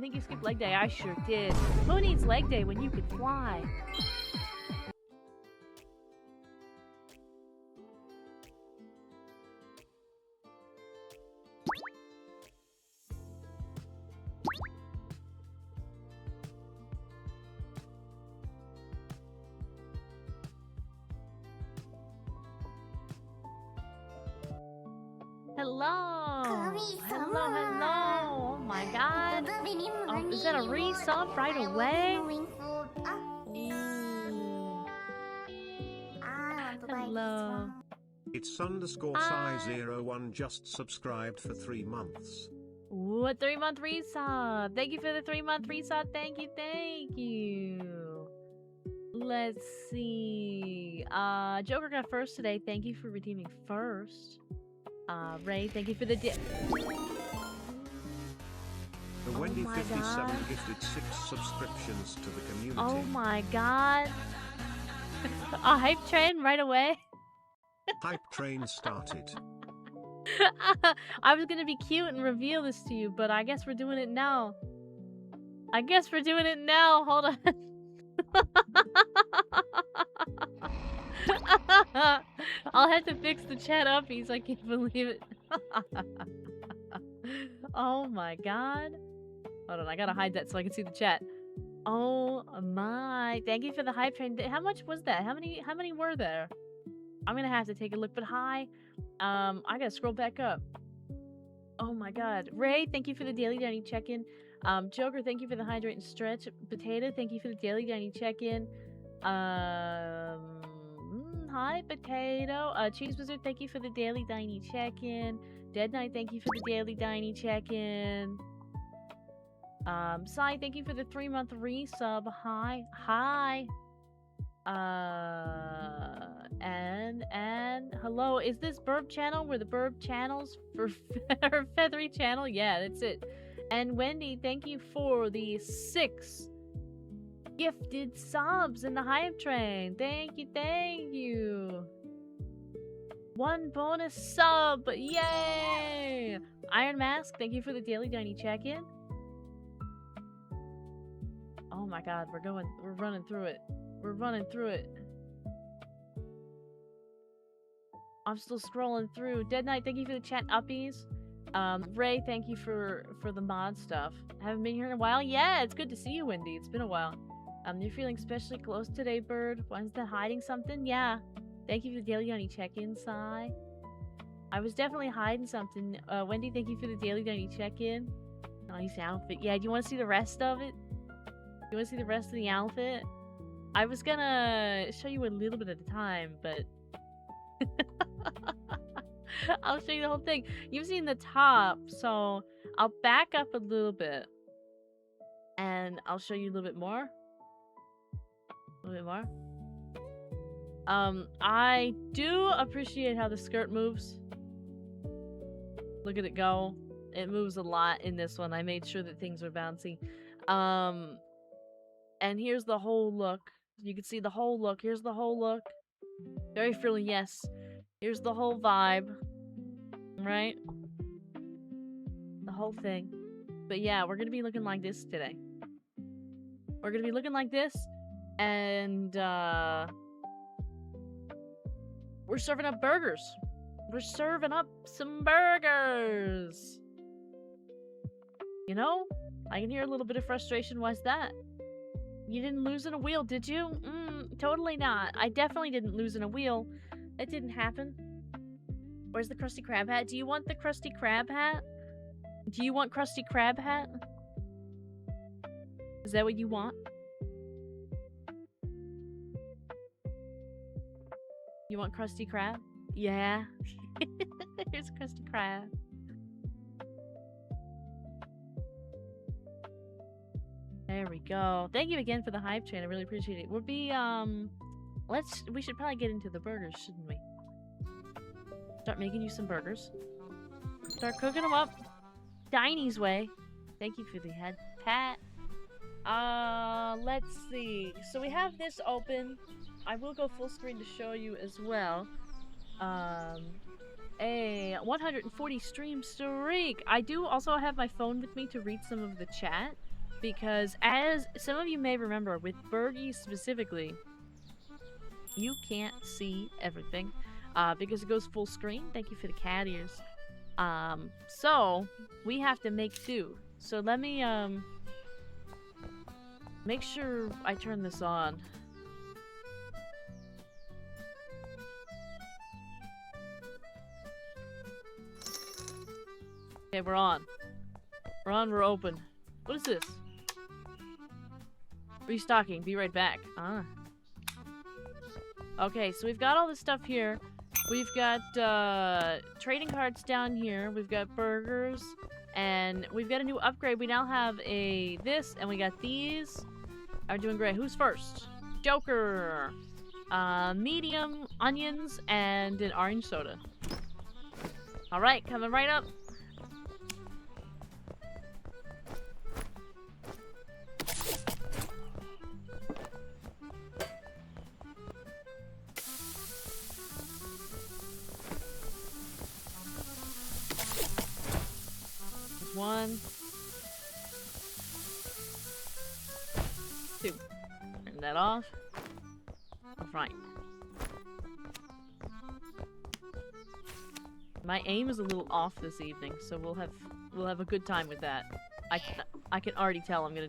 think you skipped leg day. I sure did. Who needs leg day when you could fly? Hello! Hello, hello! Oh my god! Oh, is that a resub right away? Hello. It's _Sai01 just subscribed for 3 months. Ooh, a 3-month resub! Thank you for the 3-month resub. Thank you, thank you. Let's see. Joker got first today. Thank you for redeeming first. Ray, thank you for the The Wendy 57 gifted 6 subscriptions to the community. Oh my god. A hype train right away. Hype train started. I was gonna be cute and reveal this to you, but I guess we're doing it now. Hold on. I'll have to fix the chat uppies. I can't believe it. Oh my god. Hold on, I gotta hide that so I can see the chat. Oh my. Thank you for the hype train. How much was that? How many were there? I'm gonna have to take a look, but hi. I gotta scroll back up. Oh my god. Ray, thank you for the daily dining check-in. Joker, thank you for the hydrate and stretch. Potato, thank you for the daily dining check-in. Hi, Potato. Cheese Wizard, thank you for the daily dining check-in. Dead Knight, thank you for the daily dining check-in. Sai, thank you for the 3-month resub. Hi. And hello, is this Burb channel where the Burb channels for Feathery channel? Yeah, that's it. And Wendy, thank you for the 6 gifted subs in the hype train. Thank you. 1 bonus sub, yay! Iron Mask, thank you for the daily dining check-in. Oh my god, we're running through it. I'm still scrolling through. Dead Knight, thank you for the chat uppies. Ray, thank you for the mod stuff. Haven't been here in a while? Yeah, it's good to see you, Wendy. It's been a while. You're feeling especially close today, Bird. When's that hiding something? Yeah. Thank you for the daily dining check-in, Sai. I was definitely hiding something. Wendy, thank you for the daily dining check-in. Nice outfit. Yeah, do you want to see the rest of it? You want to see the rest of the outfit? I was gonna show you a little bit at a time, but I'll show you the whole thing. You've seen the top, so I'll back up a little bit and I'll show you a little bit more. I do appreciate how the skirt moves. Look at it go. It moves a lot in this one. I made sure that things were bouncy. And here's the whole look. You can see the whole look. Here's the whole look. Very frilly, yes. Here's the whole vibe. Right? The whole thing. But yeah, we're gonna be looking like this today. We're gonna be looking like this. And, we're serving up burgers. We're serving up some burgers. You know? I can hear a little bit of frustration. Why's that? You didn't lose in a wheel, did you? Totally not. I definitely didn't lose in a wheel. That didn't happen. Where's the Krusty Krab hat? Do you want the Krusty Krab hat? Do you want Krusty Krab hat? Is that what you want? You want Krusty Krab? Yeah. Here's Krusty Krab. There we go. Thank you again for the hype train. I really appreciate it. We'll be, we should probably get into the burgers, shouldn't we? Start making you some burgers. Start cooking them up. Diny's way. Thank you for the head pat. Let's see. So we have this open. I will go full screen to show you as well. A 140 stream streak. I do also have my phone with me to read some of the chat. because as some of you may remember, with Bergie specifically, you can't see everything because it goes full screen. Thank you for the cat ears. So we have to make do. So let me make sure I turn this on. Okay, we're on. We're on, we're open. What is this? Restocking, be right back. Ah. Okay, so we've got all this stuff here. We've got trading cards down here. We've got burgers. And we've got a new upgrade. We now have a this, and we got these. Are doing great. Who's first? Joker. Medium, onions, and an orange soda. Alright, coming right up. One, two. Turn that off. Alright. My aim is a little off this evening, so we'll have a good time with that. I can already tell I'm gonna.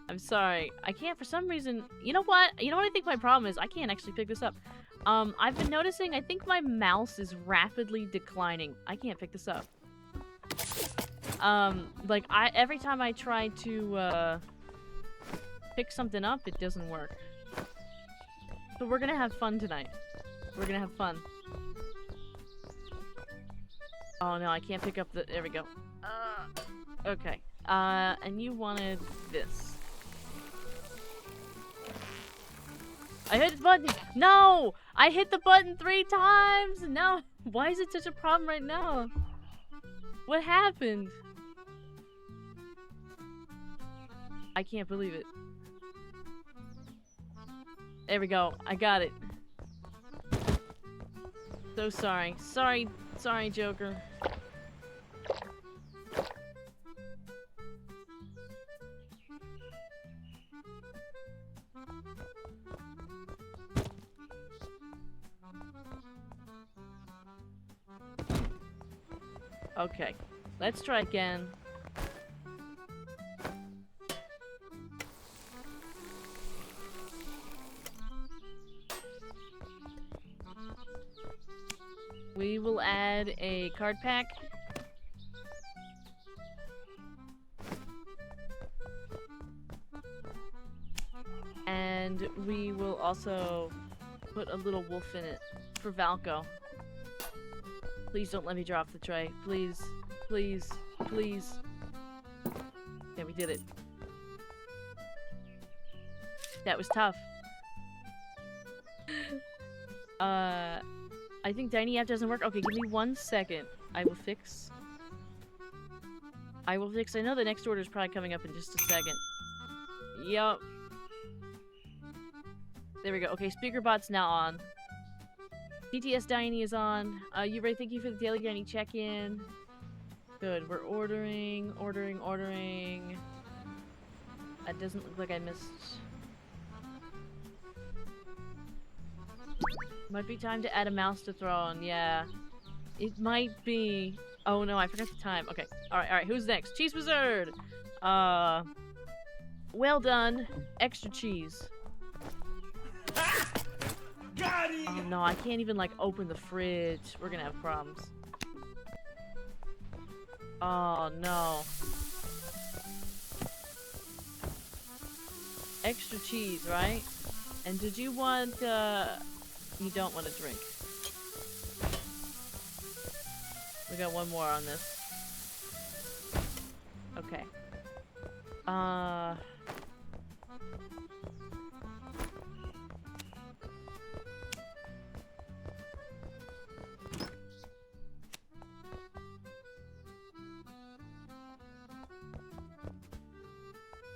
I'm sorry. I can't for some reason. You know what? You know what I think my problem is? I can't actually pick this up. I've been noticing, I think my mouse is rapidly declining. I can't pick this up. Like, every time I try to, pick something up, it doesn't work. But we're gonna have fun tonight. We're gonna have fun. Oh no, I can't pick up the- there we go. Okay. And you wanted this. I hit the button! No! I hit the button 3 times! No! Why is it such a problem right now? What happened? I can't believe it. There we go. I got it. So sorry. Sorry, Joker. Okay, let's try again. We will add a card pack. And we will also put a little wolf in it for Valko. Please don't let me drop the tray. Please. Please. Please. Yeah, we did it. That was tough. I think Tiny App doesn't work. Okay, give me 1 second. I will fix. I know the next order is probably coming up in just a second. Yup. There we go. Okay, speaker bot's now on. TTS Diany is on. Ray, thank you for the daily Diany check-in. Good. We're ordering. It doesn't look like I missed. Might be time to add a mouse to throw on. Yeah. It might be. Oh no, I forgot the time. Okay. Alright. Who's next? Cheese Wizard! Well done. Extra cheese. Oh no, I can't even like open the fridge. We're gonna have problems. Oh no. Extra cheese, right? And did you want, you don't want a drink. We got one more on this. Okay.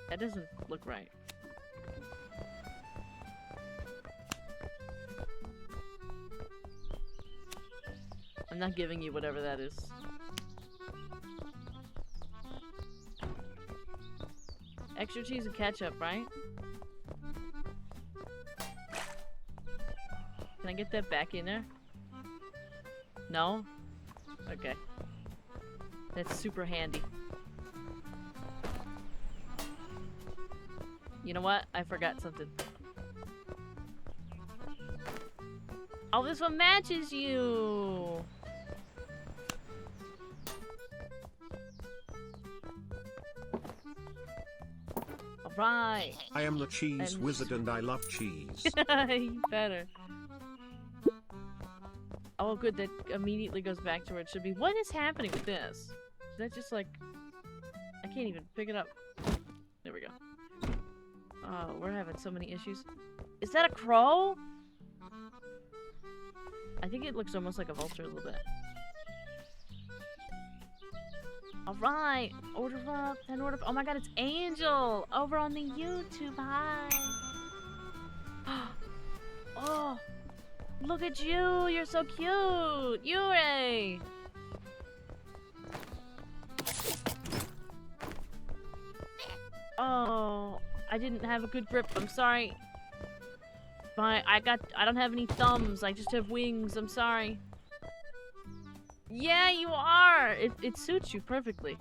That doesn't look right. I'm not giving you whatever that is. Extra cheese and ketchup, right? Can I get that back in there? No? Okay. That's super handy. You know what? I forgot something. Oh, this one matches you! Alright. I am the cheese wizard and I love cheese. You better. Oh, good. That immediately goes back to where it should be. What is happening with this? Is that just like... I can't even pick it up. There we go. Oh, we're having so many issues. Is that a crow? I think it looks almost like a vulture a little bit. Alright! Order up and order up. Oh my god, it's Angel! Over on the YouTube. Hi! Oh! Look at you! You're so cute! Yurei! Oh, I didn't have a good grip. I'm sorry. I don't have any thumbs. I just have wings. I'm sorry. Yeah, you are! It suits you perfectly.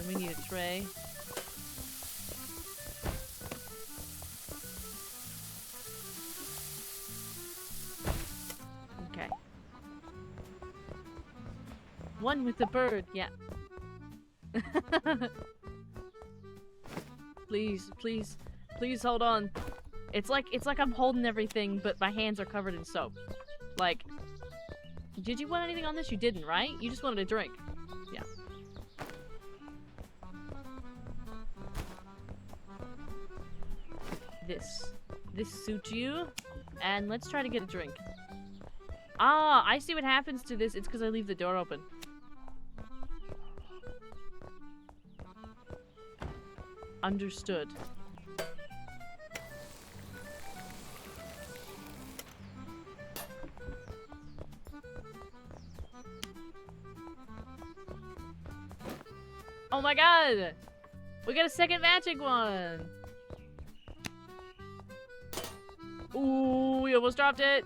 We need a tray. Okay. One with the bird, yeah. Please, please, please hold on. It's like I'm holding everything, but my hands are covered in soap. Like, did you want anything on this? You didn't, right? You just wanted a drink. Yeah. This suits you. And let's try to get a drink. Ah, I see what happens to this. It's because I leave the door open. Understood. Oh my god! We got a second magic one! Ooh, we almost dropped it!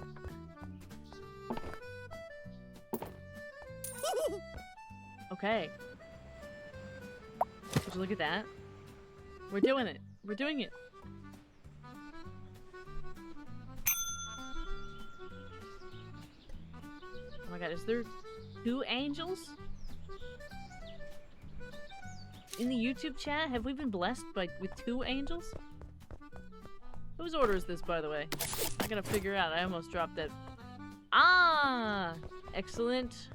Okay. Would you look at that? We're doing it. We're doing it. Oh my god, is there 2 angels? In the YouTube chat, have we been blessed with 2 angels? Whose order is this, by the way? I gotta figure out. I almost dropped that. Ah! Excellent.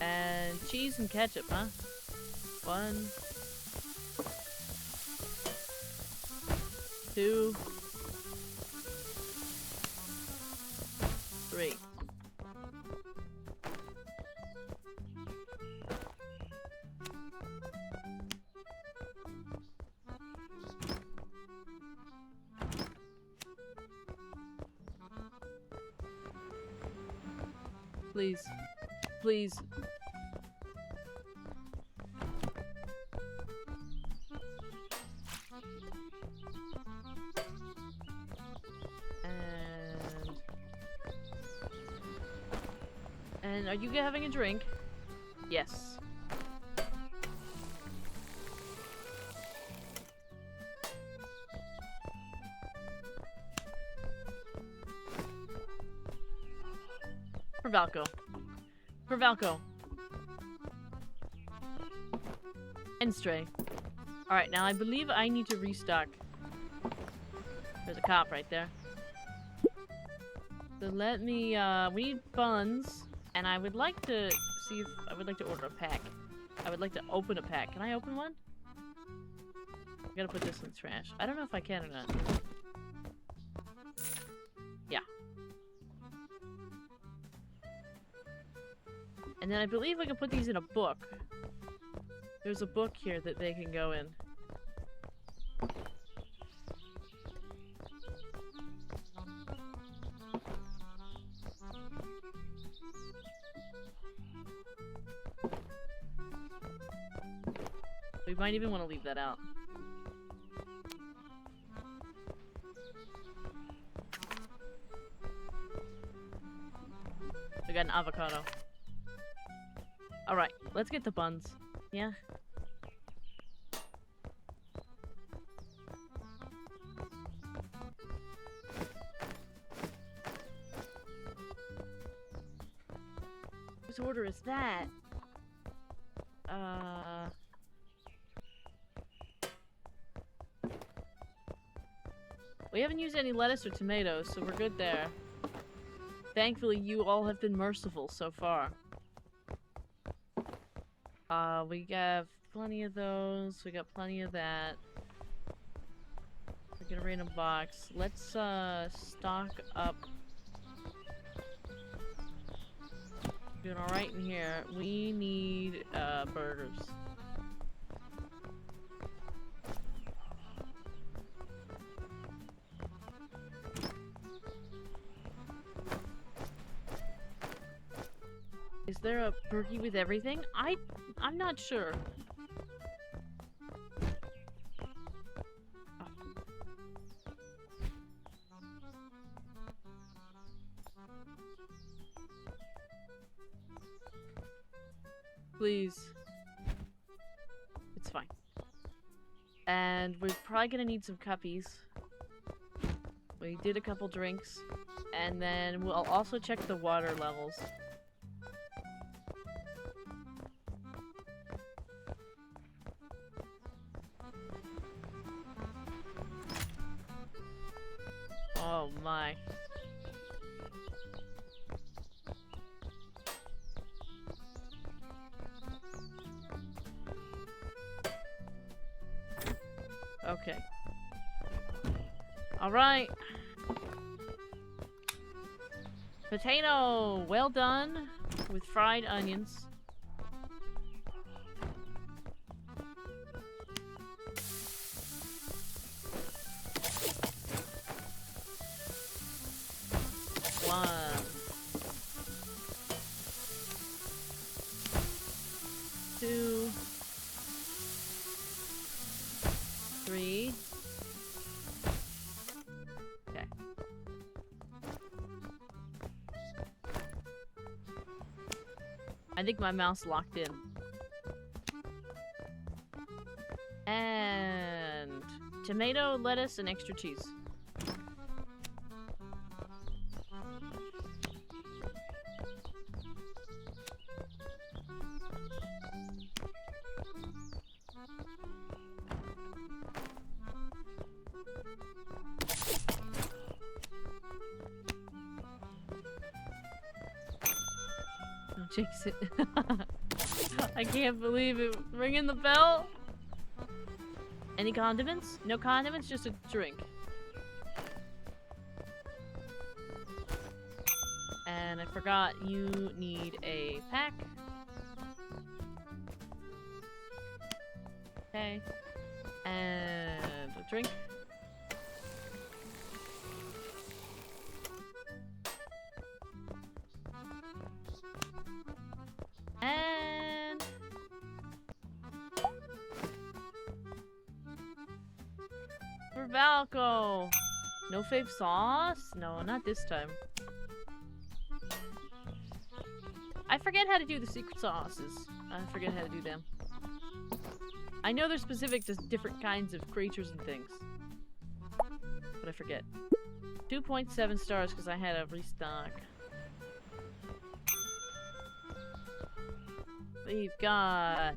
And cheese and ketchup, huh? 1, 2, 3. Please. Please. And are you having a drink? Yes. For Valko. For Valko. And Stray. Alright, now I believe I need to restock. There's a cop right there. So let me, we need buns. And I would like to see if I would like to order a pack. I would like to open a pack. Can I open one? I gotta put this in the trash. I don't know if I can or not. Yeah. And then I believe I can put these in a book. There's a book here that they can go in. might even want to leave that out. We got an avocado. Alright, let's get the buns. Yeah? Whose order is that? We haven't used any lettuce or tomatoes, so we're good there. Thankfully, you all have been merciful so far. We have plenty of those. We got plenty of that. We get a random box. Let's, stock up. Doing alright in here. We need, burgers. Is there a burger with everything? I'm not sure. Oh. Please. It's fine. And we're probably gonna need some cuppies. We did a couple drinks. And then we'll also check the water levels. Oh my. Okay. Alright. Potato! Well done. With fried onions. One. Two. Three. Okay. I think my mouse locked in. And tomato, lettuce, and extra cheese. Jinx it. I can't believe it. Ringing the bell? Any condiments? No condiments, just a drink. And I forgot you need a pack. Okay. And a drink. And for Valco. No fave sauce? No, not this time. I forget how to do the secret sauces. I forget how to do them. I know they're specific to different kinds of creatures and things. But I forget. 2.7 stars because I had a restock. We've got...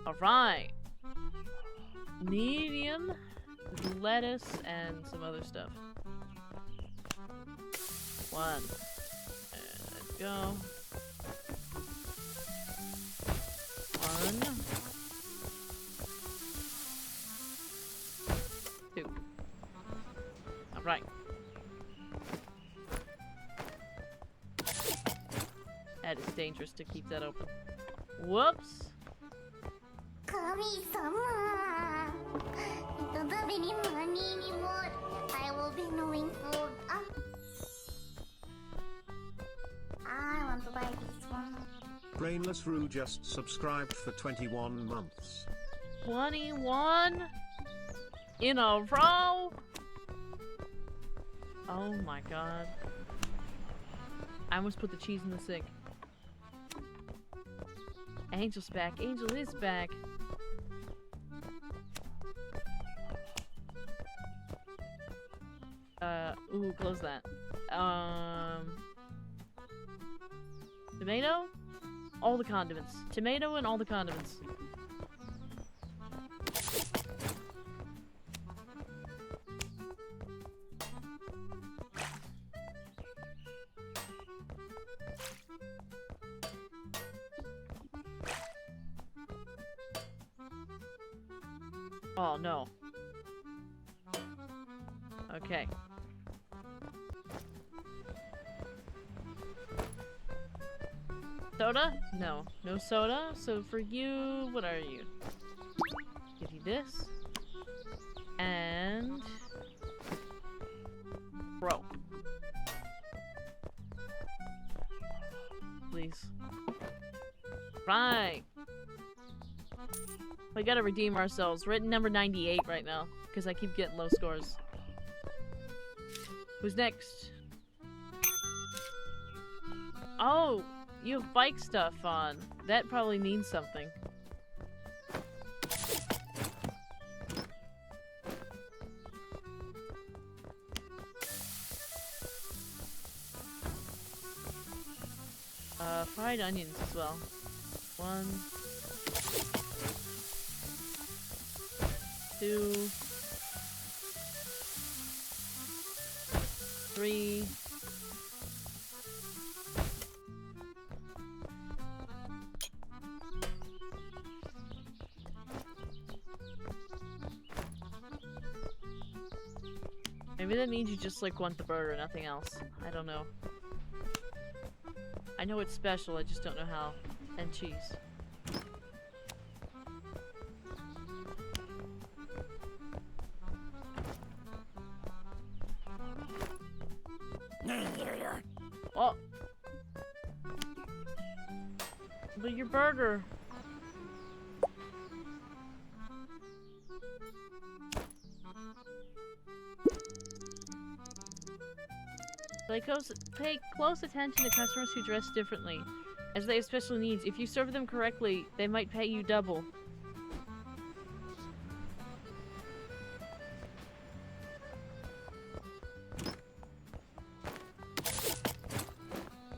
Alright. Medium, lettuce, and some other stuff. One. And let's go. One. Two. Alright. That is dangerous to keep that open. Whoops. I will be knowing food. I want to buy this one. Brainless Roo just subscribed for 21 months. 21 in a row. Oh my god. I almost put the cheese in the sink. Angel's back. Angel is back. Ooh, close that. Tomato? All the condiments. Tomato and all the condiments. Oh, no. Okay. Soda? No. No soda. So for you, what are you? Give you this. And... Bro. Please. Right. We gotta redeem ourselves. We're at number 98 right now, because I keep getting low scores. Who's next? Oh! You have bike stuff on. That probably means something. Fried onions as well. 1, 2, 3. Maybe that means you just like want the burger, nothing else. I don't know. I know it's special, I just don't know how. And cheese. Oh! But your burger! Pay close attention to customers who dress differently, as they have special needs. If you serve them correctly, they might pay you double.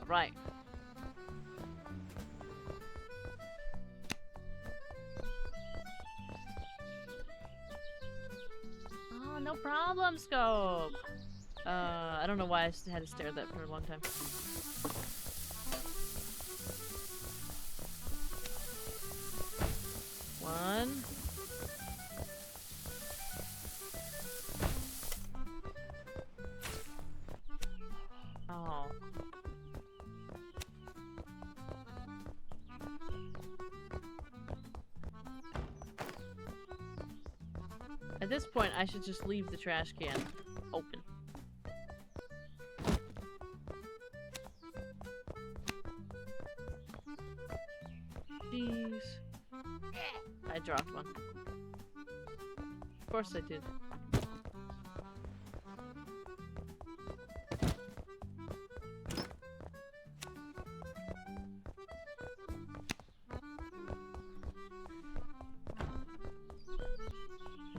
Right. Oh, no problem, Scope! I don't know why I had to stare at that for a long time. One. Oh. At this point, I should just leave the trash can open. Jeez. I dropped one. Of course I did.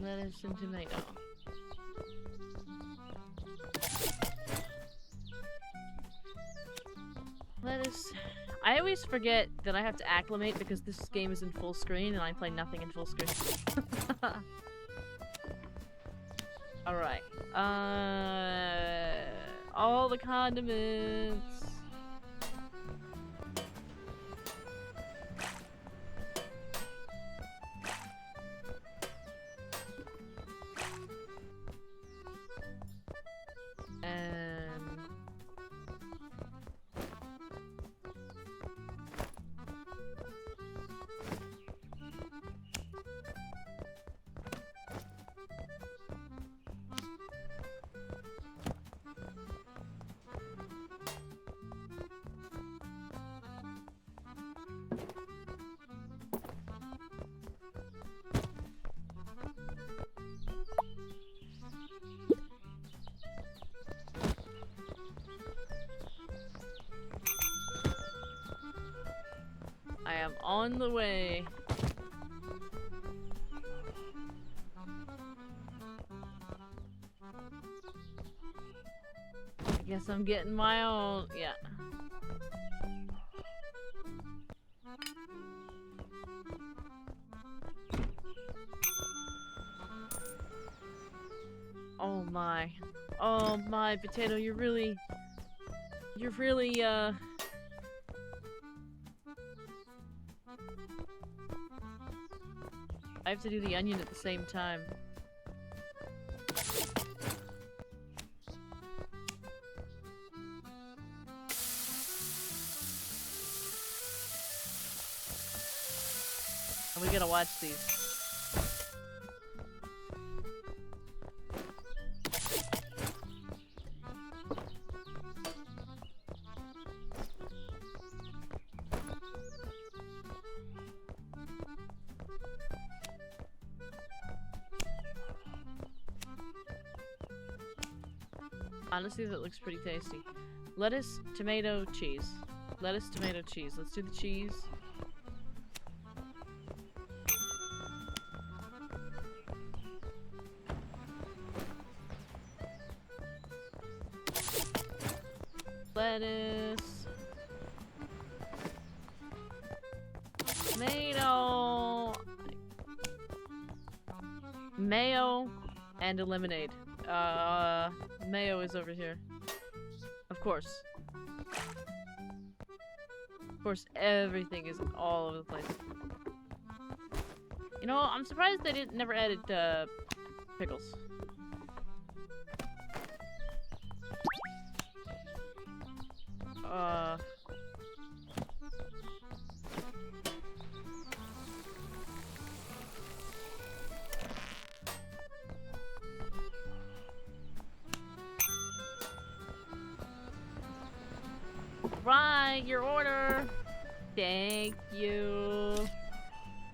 Lettuce and tomato. Lettuce. I always forget that I have to acclimate because this game is in full screen and I play nothing in full screen. Alright. All the condiments. On the way. I guess I'm getting my own. Yeah. Oh my. Oh my, Potato, you're really, I have to do the onion at the same time. And we gotta watch these. Honestly, that looks pretty tasty. Lettuce, tomato, cheese. Lettuce, tomato, cheese. Let's do the cheese. Lettuce. Tomato. Mayo. And a lemonade. Mayo is over here. Of course. Of course, everything is all over the place. You know, I'm surprised they never added, pickles. Right, your order. Thank you.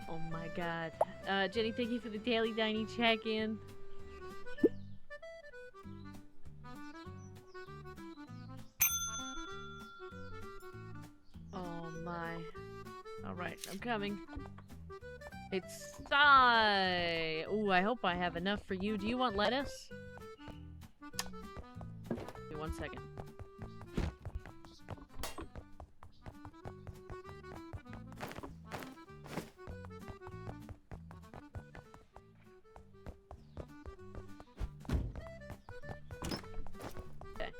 Oh my god. Jenny, thank you for the daily dining check-in. Oh my. Alright, I'm coming. It's Sai. Ooh, I hope I have enough for you. Do you want lettuce? Give me 1 second. Okay.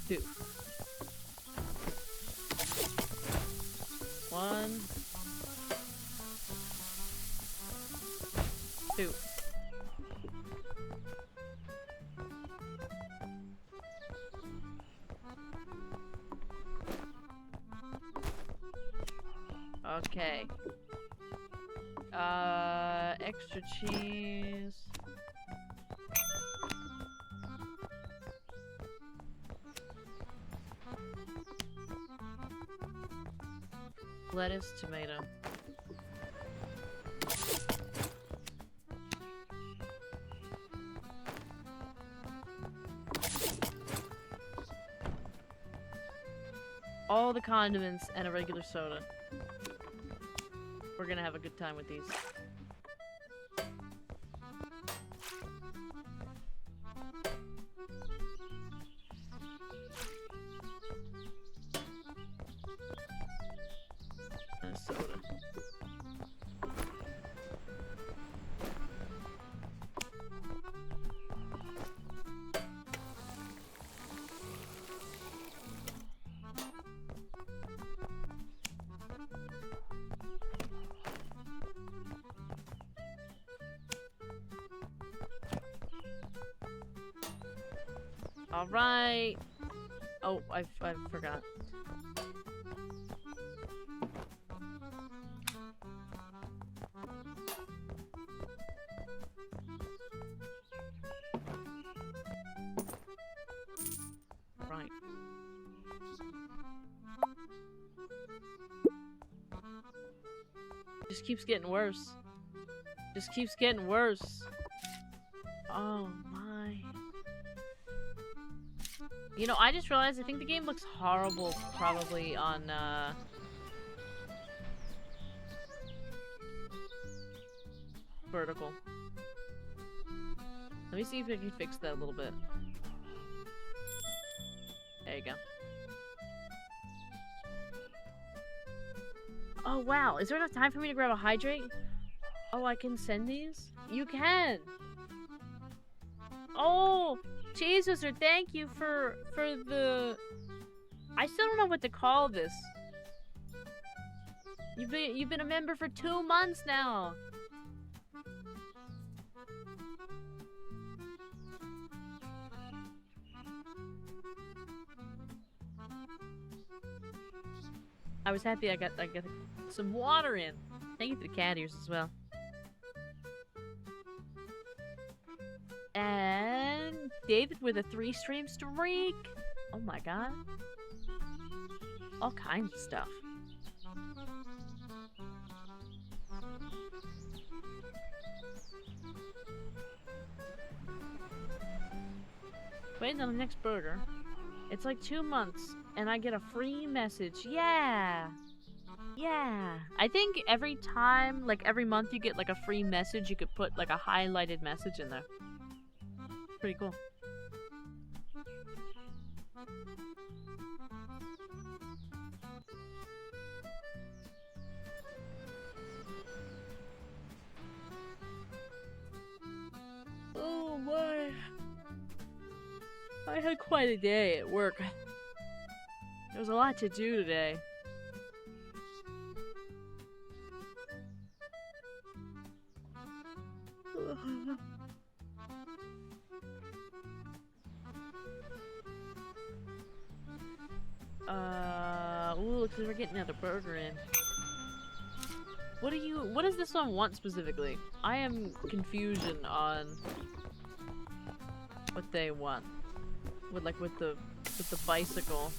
2. 1. 2. Okay. Extra cheese. Lettuce, tomato. All the condiments and a regular soda. We're gonna have a good time with these. And a soda. All right. Oh, I forgot. Right. Just keeps getting worse. Just keeps getting worse. Oh my. You know, I just realized I think the game looks horrible probably on, vertical. Let me see if I can fix that a little bit. There you go. Oh, wow. Is there enough time for me to grab a hydrate? Oh, I can send these? You can! Oh! Jesus, or thank you for the... I still don't know what to call this. You've been a member for 2 months now! I was happy I got some water in. Thank you for the cat ears as well. And David with a 3-stream streak. Oh my god. All kinds of stuff. Waiting on the next burger. It's like 2 months, and I get a free message. Yeah! Yeah! I think every time, like every month you get like a free message, you could put like a highlighted message in there. Pretty cool. Oh my! I had quite a day at work. There was a lot to do today. Ooh, looks like we're getting another burger in. What does this one want specifically? I am confusion on what they want. With the bicycle.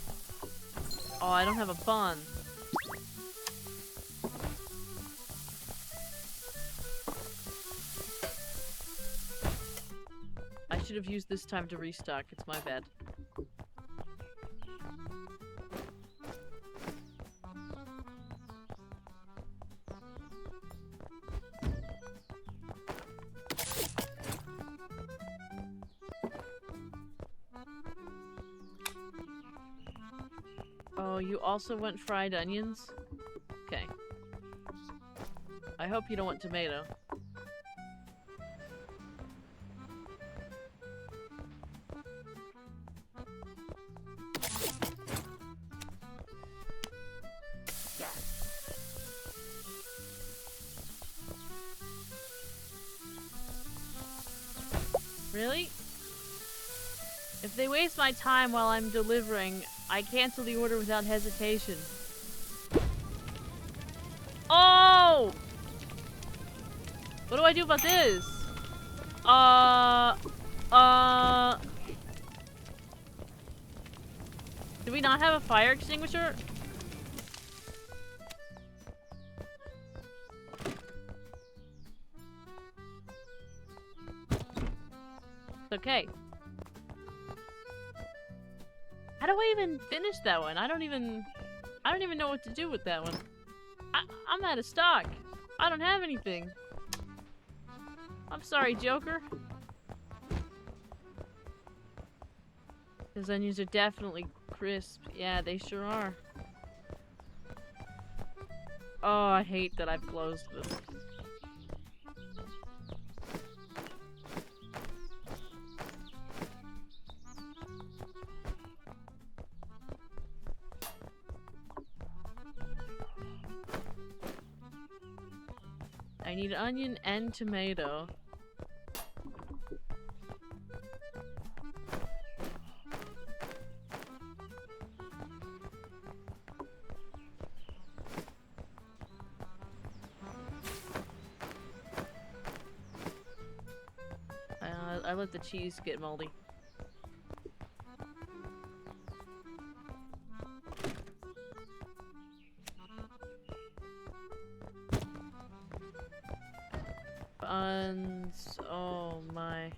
Oh, I don't have a bun. I should have used this time to restock. It's my bad. Oh, you also want fried onions? Okay. I hope you don't want tomato. Really? If they waste my time while I'm delivering, I cancel the order without hesitation. Oh! What do I do about this? Do we not have a fire extinguisher? It's okay. How do I even finish that one? I don't even know what to do with that one. I'm out of stock. I don't have anything. I'm sorry, Joker. Those onions are definitely crisp. Yeah, they sure are. Oh, I hate that I've closed this. I need onion and tomato. I let the cheese get moldy. Buns. Oh my.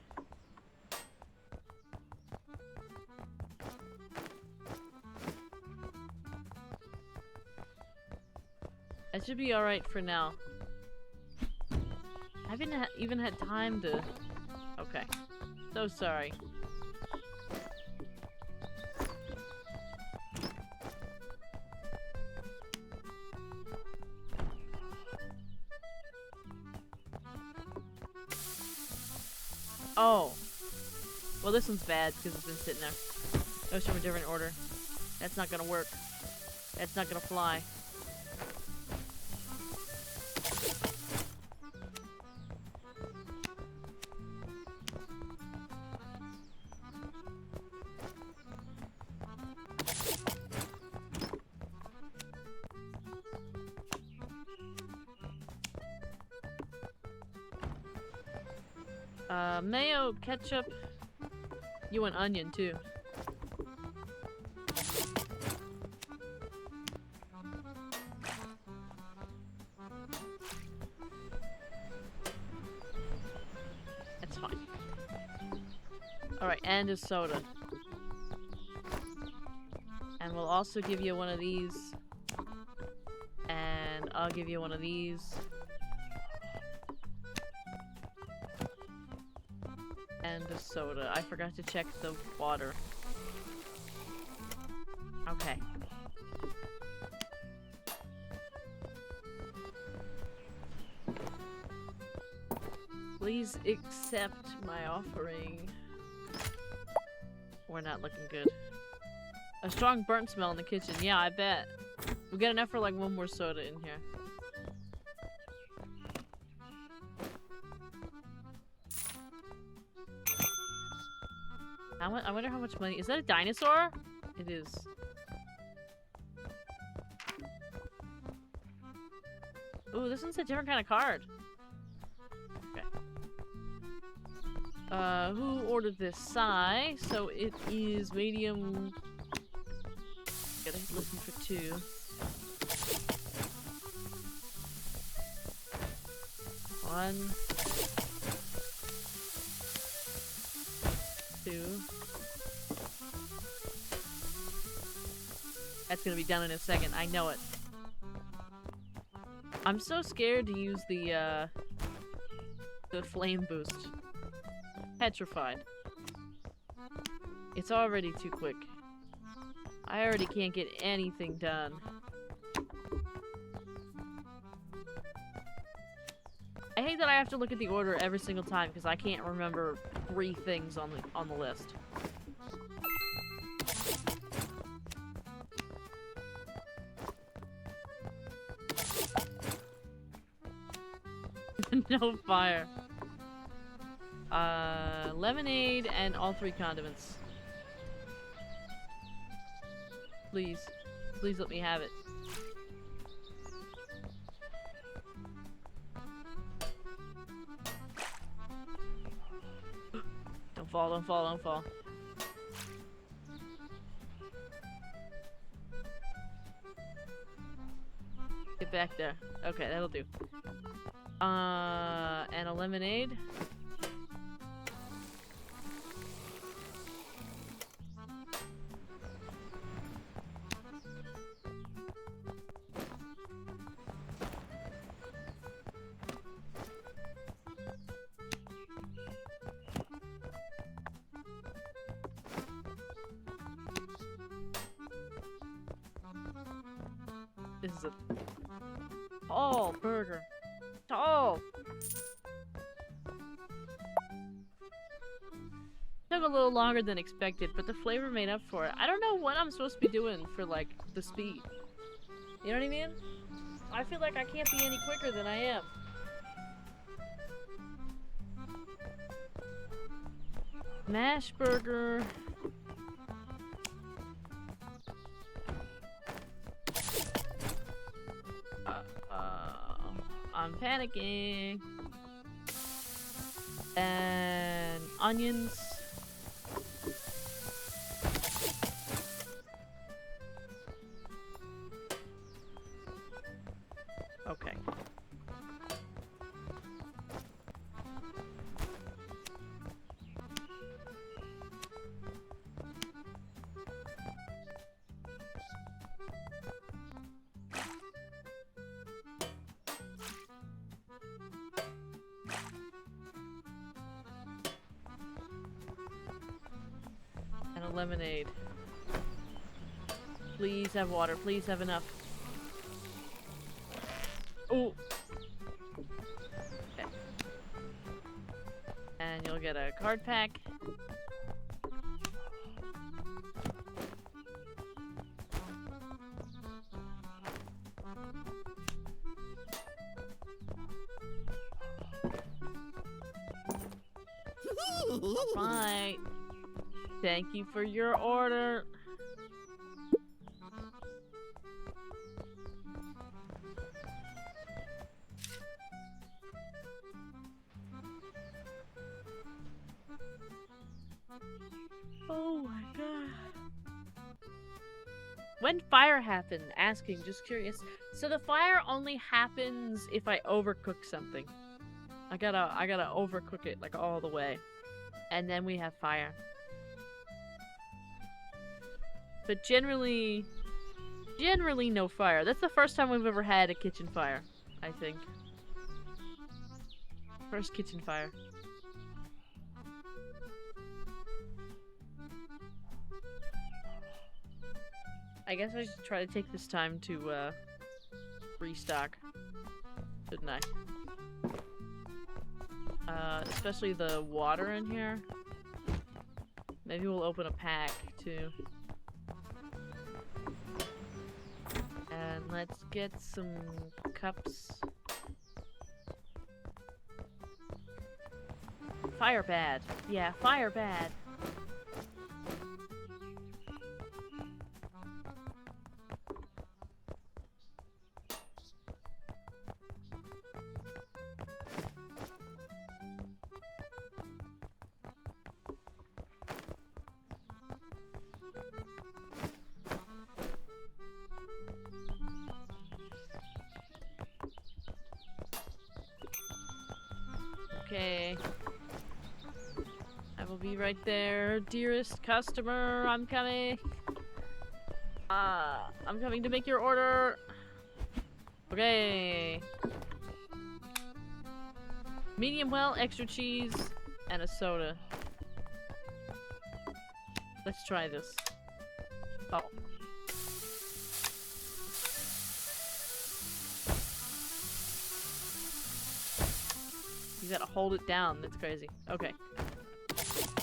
It should be alright for now. I haven't even had time to... Okay. So sorry. Oh. Well, this one's bad because it's been sitting there. It was from a different order. That's not gonna work. That's not gonna fly. Mayo, ketchup. You want onion too. That's fine. Alright, and a soda. And we'll also give you one of these. And I'll give you one of these. And a soda. I forgot to check the water. Okay. Please accept my offering. We're not looking good. A strong burnt smell in the kitchen. Yeah, I bet. We got enough for like one more soda in here. I wonder how much money. Is that a dinosaur? It is. Ooh, this one's a different kind of card. Okay. Who ordered this? Sai. So it is medium. Gotta listen for 2. One. 2. That's gonna be done in a second. I know it. I'm so scared to use the flame boost. Petrified. It's already too quick. I already can't get anything done. I hate that I have to look at the order every single time because I can't remember 3 things on the list. No fire. Lemonade and all 3 condiments. Please. Please let me have it. Don't fall, don't fall, don't fall. Get back there. Okay, that'll do. And a lemonade. This is a tall burger. Tall! Took a little longer than expected, but the flavor made up for it. I don't know what I'm supposed to be doing for, like, the speed. You know what I mean? I feel like I can't be any quicker than I am. Mash burger. I'm panicking. And onions. Okay. lemonade. Please have water. Please have enough. Ooh. Okay. And you'll get a card pack. Alright. Thank you for your order. Oh my god. When fire happened? Asking, just curious. So the fire only happens if I overcook something. I gotta overcook it like all the way. And then we have fire. But generally no fire. That's the first time we've ever had a kitchen fire, I think. First kitchen fire. I guess I should try to take this time to restock, shouldn't I? Especially the water in here. Maybe we'll open a pack too. And let's get some cups. Fire bad. Yeah, fire bad. Okay. I will be right there, dearest customer. I'm coming. I'm coming to make your order. Okay. Medium well, extra cheese, and a soda. Let's try this. Oh. You gotta hold it down. That's crazy. Okay.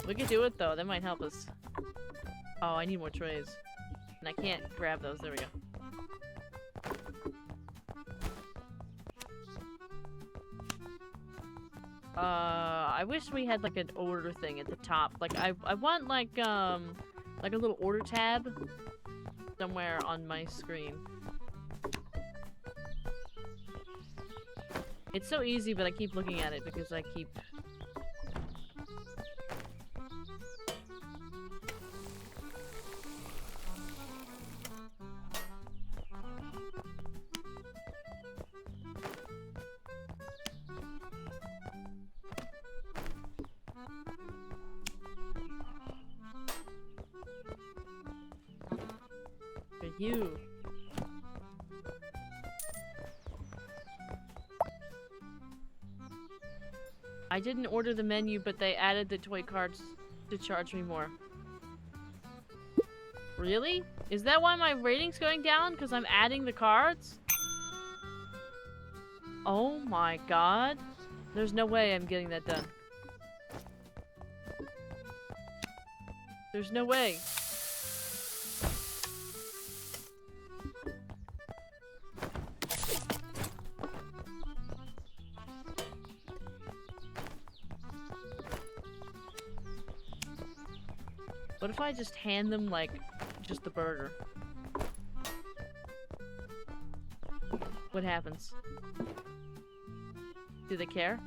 We can do it though. That might help us. Oh, I need more trays. And I can't grab those. There we go. I wish we had like an order thing at the top. Like I want like a little order tab somewhere on my screen. It's so easy, but I keep looking at it because I keep... For you. I didn't order the menu, but they added the toy cards to charge me more. Really? Is that why my rating's going down? Because I'm adding the cards? Oh my god. There's no way I'm getting that done. There's no way. What if I just hand them, like, just the burger? What happens? Do they care?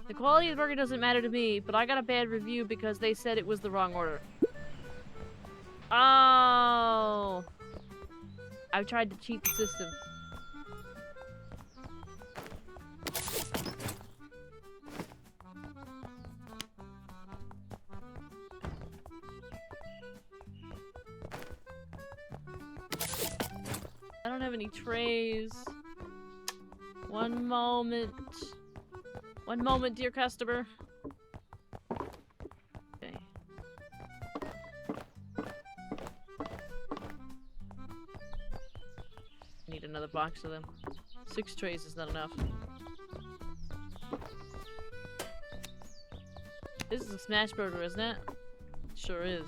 The quality of the burger doesn't matter to me, but I got a bad review because they said it was the wrong order. Oh! I tried to cheat the system. I don't have any trays. One moment. One moment, dear customer. Okay. Need another box of them. 6 trays is not enough. This is a smash burger, isn't it? Sure is.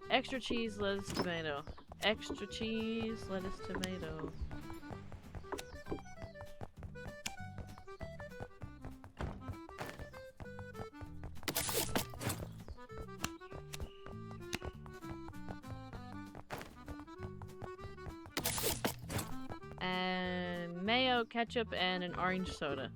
Extra cheese, lettuce, tomato. Extra cheese, lettuce, tomato. And mayo, ketchup, and an orange soda.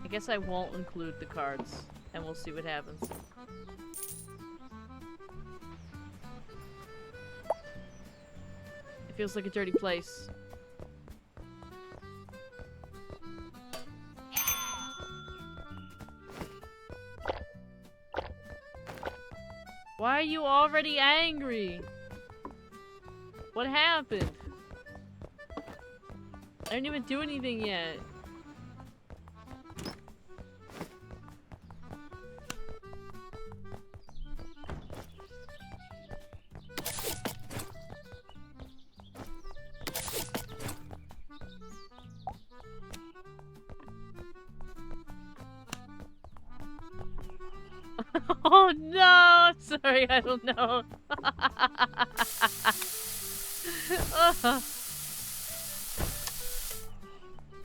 I guess I won't include the cards, and we'll see what happens. It feels like a dirty place. Why are you already angry? What happened? I didn't even do anything yet. Oh no! Sorry, I don't know.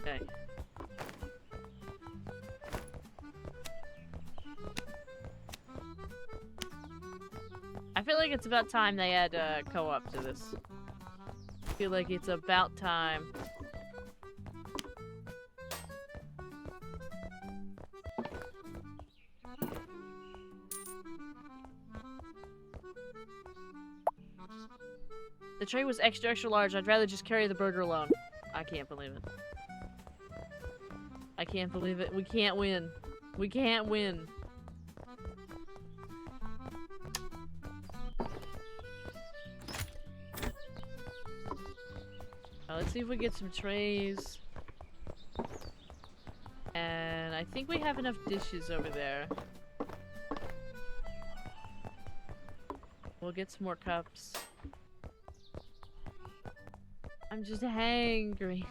Okay. I feel like it's about time they add co-op to this. I feel like it's about time. The tray was extra large. I'd rather just carry the burger alone. I can't believe it. I can't believe it. We can't win. We can't win. Let's see if we get some trays. And I think we have enough dishes over there. We'll get some more cups. I'm just hangry.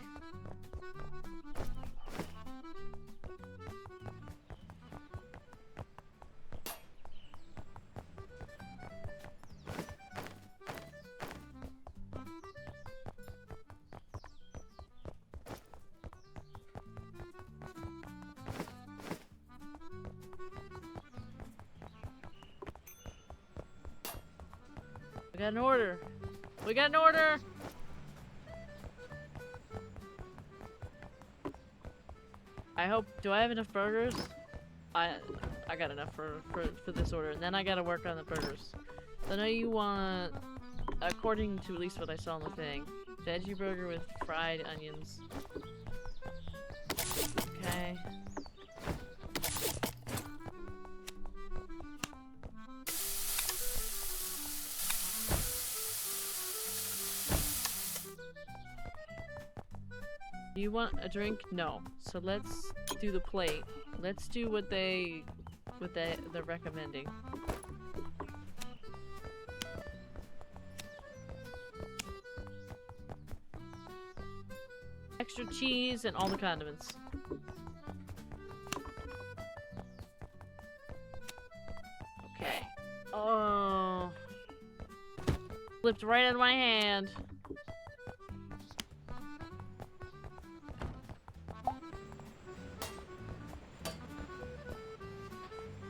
We got an order. We got an order. I hope. Do I have enough burgers? I got enough for this order, and then I gotta work on the burgers. So I know you want, according to at least what I saw on the thing, veggie burger with fried onions. Okay. Do you want a drink? No. So let's do the plate. Let's do what they're recommending. Extra cheese and all the condiments. Okay. Oh. Slipped right out of my hand.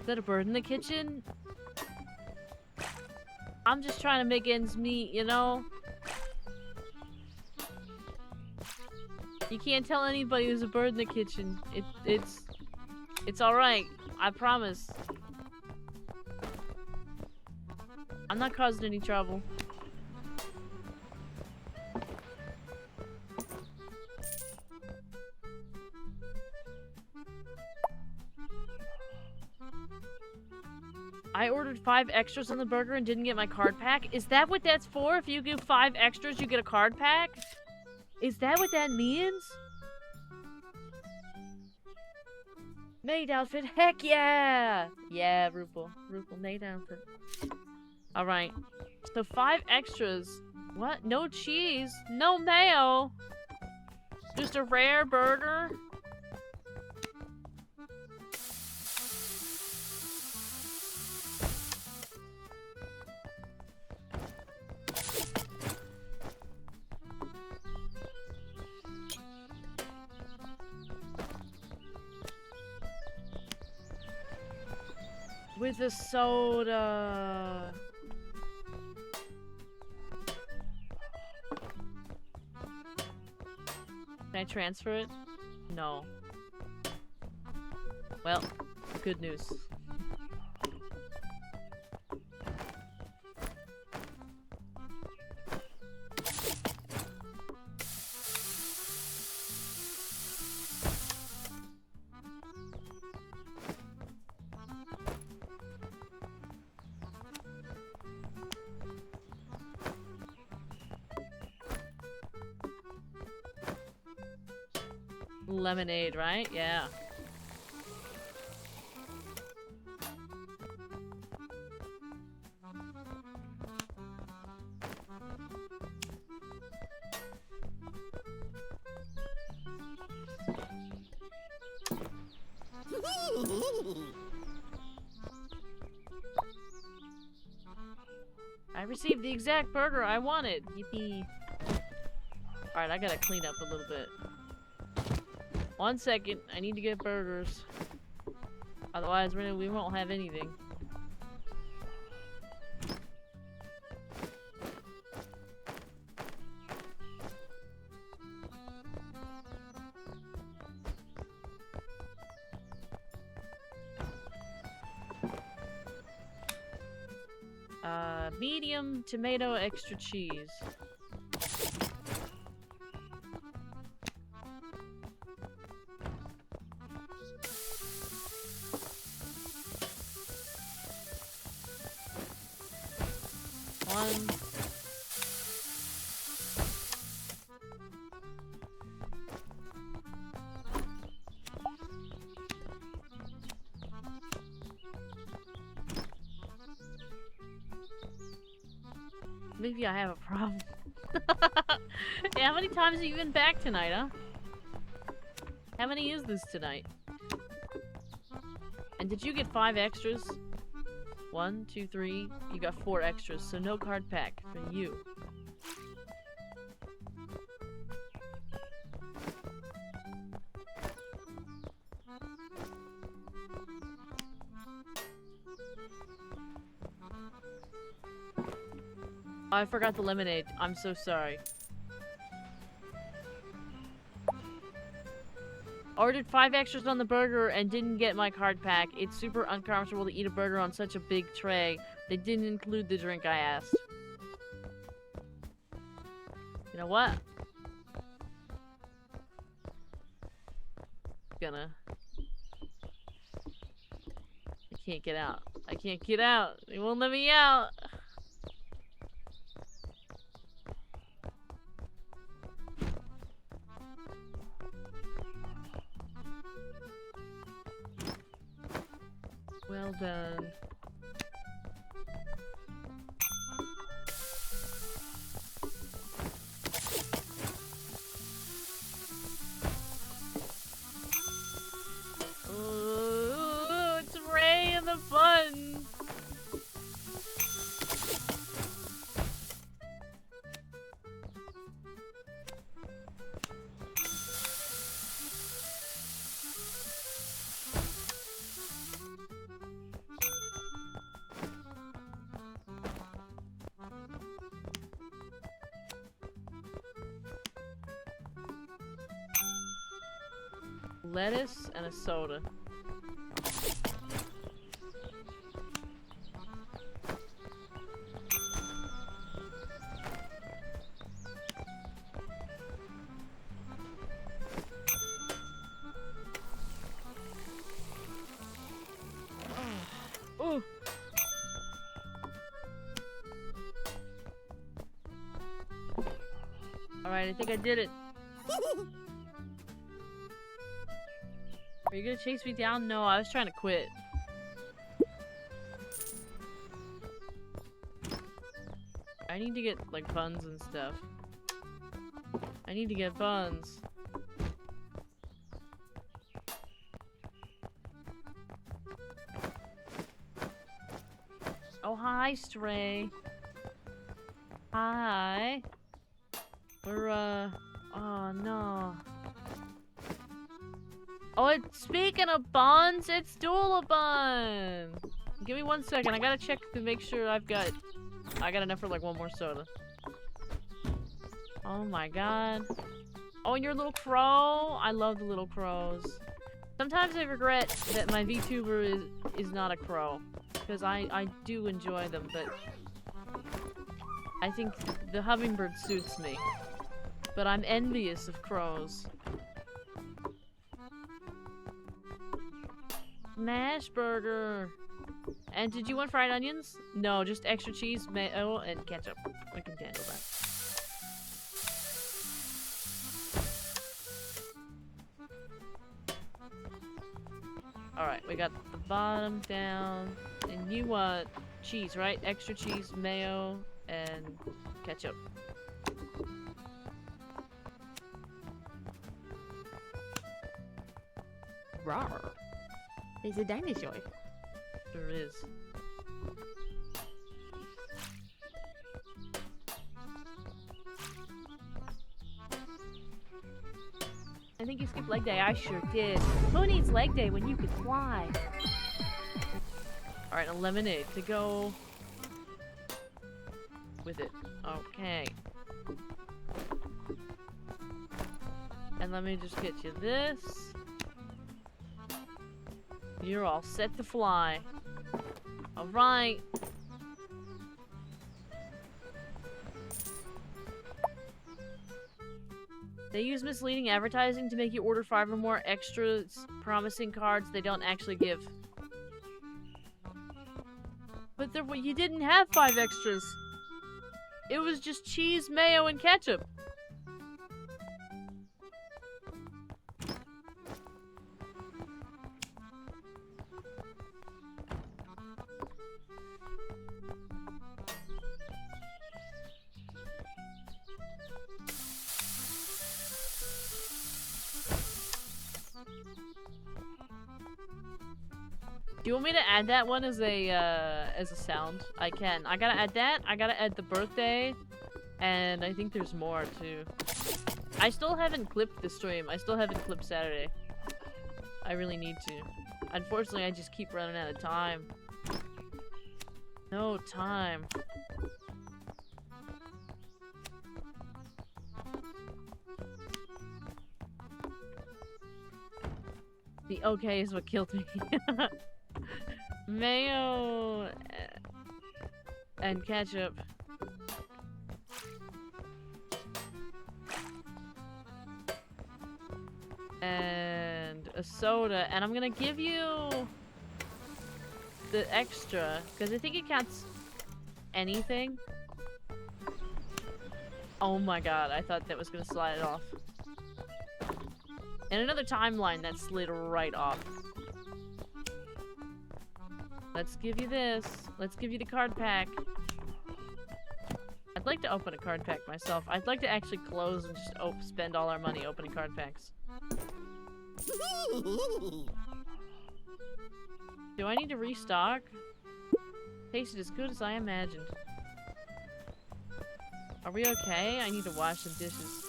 Is that a bird in the kitchen? I'm just trying to make ends meet, you know? You can't tell anybody there's a bird in the kitchen. It's alright. I promise. I'm not causing any trouble. I ordered 5 extras on the burger and didn't get my card pack. Is that what that's for? If you do 5 extras, you get a card pack? Is that what that means? Maid outfit, heck yeah! Yeah, Rupal, maid outfit. Alright, so 5 extras. What? No cheese? No mayo? Just a rare burger? With a soda. Can I transfer it? No. Well, good news. Lemonade, right? Yeah. I received the exact burger I wanted. Yippee. Alright, I gotta clean up a little bit. 1 second, I need to get burgers. Otherwise, we won't have anything. Medium tomato extra cheese. One. Maybe I have a problem. Yeah, how many times have you been back tonight, huh? How many is this tonight? And did you get 5 extras? 1, 2, 3. You got 4 extras, so no card pack for you. Oh, I forgot the lemonade. I'm so sorry. Ordered 5 extras on the burger and didn't get my card pack. It's super uncomfortable to eat a burger on such a big tray. They didn't include the drink I asked. You know what? I can't get out. I can't get out. They won't let me out. Well done. Ooh, it's Ray and the fun. lettuce and a soda. Ooh. Alright, I think I did it. Are you gonna chase me down? No, I was trying to quit. I need to get, like, buns and stuff. I need to get buns. Oh, hi, Stray. Hi. We're, oh, no. Oh, speaking of buns, it's Doolabun! Give me 1 second, I gotta check to make sure I got enough for, like, one more soda. Oh my god. Oh, and your little crow? I love the little crows. Sometimes I regret that my VTuber is not a crow. Because I do enjoy them, but I think the hummingbird suits me. But I'm envious of crows. Smash burger. And did you want fried onions? No, just extra cheese, mayo, and ketchup. We can handle that. Alright, we got the bottom down. And you want cheese, right? Extra cheese, mayo, and ketchup. Rawr. There's a dinosaur. There is. I think you skipped leg day. I sure did. Who needs leg day when you could fly? Alright, a lemonade to go with it. Okay. And let me just get you this. You're all set to fly. Alright. They use misleading advertising to make you order 5 or more extra promising cards they don't actually give. But you didn't have 5 extras. It was just cheese, mayo, and ketchup. Do you want me to add that one as a sound? I can. I gotta add that. I gotta add the birthday, and I think there's more too. I still haven't clipped the stream. I still haven't clipped Saturday. I really need to. Unfortunately, I just keep running out of time. No time. The okay is what killed me. Mayo and ketchup. And a soda. And I'm gonna give you the extra, because I think it counts anything. Oh my god, I thought that was gonna slide it off. In another timeline, that slid right off. Let's give you this. Let's give you the card pack. I'd like to open a card pack myself. I'd like to actually close and just spend all our money opening card packs. Do I need to restock? Tasted as good as I imagined. Are we okay? I need to wash some dishes.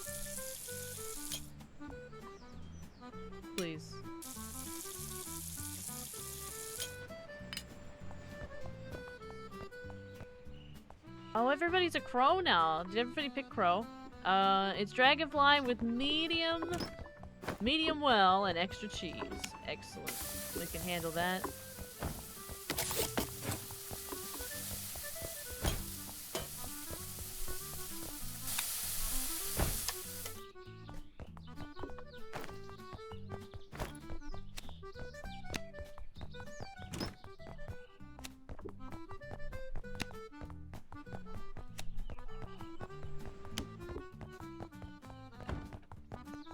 Please. Oh, everybody's a crow now. Did everybody pick crow? It's dragonfly with medium Medium well and extra cheese. Excellent. We can handle that.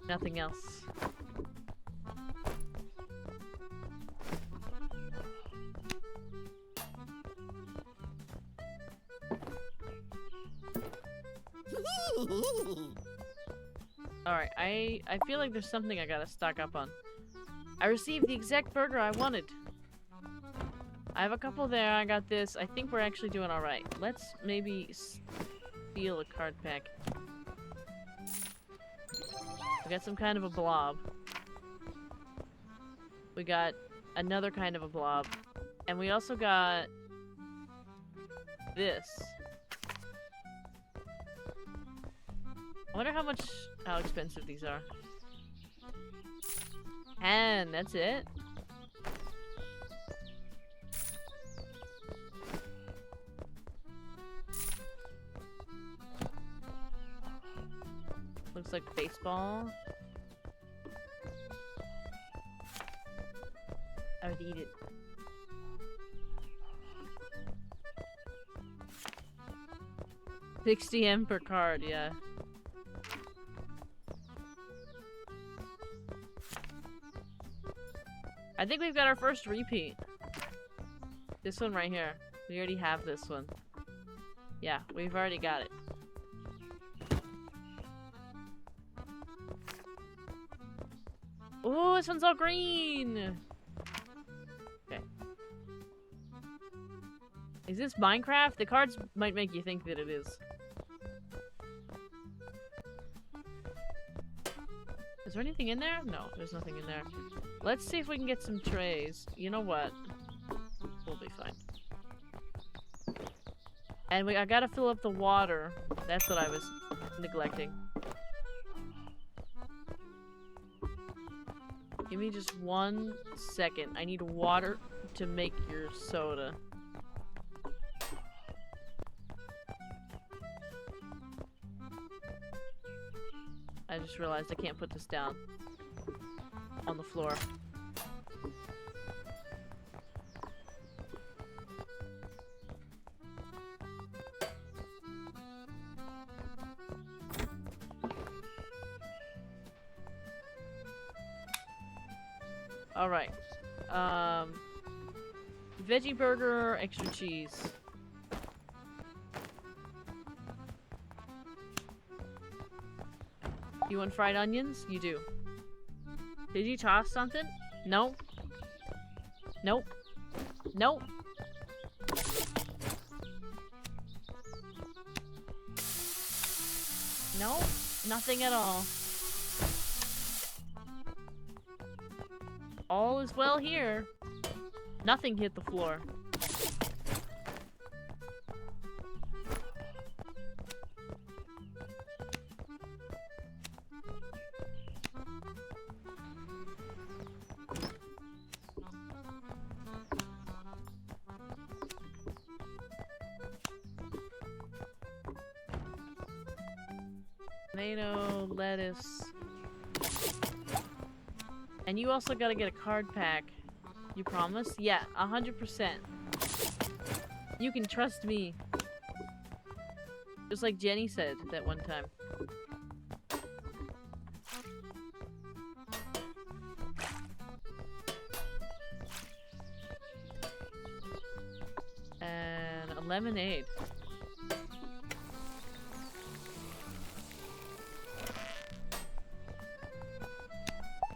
Nothing else. Alright, I feel like there's something I gotta stock up on. I received the exact burger I wanted. I have a couple there, I got this. I think we're actually doing alright. Let's maybe steal a card pack. We got some kind of a blob. We got another kind of a blob. And we also got this. I wonder how expensive these are. And that's it. Looks like baseball. I would eat it. $60M per card, yeah. I think we've got our first repeat. This one right here. We already have this one. Yeah, we've already got it. Ooh, this one's all green! Okay. Is this Minecraft? The cards might make you think that it is. Is there anything in there? No, there's nothing in there. Let's see if we can get some trays. You know what? We'll be fine. And I gotta fill up the water. That's what I was neglecting. Give me just 1 second. I need water to make your soda. I just realized I can't put this down on the floor. Alright. Veggie burger, extra cheese. You want fried onions? You do. Did you toss something? No. Nope. Nope. Nope. Nothing at all. All is well here. Nothing hit the floor. Tomato, lettuce. And you also gotta get a card pack. You promise? Yeah, 100%. You can trust me. Just like Jenny said that one time. And a lemonade.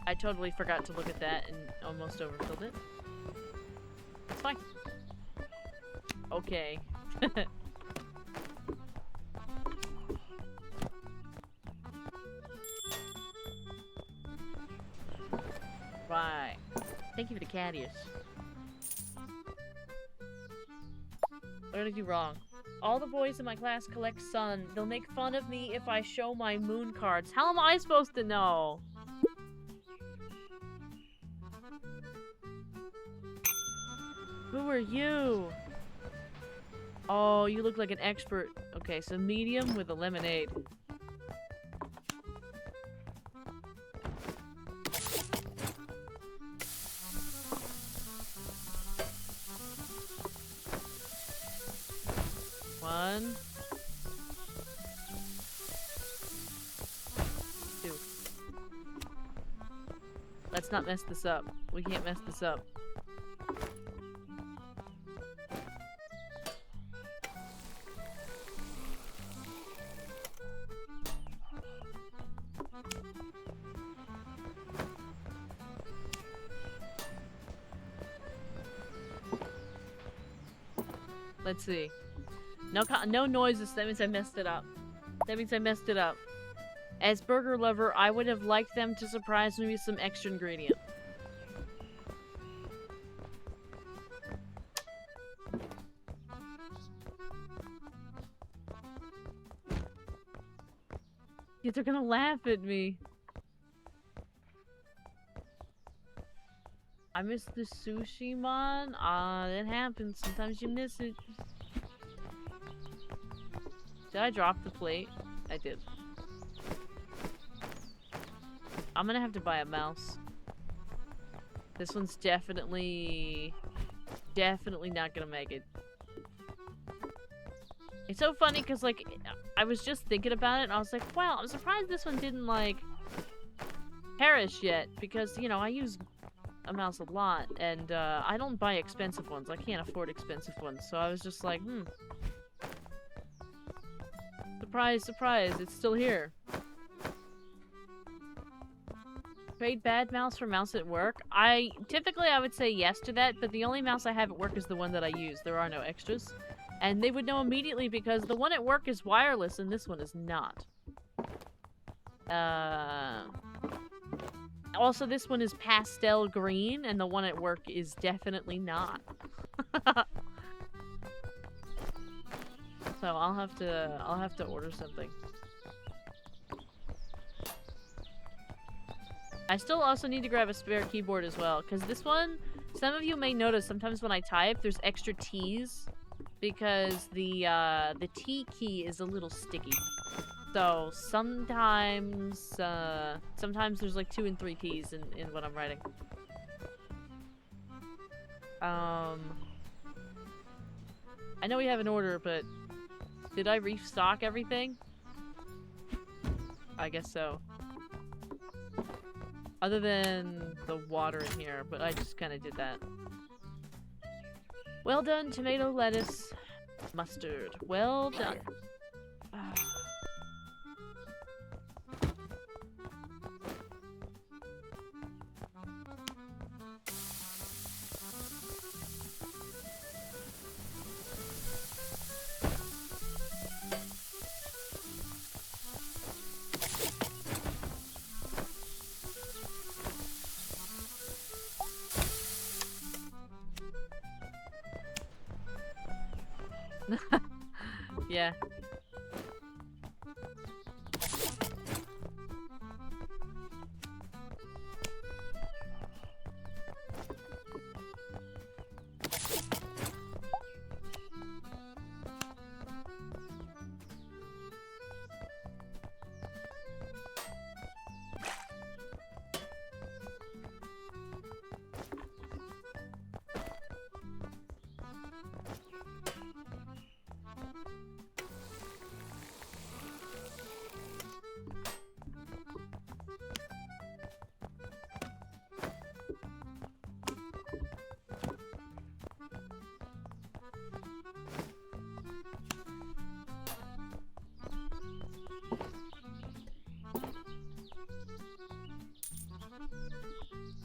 I totally forgot to look at that and almost overfilled it. It's fine. Okay. Right. Thank you for the caddies. What did I do wrong? All the boys in my class collect sun. They'll make fun of me if I show my moon cards. How am I supposed to know? Who are you? Oh, you look like an expert. Okay, so medium with a lemonade. One. Two. Let's not mess this up. We can't mess this up. Let's see. No noises. That means I messed it up. That means I messed it up. As burger lover, I would have liked them to surprise me with some extra ingredient. Yeah, they're gonna laugh at me. I missed the sushi one. It happens. Sometimes you miss it. Did I drop the plate? I did. I'm gonna have to buy a mouse. This one's definitely not gonna make it. It's so funny because, like, I was just thinking about it and I was like, wow, I'm surprised this one didn't, like, perish yet. Because, you know, I use a mouse a lot and I don't buy expensive ones. I can't afford expensive ones. So I was just like, Surprise, surprise, it's still here. Trade bad mouse for mouse at work? Typically I would say yes to that, but the only mouse I have at work is the one that I use. There are no extras. And they would know immediately because the one at work is wireless and this one is not. Also, this one is pastel green and the one at work is definitely not. So I'll have to order something. I still also need to grab a spare keyboard as well, because this one, some of you may notice sometimes when I type, there's extra T's, because the T key is a little sticky. So sometimes there's like 2 and 3 T's in what I'm writing. I know we have an order, but did I restock everything? I guess so. Other than the water in here, but I just kind of did that. Well done, tomato, lettuce, mustard. Well done. Yeah.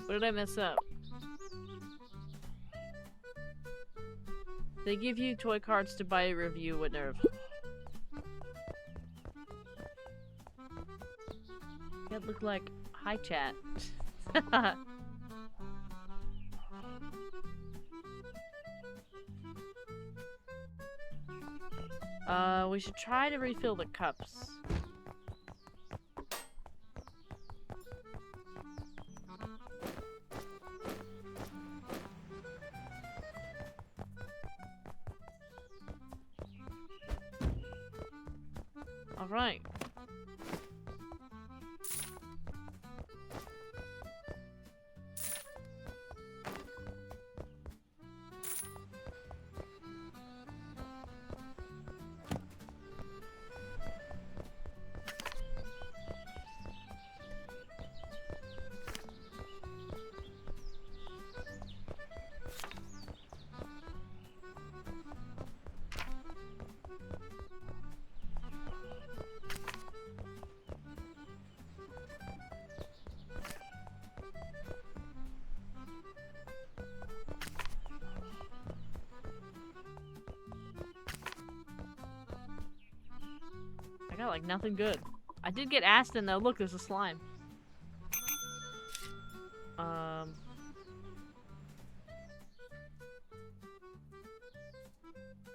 What did I mess up? They give you toy cards to buy a review. What nerve? That looked like hi chat. We should try to refill the cups. Alright. I got like nothing good. I did get Aston though. Look, there's a slime.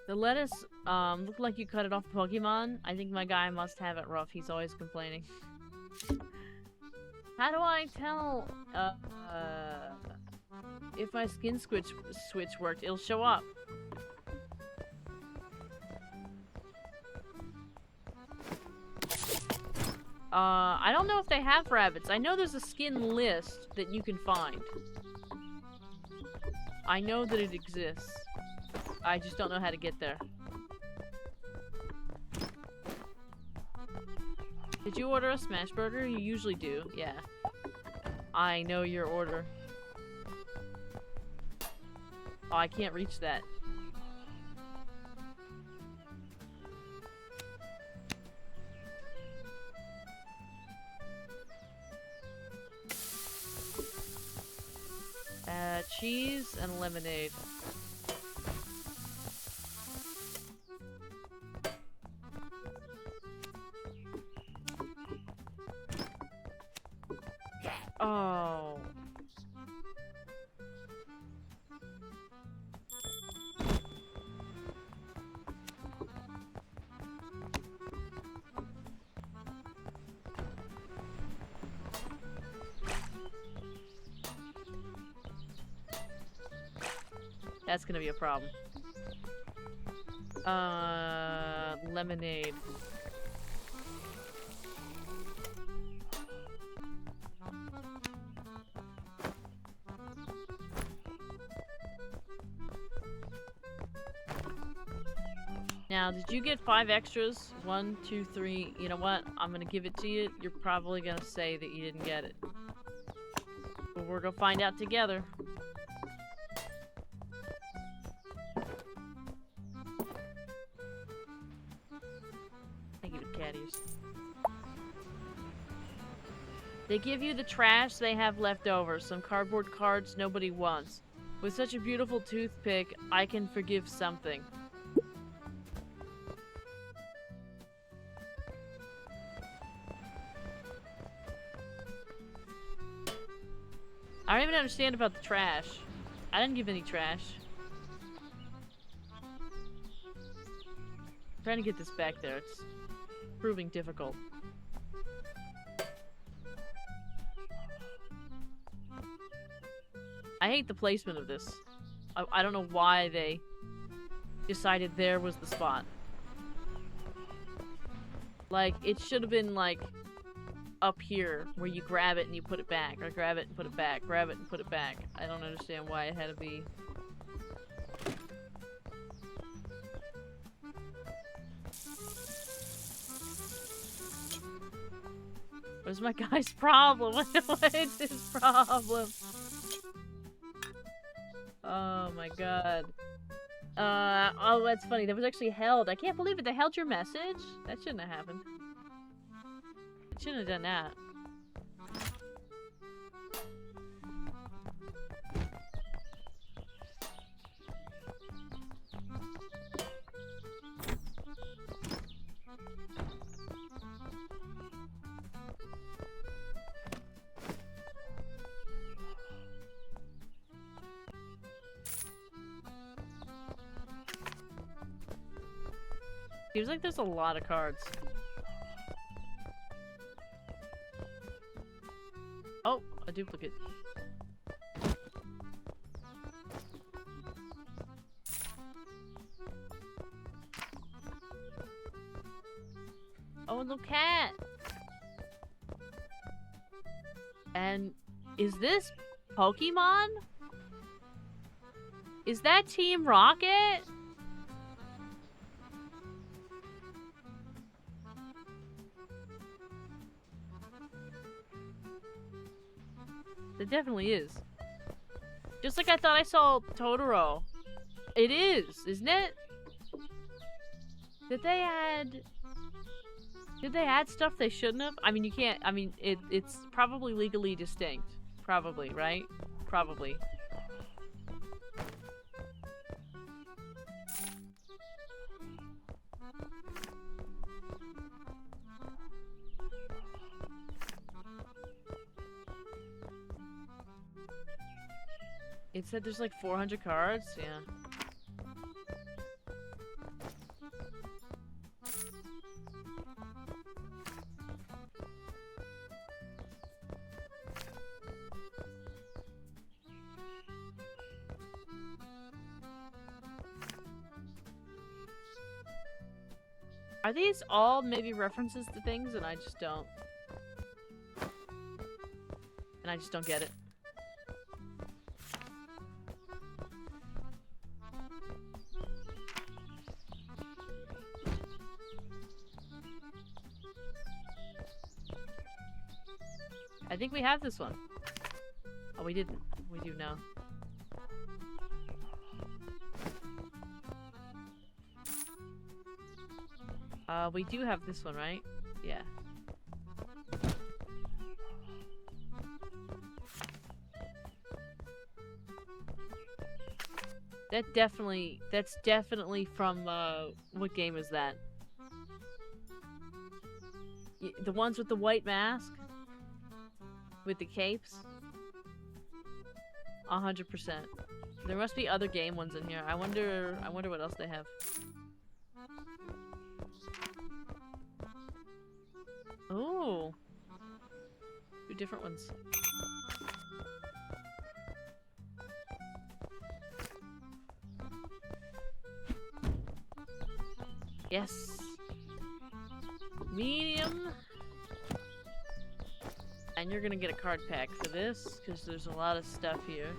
The lettuce looked like you cut it off Pokemon. I think my guy must have it rough. He's always complaining. How do I tell if my skin switch worked? It'll show up. I don't know if they have rabbits. I know there's a skin list that you can find. I know that it exists. I just don't know how to get there. Did you order a smash burger? You usually do, yeah. I know your order. Oh, I can't reach that. Cheese and lemonade. Oh. That's gonna be a problem. Lemonade. Now, did you get 5 extras? 1, 2, 3. You know what? I'm gonna give it to you. You're probably gonna say that you didn't get it. But we're gonna find out together. Thank you, catties. They give you the trash they have left over. Some cardboard cards nobody wants. With such a beautiful toothpick, I can forgive something. I don't even understand about the trash. I didn't give any trash. I'm trying to get this back there. It's proving difficult. I hate the placement of this. I don't know why they decided there was the spot. Like, it should have been, like, up here, where you grab it and you put it back, or grab it and put it back, grab it and put it back. I don't understand why it had to be... What's my guy's problem? What is his problem? Oh my god. Oh, that's funny. That was actually held. I can't believe it. They held your message? That shouldn't have happened. It shouldn't have done that. Seems like there's a lot of cards. Oh, a duplicate. Oh little cat. And is this Pokemon? Is that Team Rocket? It definitely is. Just like I thought I saw Totoro. It is, isn't it? Did they add stuff they shouldn't have? I mean, you can't. I mean, it's probably legally distinct. Probably, right? Probably. It said there's like 400 cards? Yeah. Are these all maybe references to things and I just don't... And I just don't get it? I think we have this one. Oh, we didn't. We do now. We do have this one, right? Yeah. That's definitely from, what game is that? The ones with the white mask? With the capes? 100%. There must be other game ones in here. I wonder what else they have. Oh. 2 different ones. Yes. Medium. And you're gonna get a card pack for this, because there's a lot of stuff here.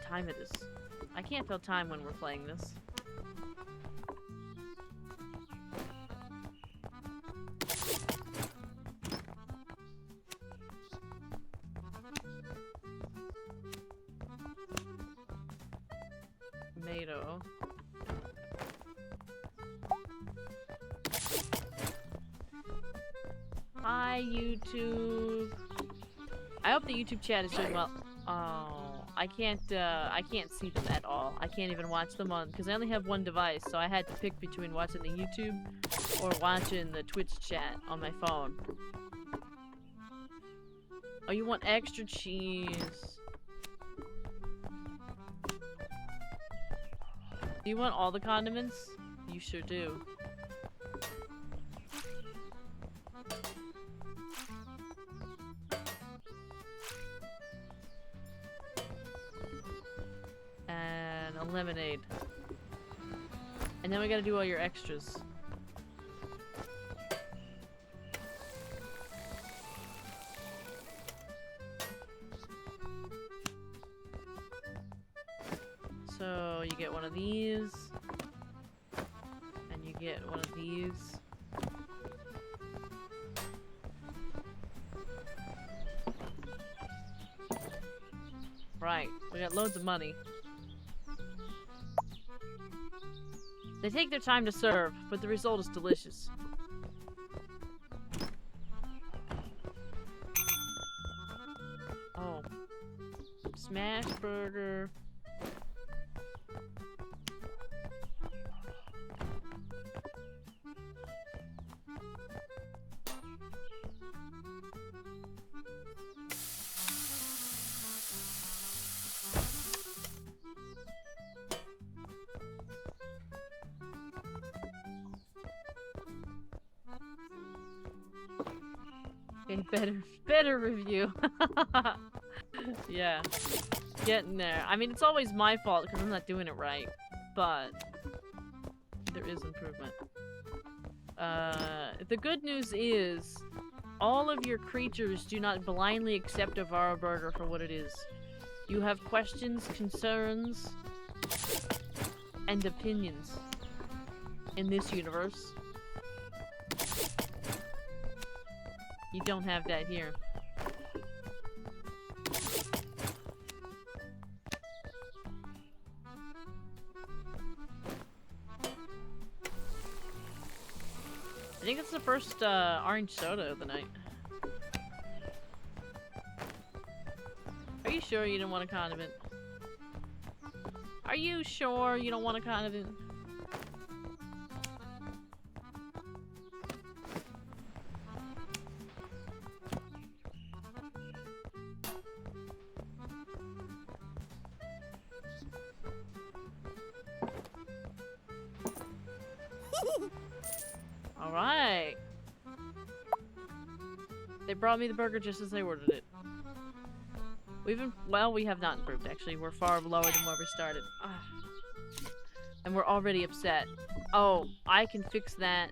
Time it is. I can't tell time when we're playing this. Tomato. Hi, YouTube. I hope the YouTube chat is doing well. Oh. I can't see them at all. I can't even watch them on, because I only have one device, so I had to pick between watching the YouTube or watching the Twitch chat on my phone. Oh, you want extra cheese. Do you want all the condiments? You sure do. Lemonade. And then we gotta do all your extras. So you get one of these. And you get one of these. Right. We got loads of money. They take their time to serve, but the result is delicious. Oh. Smash burger. Okay, better review. Yeah. Getting there. I mean, it's always my fault because I'm not doing it right. But there is improvement. The good news is all of your creatures do not blindly accept a Varo burger for what it is. You have questions, concerns, and opinions in this universe. You don't have that here. I think it's the first orange soda of the night. Are you sure you don't want a condiment? Are you sure you don't want a condiment? Alright. They brought me the burger just as I ordered it. Well, we have not improved, actually. We're far lower than where we started. Ah. And we're already upset. Oh, I can fix that.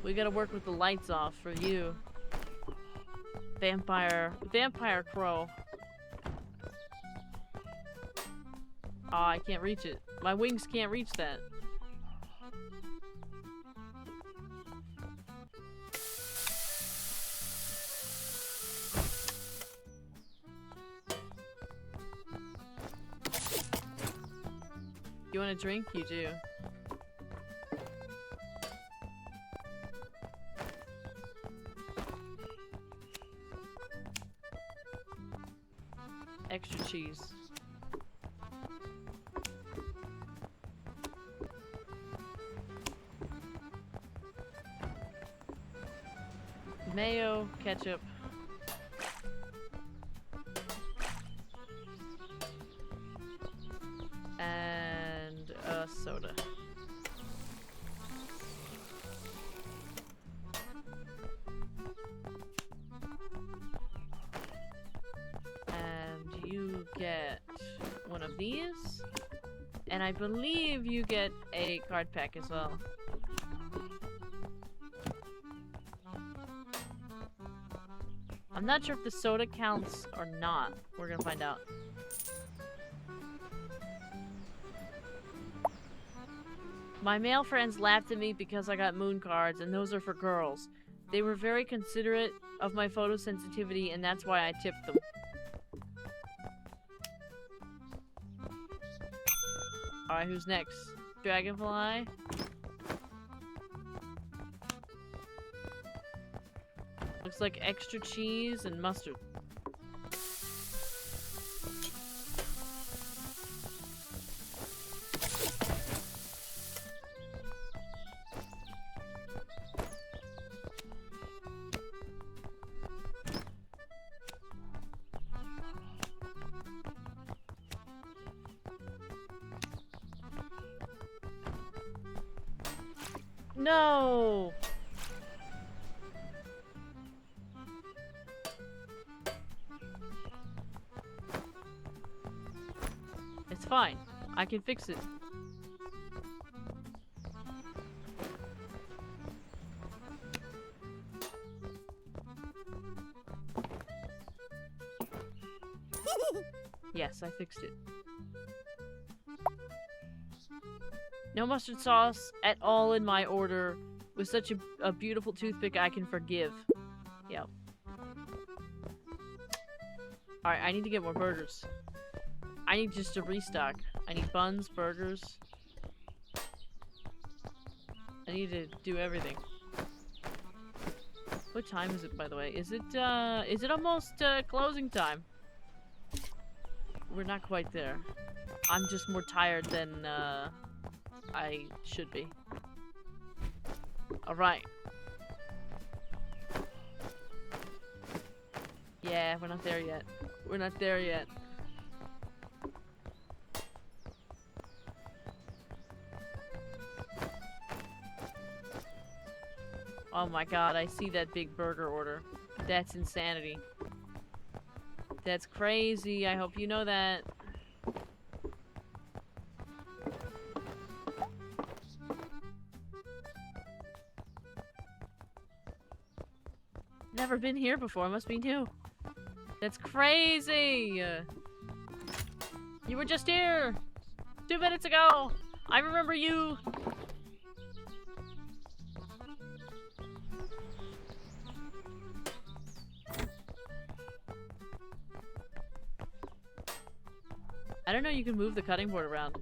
We gotta work with the lights off for you. Vampire crow. Oh, I can't reach it. My wings can't reach that. You want a drink? You do. Extra cheese. Mayo, ketchup. And a soda. And you get one of these. And I believe you get a card pack as well. I'm not sure if the soda counts or not. We're gonna find out. My male friends laughed at me because I got moon cards, and those are for girls. They were very considerate of my photosensitivity, and that's why I tipped them. Alright, who's next? Dragonfly? Looks like extra cheese and mustard. No! It's fine. I can fix it. Yes, I fixed it. No mustard sauce at all in my order. With such a beautiful toothpick, I can forgive. Yep. Alright, I need to get more burgers. I need just to restock. I need buns, burgers. I need to do everything. What time is it, by the way? Is it almost closing time? We're not quite there. I'm just more tired than I should be. Alright. Yeah, we're not there yet. We're not there yet. Oh my god, I see that big burger order. That's insanity. That's crazy. I hope you know that. Never been here before. Must be new. That's crazy. You were just here 2 minutes ago. I remember you. I don't know you can move the cutting board around.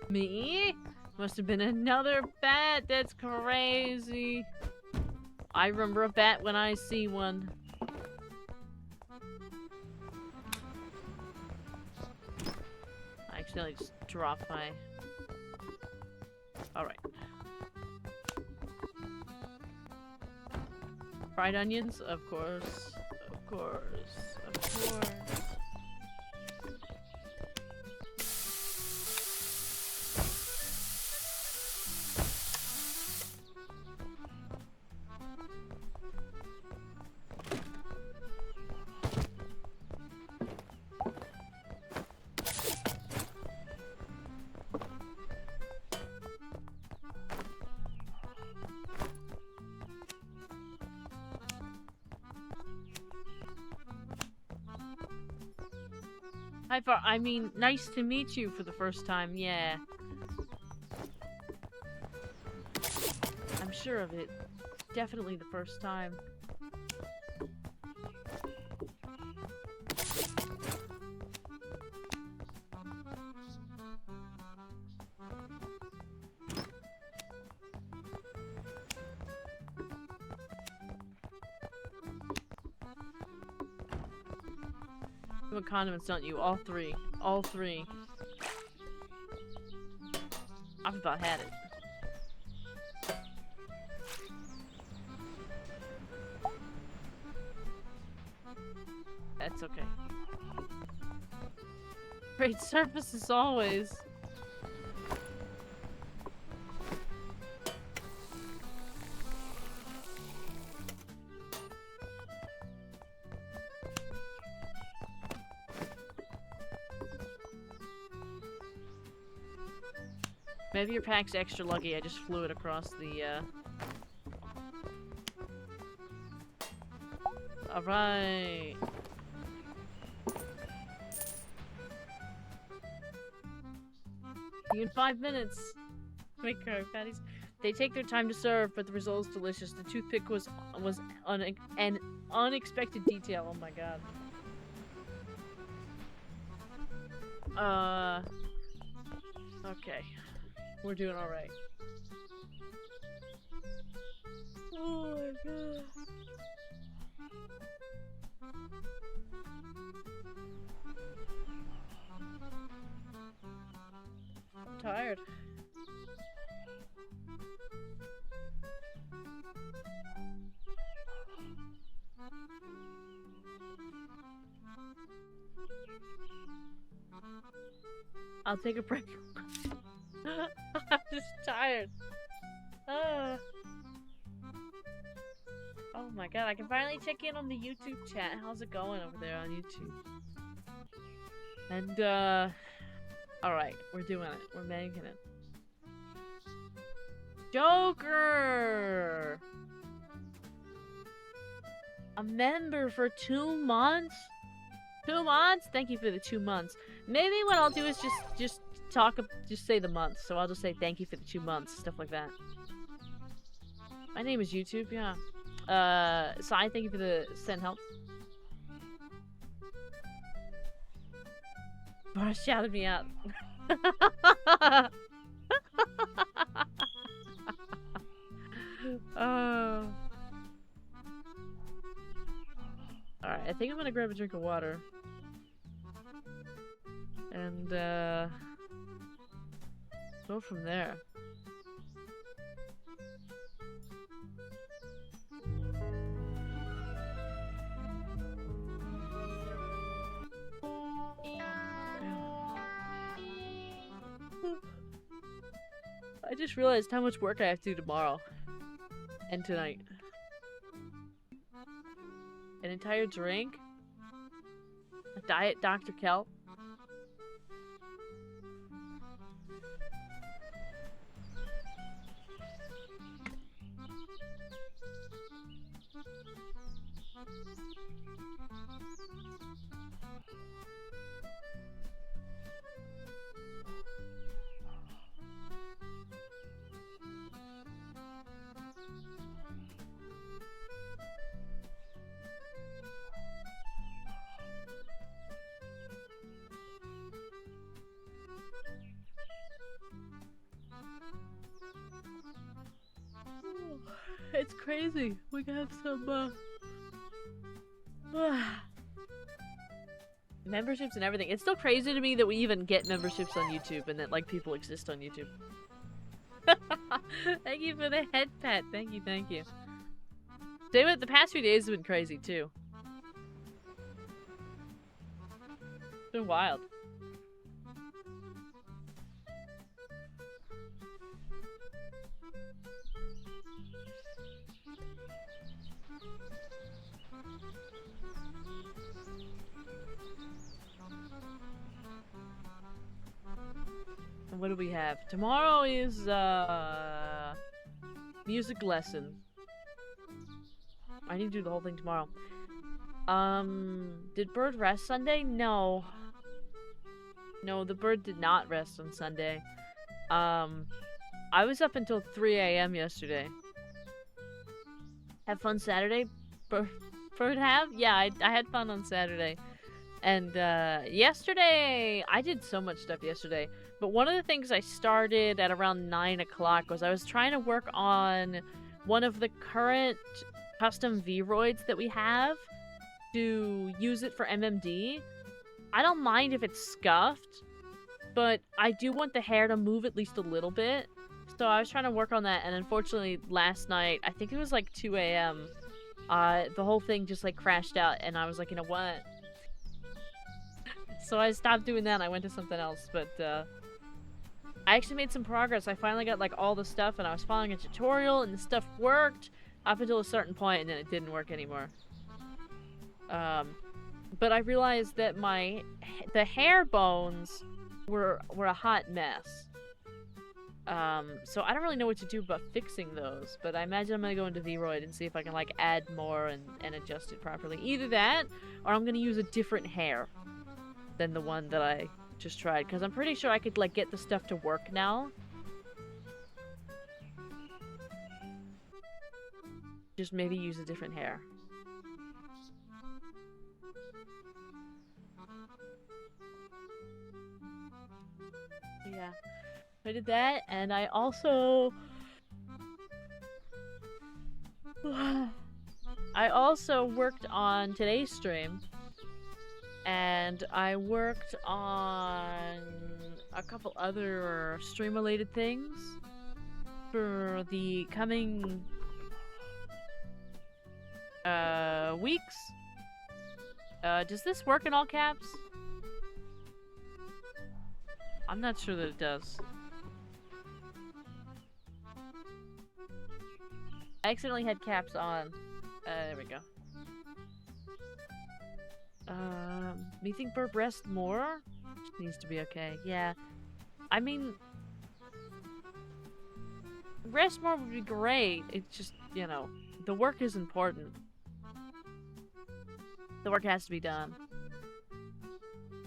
Me? Must have been another bat. That's crazy. I remember a bat when I see one. I accidentally just dropped my... Alright. Fried onions? Of course. Of course. Of course. I mean, nice to meet you for the first time, yeah. I'm sure of it. Definitely the first time. What condiments don't you? All three. All three. I've about had it. That's okay. Great service as always. Maybe your pack's extra lucky. I just flew it across the, Alright. In 5 minutes. Wait, curry patties. They take their time to serve, but the result is delicious. The toothpick was an unexpected detail. Oh my god. Okay. We're doing alright. Oh my god. I'm tired. I'll take a break. I'm just tired. Oh my god, I can finally check in on the YouTube chat. How's it going over there on YouTube? And, alright, we're doing it. We're making it. Joker! A member for 2 months? 2 months? Thank you for the 2 months. Maybe what I'll do is just say the months. So I'll just say thank you for the 2 months, stuff like that. My name is YouTube, yeah. Sai, thank you for the send help. Bar shouted me out. Oh. Alright, I think I'm gonna grab a drink of water. And, Go from there. I just realized how much work I have to do tomorrow. And tonight. An entire drink? A diet Dr. Kelp? It's crazy. We have some memberships and everything. It's still crazy to me that we even get memberships on YouTube and that like people exist on YouTube. Thank you for the head pat. Thank you, thank you. Same with the past few days have been crazy too. It's been wild. And what do we have? Tomorrow is music lesson. I need to do the whole thing tomorrow. Did Bird rest Sunday? No. No, the bird did not rest on Sunday. I was up until 3 a.m. yesterday. Have fun Saturday? Bird have? Yeah, I had fun on Saturday. And yesterday, I did so much stuff yesterday. But one of the things I started at around 9 o'clock was I was trying to work on one of the current custom Vroids that we have to use it for MMD. I don't mind if it's scuffed, but I do want the hair to move at least a little bit. So I was trying to work on that, and unfortunately last night, I think it was like 2 a.m., the whole thing just like crashed out, and I was like, you know what? So I stopped doing that and I went to something else, but I actually made some progress. I finally got like all the stuff, and I was following a tutorial, and the stuff worked up until a certain point, and then it didn't work anymore. But I realized that the hair bones were a hot mess. So I don't really know what to do about fixing those, but I imagine I'm gonna go into Vroid and see if I can like add more and adjust it properly. Either that, or I'm gonna use a different hair than the one that I just tried, because I'm pretty sure I could like get the stuff to work now. Just maybe use a different hair. Yeah, I did that, and I also worked on today's stream, and I worked on a couple other stream-related things for the coming weeks. Does this work in all caps? I'm not sure that it does. I accidentally had caps on. There we go. Me think Burp rest more? Needs to be okay. Yeah. I mean, rest more would be great. It's just, you know, the work is important. The work has to be done.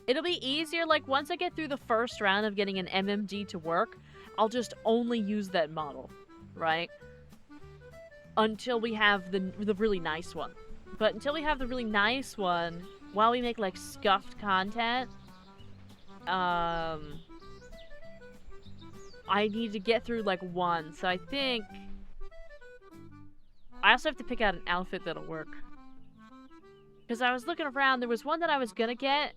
It'll be easier, like, once I get through the first round of getting an MMD to work, I'll just only use that model, right? Until we have the really nice one. But until we have the really nice one, while we make, like, scuffed content, I need to get through, like, one. So I think I also have to pick out an outfit that'll work. Because I was looking around, there was one that I was gonna get,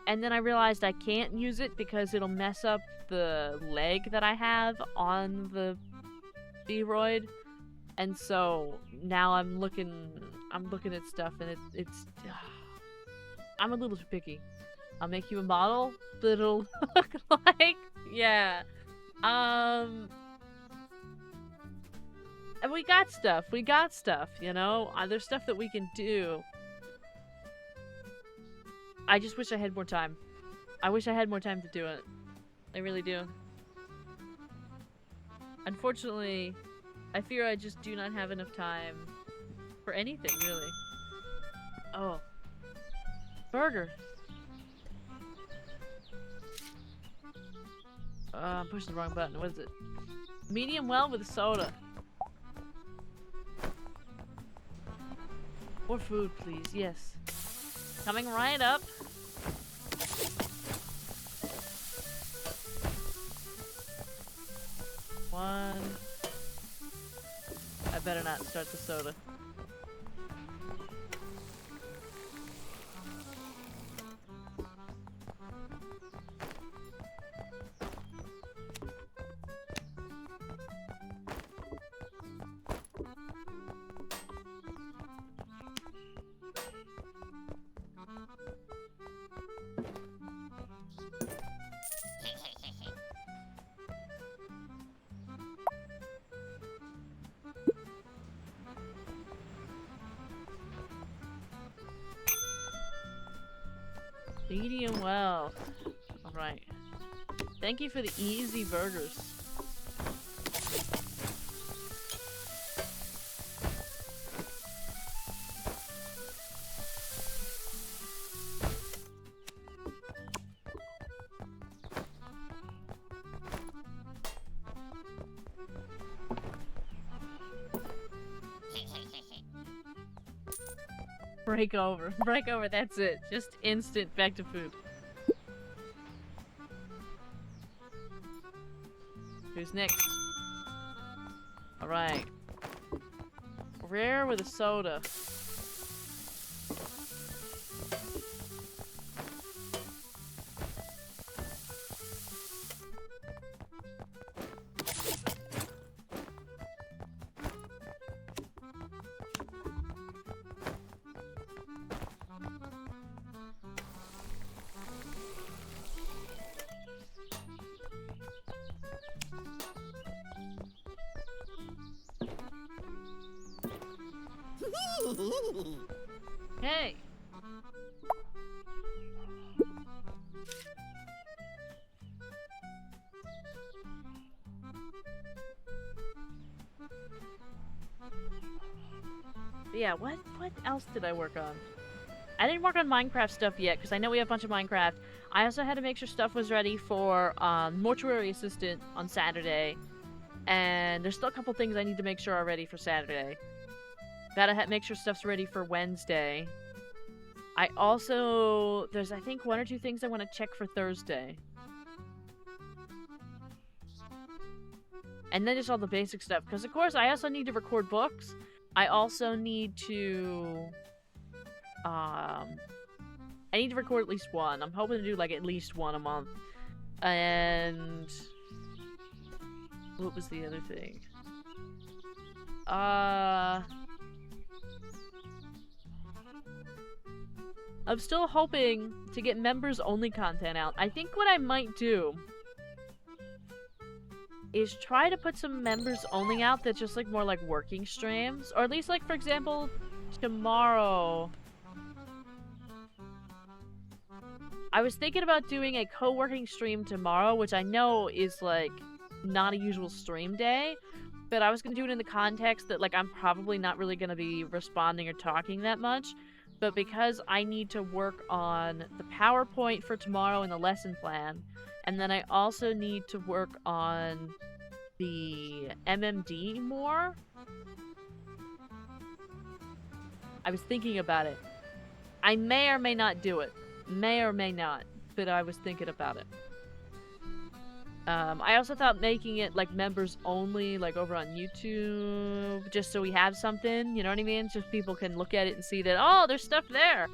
And then I realized I can't use it because it'll mess up the leg that I have on the Vroid. And so now I'm looking at stuff and it's I'm a little too picky. I'll make you a model that'll look like, yeah. And we got stuff, you know? There's stuff that we can do. I just wish I had more time. I wish I had more time to do it. I really do. Unfortunately, I fear I just do not have enough time for anything, really. Oh. Burger. I'm pushing the wrong button. What is it? Medium well with a soda. More food, please. Yes. Coming right up. One. I better not start the soda. Medium well. Alright. Thank you for the easy burgers. Break over. Break over, that's it. Just instant back to food. Who's next? Alright. Rare with a soda. Hey! Yeah, what else did I work on? I didn't work on Minecraft stuff yet, because I know we have a bunch of Minecraft. I also had to make sure stuff was ready for Mortuary Assistant on Saturday. And there's still a couple things I need to make sure are ready for Saturday. Gotta make sure stuff's ready for Wednesday. I also... There's, I think, 1 or 2 things I want to check for Thursday. And then just all the basic stuff. Because, of course, I also need to record books. I also need to... I need to record at least 1. I'm hoping to do, like, at least 1 a month. And... What was the other thing? I'm still hoping to get members-only content out. I think what I might do is try to put some members-only out that's just, like, more like working streams. Or at least, like, for example, tomorrow... I was thinking about doing a co-working stream tomorrow, which I know is, like, not a usual stream day. But I was gonna do it in the context that, like, I'm probably not really gonna be responding or talking that much. But because I need to work on the PowerPoint for tomorrow and the lesson plan, and then I also need to work on the MMD more. I was thinking about it. I may or may not do it. May or may not. But I was thinking about it. I also thought making it, like, members only, like, over on YouTube, just so we have something, you know what I mean? Just people can look at it and see that, oh, there's stuff there!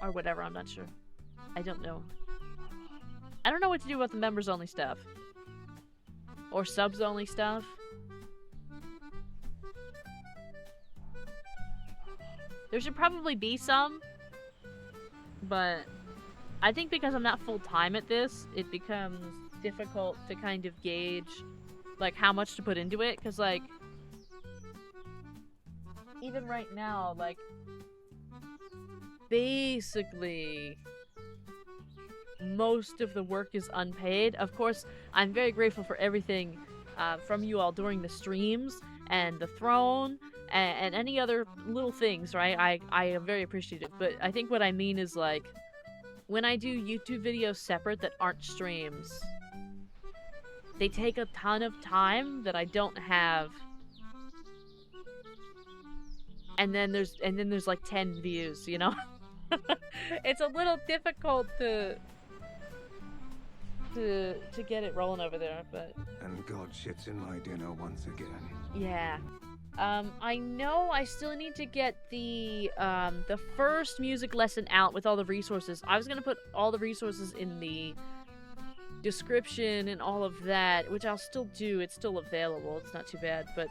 Or whatever, I'm not sure. I don't know. I don't know what to do about the members-only stuff. Or subs-only stuff. There should probably be some. But I think because I'm not full-time at this, it becomes difficult to kind of gauge, like, how much to put into it. Because, like, even right now, like, basically most of the work is unpaid. Of course, I'm very grateful for everything from you all during the streams and the throne and any other little things, right? I am very appreciative. But I think what I mean is, like, when I do YouTube videos separate that aren't streams, they take a ton of time that I don't have. And then there's like 10 views, you know? It's a little difficult to get it rolling over there, but And God shits in my dinner once again. yeah. I know I still need to get the first music lesson out with all the resources. I was gonna put all the resources in the description and all of that, which I'll still do. It's still available. It's not too bad, but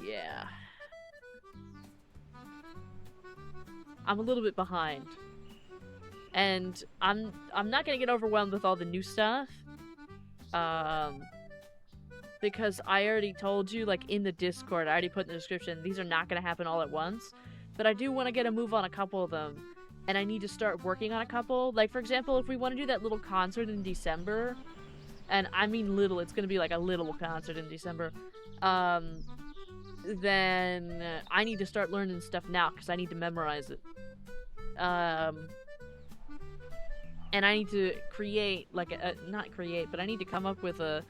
yeah. I'm a little bit behind. And I'm not gonna get overwhelmed with all the new stuff. Because I already told you, like, in the Discord, I already put in the description, these are not gonna happen all at once. But I do want to get a move on a couple of them. And I need to start working on a couple. Like, for example, if we want to do that little concert in December, and I mean little, it's gonna be like a little concert in December, then I need to start learning stuff now, because I need to memorize it. And I need to create, like, not create, but I need to come up with an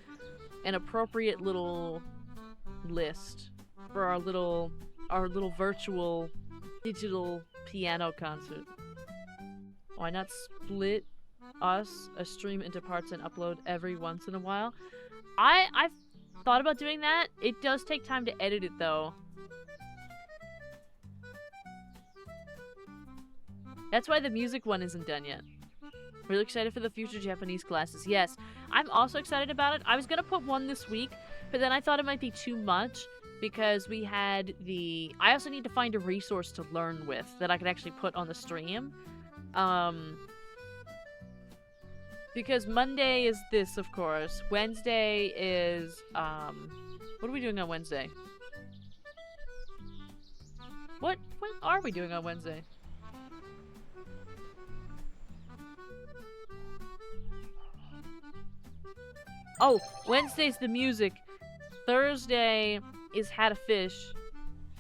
appropriate little list for our little virtual digital piano concert. Why not split a stream into parts and upload every once in a while? I've thought about doing that. It does take time to edit it, though. That's why the music one isn't done yet. Really excited for the future Japanese classes. Yes, I'm also excited about it. I was gonna put one this week, but then I thought it might be too much because we had the... I also need to find a resource to learn with that I could actually put on the stream. Because Monday is this, of course. Wednesday is, what are we doing on Wednesday? What are we doing on Wednesday? Oh, Wednesday's the music. Thursday is How to Fish.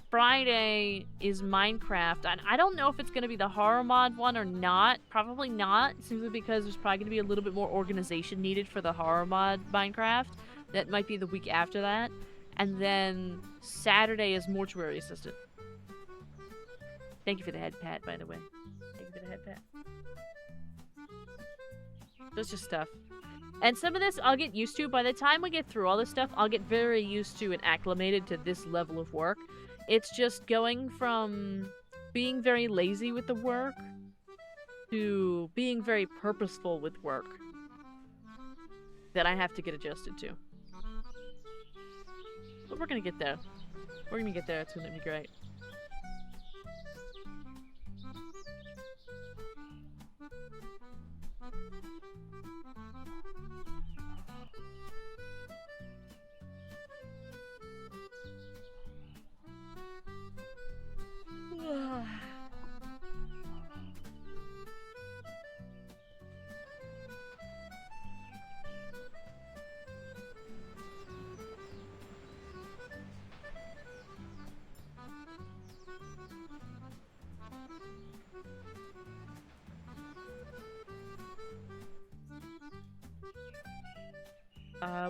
Friday is Minecraft. And I don't know if it's going to be the horror mod one or not. Probably not, simply because there's probably going to be a little bit more organization needed for the horror mod Minecraft. That might be the week after that. And then Saturday is Mortuary Assistant. Thank you for the head pat, by the way. Thank you for the head pat. That's just stuff. And some of this I'll get used to. By the time we get through all this stuff, I'll get very used to and acclimated to this level of work. It's just going from being very lazy with the work to being very purposeful with work that I have to get adjusted to. But we're gonna get there. We're gonna get there. It's gonna be great.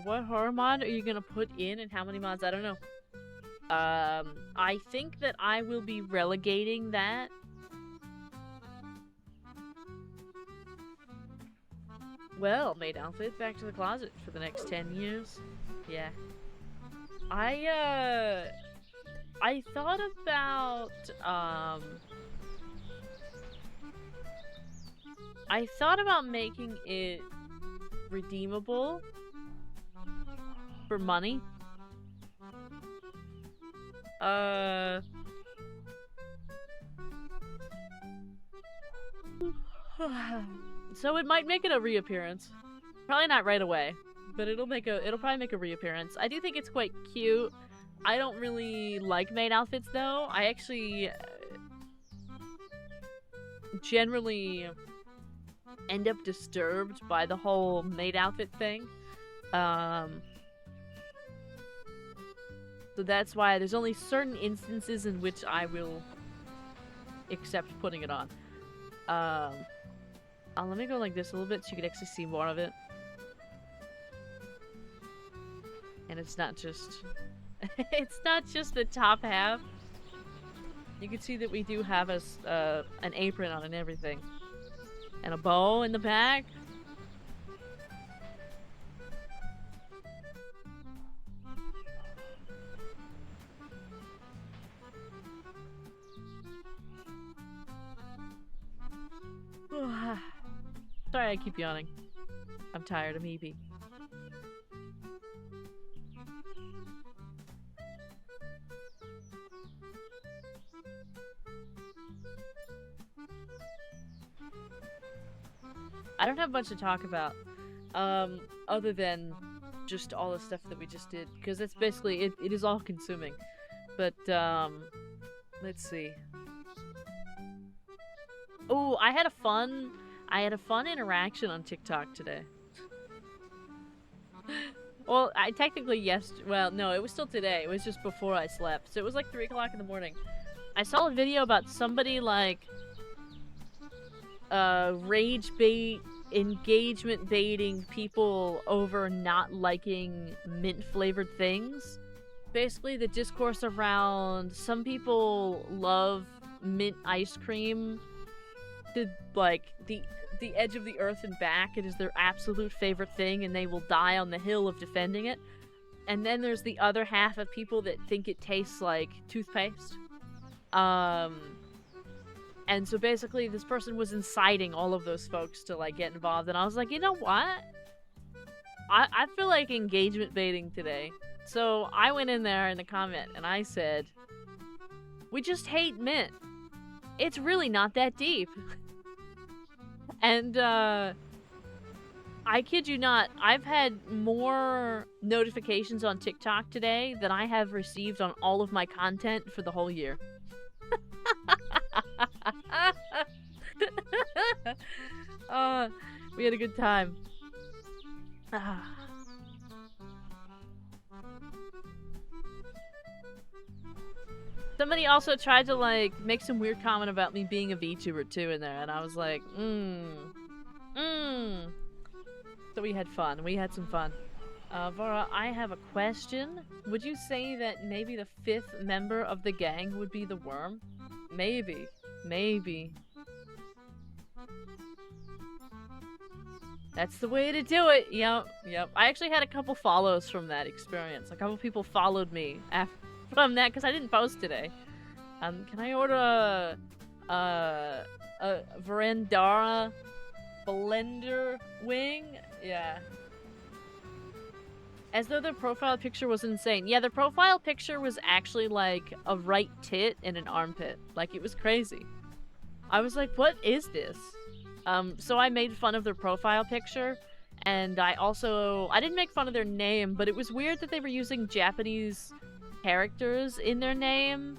What horror mod are you gonna put in and how many mods? I don't know. I think that I will be relegating that. Well, maid outfit, back to the closet for the next 10 years. Yeah. I thought about, I thought about making it redeemable for money. So it might make it a reappearance. Probably not right away, but it'll probably make a reappearance. I do think it's quite cute. I don't really like maid outfits though. I actually generally end up disturbed by the whole maid outfit thing. So that's why there's only certain instances in which I will accept putting it on. Let me go like this a little bit so you can actually see more of it. And it's not just... it's not just the top half. You can see that we do have an apron on and everything. And a bow in the back. Sorry I keep yawning. I'm tired, I'm eepy. I don't have much to talk about, other than just all the stuff that we just did, because that's basically, it is all consuming. But, let's see. Oh, I had a fun interaction on TikTok today. Well, well, no, it was still today. It was just before I slept. So it was like 3 o'clock in the morning. I saw a video about somebody, like, rage bait, engagement baiting people over not liking mint-flavored things. Basically, the discourse around some people love mint ice cream to, like, the edge of the earth and back. It is their absolute favorite thing, and they will die on the hill of defending it. And then there's the other half of people that think it tastes like toothpaste. And so basically this person was inciting all of those folks to, like, get involved, and I was like, you know what? I feel like engagement baiting today. So I went in there in the comment and I said, we just hate mint. It's really not that deep. And, I kid you not, I've had more notifications on TikTok today than I have received on all of my content for the whole year. We had a good time. Somebody also tried to, like, make some weird comment about me being a VTuber too in there, and I was like, So we had fun. We had some fun. Vara, I have a question. Would you say that maybe the 5th member of the gang would be the worm? Maybe. Maybe. That's the way to do it. Yep. I actually had a couple follows from that experience. A couple people followed me from that because I didn't post today. Can I order a Verandara blender wing? Yeah. As though their profile picture was insane. Yeah, their profile picture was actually like a right tit and an armpit. Like, it was crazy. I was like, what is this? So I made fun of their profile picture, and I didn't make fun of their name, but it was weird that they were using Japanese characters in their name,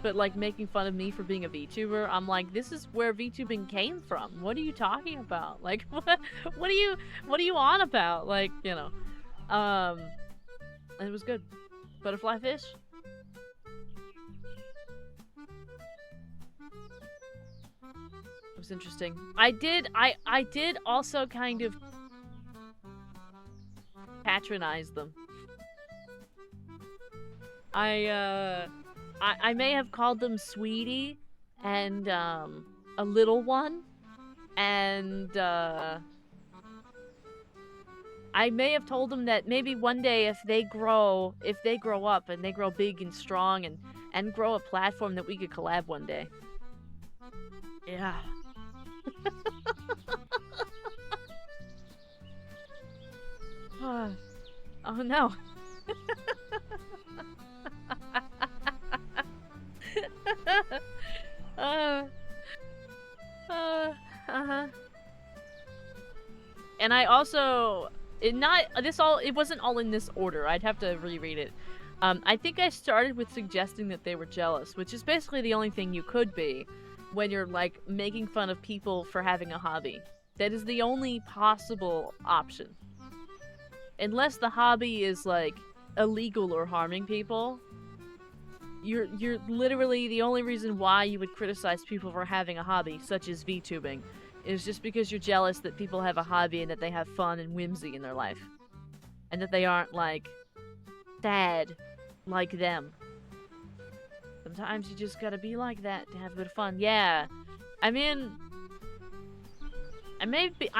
but, like, making fun of me for being a VTuber. I'm like, this is where VTubing came from. What are you talking about? Like, what are you on about? Like, you know. It was good. Butterfly fish? It was interesting. I did also kind of patronize them. I may have called them Sweetie and a little one, and I I may have told them that maybe one day if they grow up and they grow big and strong and grow a platform that we could collab one day. Yeah. Oh no. And I also it wasn't all in this order. I'd have to reread it. I think I started with suggesting that they were jealous, which is basically the only thing you could be when you're like making fun of people for having a hobby. That is the only possible option. Unless the hobby is like illegal or harming people, you're literally the only reason why you would criticize people for having a hobby, such as VTubing, is just because you're jealous that people have a hobby and that they have fun and whimsy in their life. And that they aren't, like, sad like them. Sometimes you just gotta be like that to have a bit of fun. Yeah. I mean, I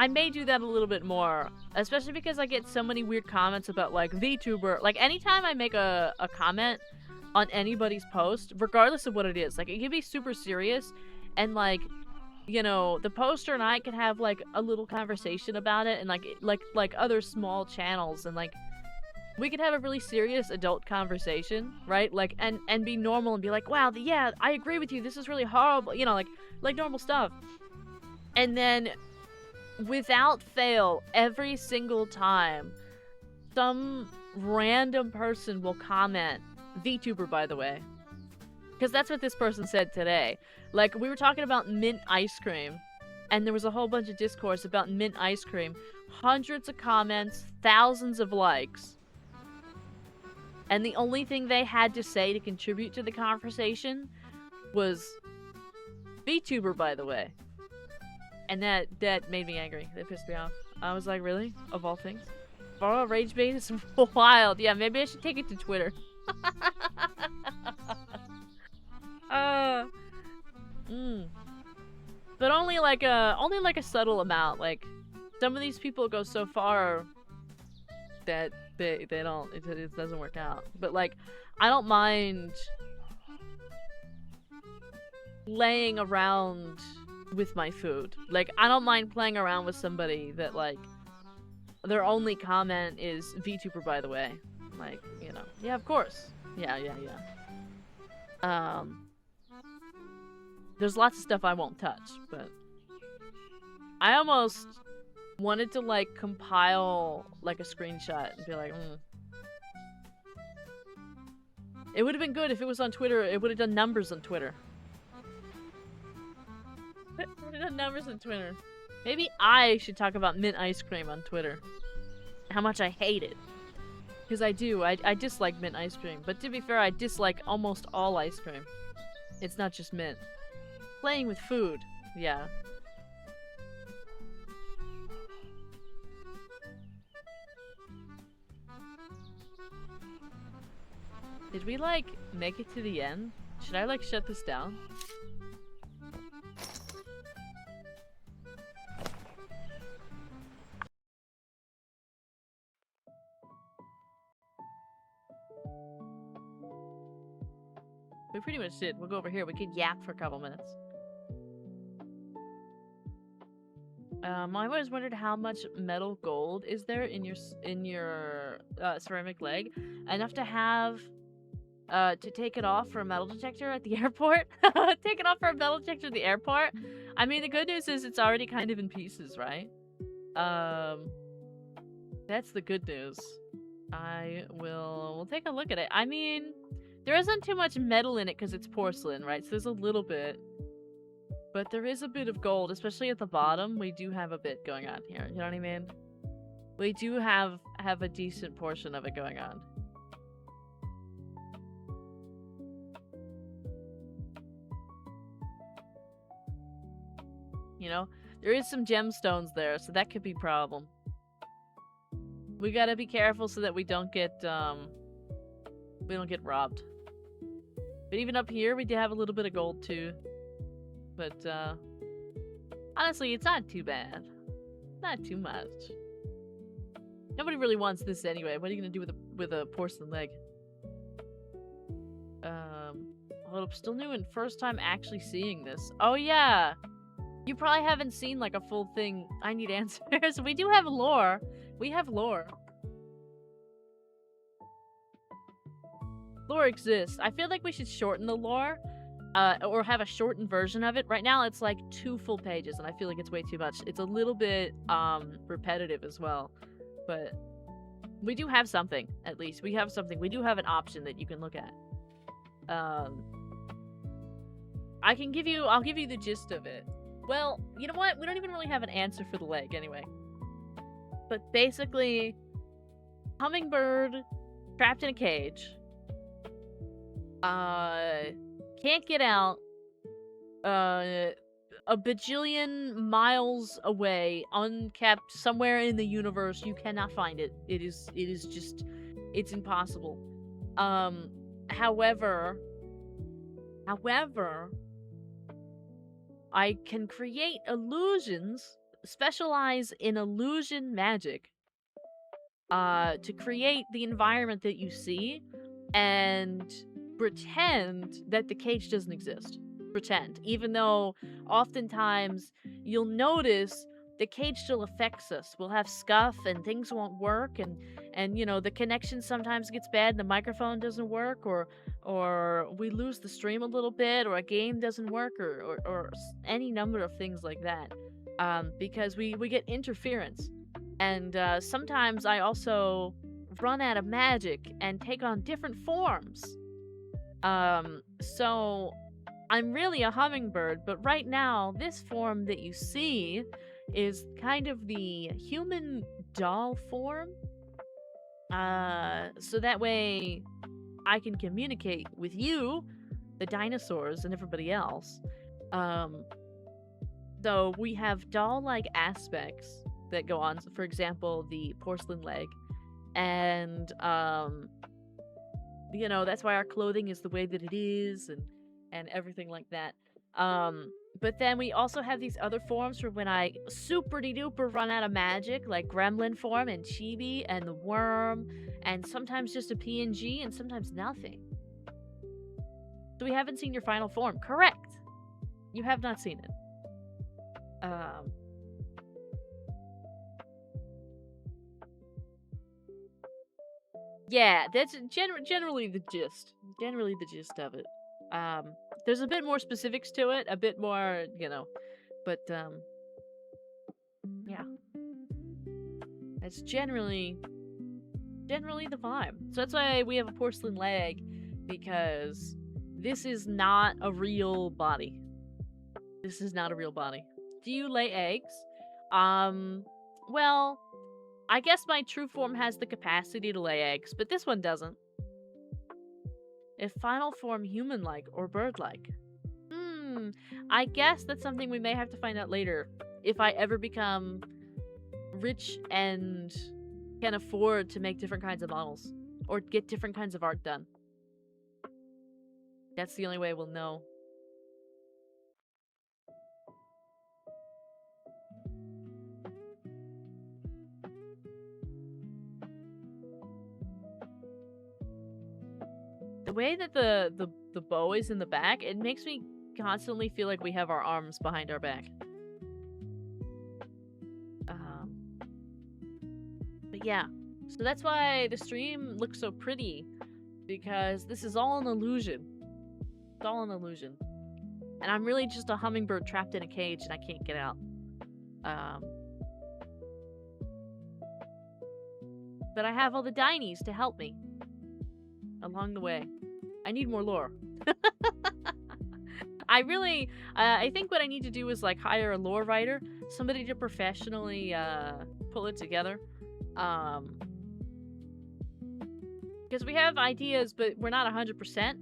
may do that a little bit more, especially because I get so many weird comments about, like, VTuber. Like, anytime I make a comment on anybody's post, regardless of what it is, like, it can be super serious, and, like, you know, the poster and I can have, like, a little conversation about it, and, like other small channels, and, like, we could have a really serious adult conversation, right? Like, and be normal and be like, wow, yeah, I agree with you, this is really horrible, you know, like normal stuff. And then, without fail, every single time, some random person will comment, VTuber, by the way. Because that's what this person said today. Like, we were talking about mint ice cream, and there was a whole bunch of discourse about mint ice cream. Hundreds of comments, thousands of likes. And the only thing they had to say to contribute to the conversation was, VTuber, by the way. And that made me angry. That pissed me off. I was like, really? Of all things? Oh, rage bait is wild. Yeah, maybe I should take it to Twitter. But only like a subtle amount. Like, some of these people go so far that they don't, it doesn't work out. But like, I don't mind laying around with my food. Like, I don't mind playing around with somebody that, like, their only comment is VTuber, by the way. Like, you know. Yeah, of course. Yeah. There's lots of stuff I won't touch, but I almost wanted to, like, compile, like, a screenshot and be like, It would have been good if it was on Twitter. It would have done numbers on Twitter. It would have done numbers on Twitter. Maybe I should talk about mint ice cream on Twitter. How much I hate it. Because I do. I dislike mint ice cream. But to be fair, I dislike almost all ice cream. It's not just mint. Playing with food. Yeah. Did we, like, make it to the end? Should I, like, shut this down? We pretty much did. We'll go over here. We could yap for a couple minutes. I always wondered how much metal gold is there in your ceramic leg. Enough to have to take it off for a metal detector at the airport. Take it off for a metal detector at the airport. I mean, the good news is it's already kind of in pieces, right? That's the good news. We'll take a look at it. I mean, there isn't too much metal in it because it's porcelain, right? So there's a little bit. But there is a bit of gold, especially at the bottom. We do have a bit going on here. You know what I mean? We do have a decent portion of it going on. You know? There is some gemstones there, so that could be a problem. We gotta be careful so that we don't get robbed. But even up here, we do have a little bit of gold too. But, honestly, it's not too bad. Not too much. Nobody really wants this anyway. What are you gonna do with a porcelain leg? Hold up, still new and first time actually seeing this. Oh yeah! You probably haven't seen like a full thing. I need answers. We do have lore. We have lore. Lore exists. I feel like we should shorten the lore. Or have a shortened version of it. Right now it's like 2 full pages and I feel like it's way too much. It's a little bit repetitive as well. But we do have something, at least. We have something. We do have an option that you can look at. I'll give you the gist of it. Well, you know what? We don't even really have an answer for the leg anyway. But basically, hummingbird trapped in a cage. Can't get out. A bajillion miles away, unkept, somewhere in the universe. You cannot find it. It is just, it's impossible. However, I can create illusions, specialize in illusion magic, to create the environment that you see, and pretend that the cage doesn't exist. Pretend. Even though oftentimes you'll notice the cage still affects us. We'll have scuff and things won't work, and you know, the connection sometimes gets bad and the microphone doesn't work, or we lose the stream a little bit, or a game doesn't work, or any number of things like that. Because we get interference. And sometimes I also run out of magic and take on different forms. So I'm really a hummingbird, but right now, this form that you see is kind of the human doll form. So that way I can communicate with you, the dinosaurs, and everybody else. So we have doll-like aspects that go on. For example, the porcelain leg. And, you know, that's why our clothing is the way that it is, and everything like that. But then we also have these other forms for when I super-de-duper run out of magic, like gremlin form and chibi and the worm, and sometimes just a PNG and sometimes nothing. So we haven't seen your final form. Correct! You have not seen it. Yeah, that's generally the gist. Generally the gist of it. There's a bit more specifics to it, a bit more, you know, but, yeah. That's generally the vibe. So that's why we have a porcelain leg, because this is not a real body. This is not a real body. Do you lay eggs? Well, I guess my true form has the capacity to lay eggs, but this one doesn't. If final form human-like or bird-like? I guess that's something we may have to find out later. If I ever become rich and can afford to make different kinds of models. Or get different kinds of art done. That's the only way we'll know. The way that the bow is in the back, it makes me constantly feel like we have our arms behind our back. But yeah, so that's why the stream looks so pretty, because this is all an illusion. It's all an illusion. And I'm really just a hummingbird trapped in a cage and I can't get out. But I have all the Dinies to help me along the way. I need more lore. I think what I need to do is like hire a lore writer, somebody to professionally pull it together. Because we have ideas, but we're not 100%.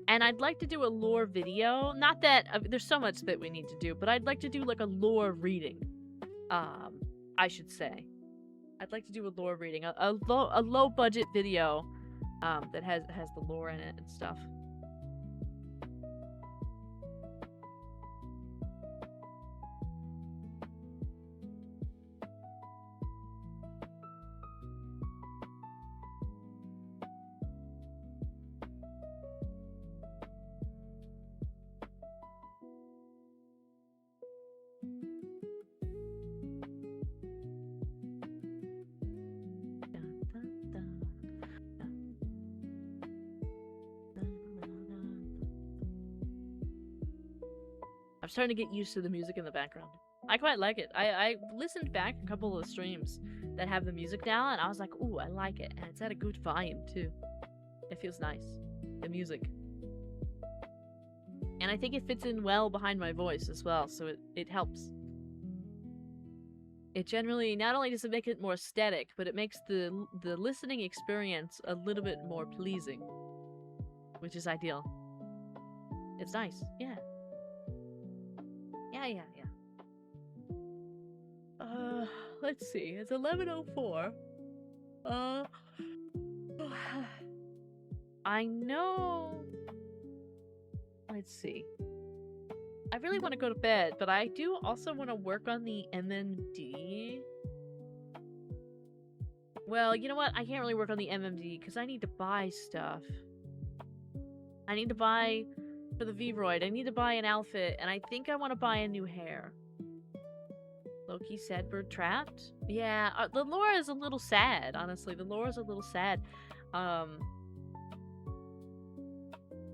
And I'd like to do a lore video. Not that there's so much that we need to do, but I'd like to do like a lore reading. I should say. I'd like to do a lore reading, a low budget video that has the lore in it and stuff. I'm starting to get used to the music in the background. I quite like it. I listened back a couple of the streams that have the music now, and I was like, ooh, I like it. And it's at a good volume, too. It feels nice. The music. And I think it fits in well behind my voice as well, so it helps. It generally, not only does it make it more aesthetic, but it makes the listening experience a little bit more pleasing. Which is ideal. It's nice, yeah. Yeah. Let's see, it's 11:04. I know... Let's see. I really want to go to bed, but I do also want to work on the MMD. Well, you know what? I can't really work on the MMD because I need to buy stuff. I need to buy for the VOD. I need to buy an outfit, and I think I want to buy a new hair. Loki said bird trapped? Yeah, the lore is a little sad, honestly. The lore is a little sad.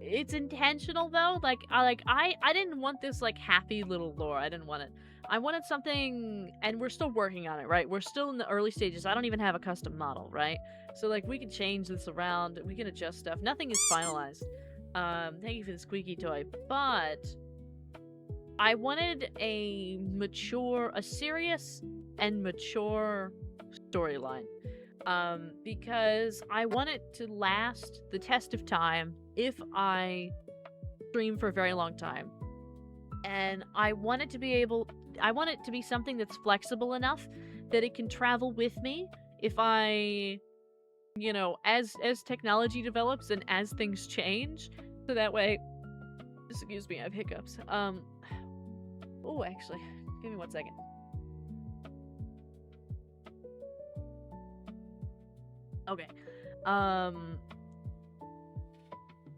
It's intentional though. I didn't want this like happy little lore. I didn't want it. I wanted something, and we're still working on it, right? We're still in the early stages. I don't even have a custom model, right? So like we can change this around, we can adjust stuff. Nothing is finalized. Thank you for the squeaky toy. But I wanted a serious and mature storyline. Because I want it to last the test of time if I stream for a very long time. And I want it to be something that's flexible enough that it can travel with me if I, you know, as technology develops and as things change. So that way, excuse me, I have hiccups. Oh, actually, give me 1 second. Okay.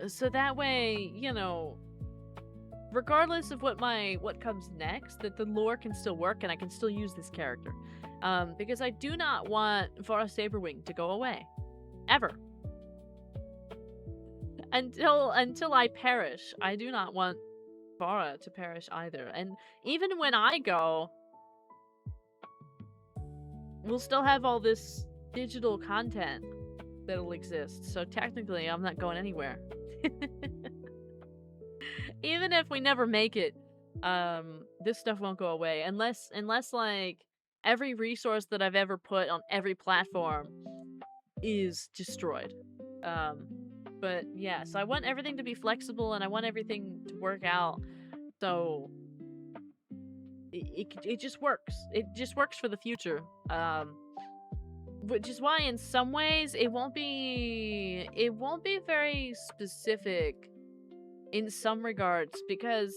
So that way, you know, regardless of what comes next, that the lore can still work and I can still use this character. Because I do not want Vara Saberwing to go away. Ever. Until I perish. I do not want Vara to perish either. And even when I go, we'll still have all this digital content that'll exist. So technically, I'm not going anywhere. Even if we never make it, this stuff won't go away unless like every resource that I've ever put on every platform is destroyed. But yeah, so I want everything to be flexible and I want everything to work out. So it just works. It just works for the future. Which is why in some ways it won't be very specific in some regards, because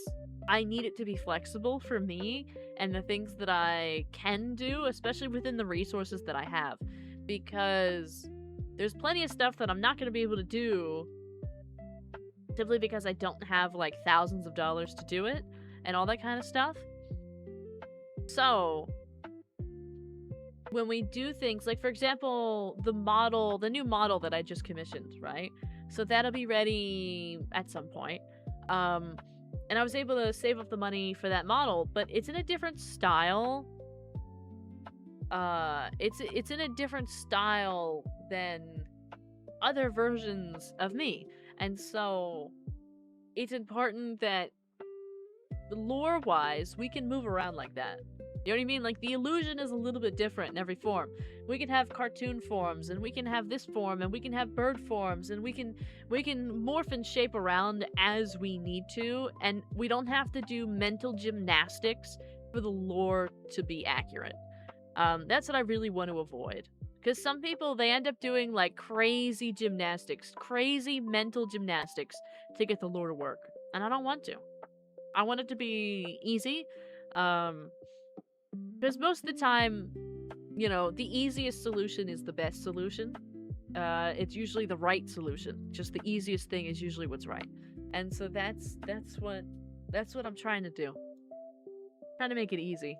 I need it to be flexible for me and the things that I can do, especially within the resources that I have, because there's plenty of stuff that I'm not going to be able to do simply because I don't have like thousands of dollars to do it and all that kind of stuff. So when we do things like, for example, the new model that I just commissioned, right? So that'll be ready at some point. And I was able to save up the money for that model, but it's in a different style. It's in a different style than other versions of me. And so it's important that lore-wise, we can move around like that. You know what I mean? Like, the illusion is a little bit different in every form. We can have cartoon forms, and we can have this form, and we can have bird forms, and we can morph and shape around as we need to, and we don't have to do mental gymnastics for the lore to be accurate. That's what I really want to avoid. Because some people, they end up doing, like, crazy gymnastics, crazy mental gymnastics to get the lore to work. And I don't want to. I want it to be easy. Because most of the time, you know, the easiest solution is the best solution. It's usually the right solution. Just the easiest thing is usually what's right. And so that's what I'm trying to do. Trying to make it easy.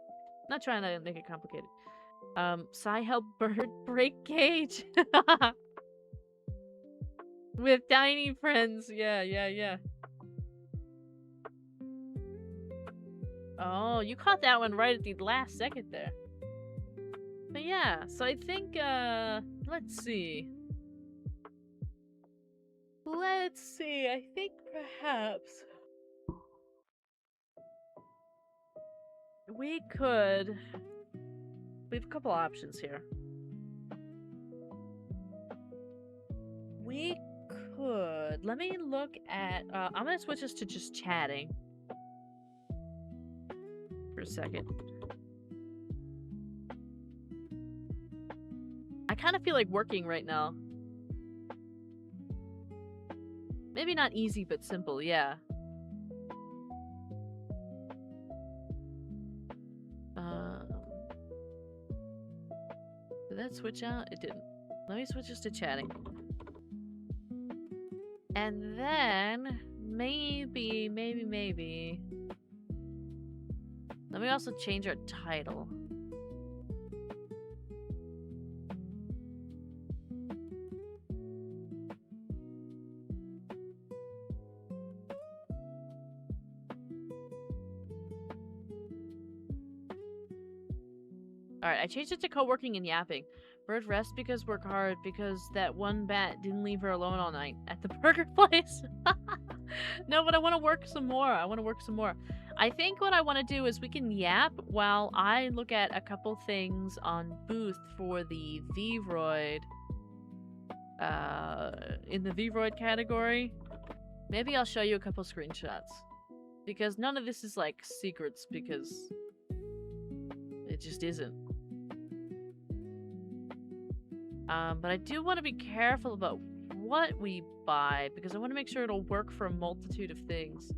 Not trying to make it complicated. Psy help bird break cage. With tiny friends. Yeah. Oh, you caught that one right at the last second there. But yeah, so I think, let's see. Let's see, I think perhaps we have a couple options here. We could, let me look at, I'm gonna switch this to just chatting for a second. I kind of feel like working right now. Maybe not easy, but simple, yeah. Did that switch out? It didn't. Let me switch this to chatting. And then, maybe... Let me also change our title. Alright, I changed it to co-working and yapping. Bird rests because work hard because that one bat didn't leave her alone all night at the burger place. No, but I want to work some more. I think what I want to do is we can yap while I look at a couple things on Booth for the VOD. In the VOD category. Maybe I'll show you a couple screenshots. Because none of this is like secrets because it just isn't. But I do want to be careful about what we buy because I want to make sure it'll work for a multitude of things.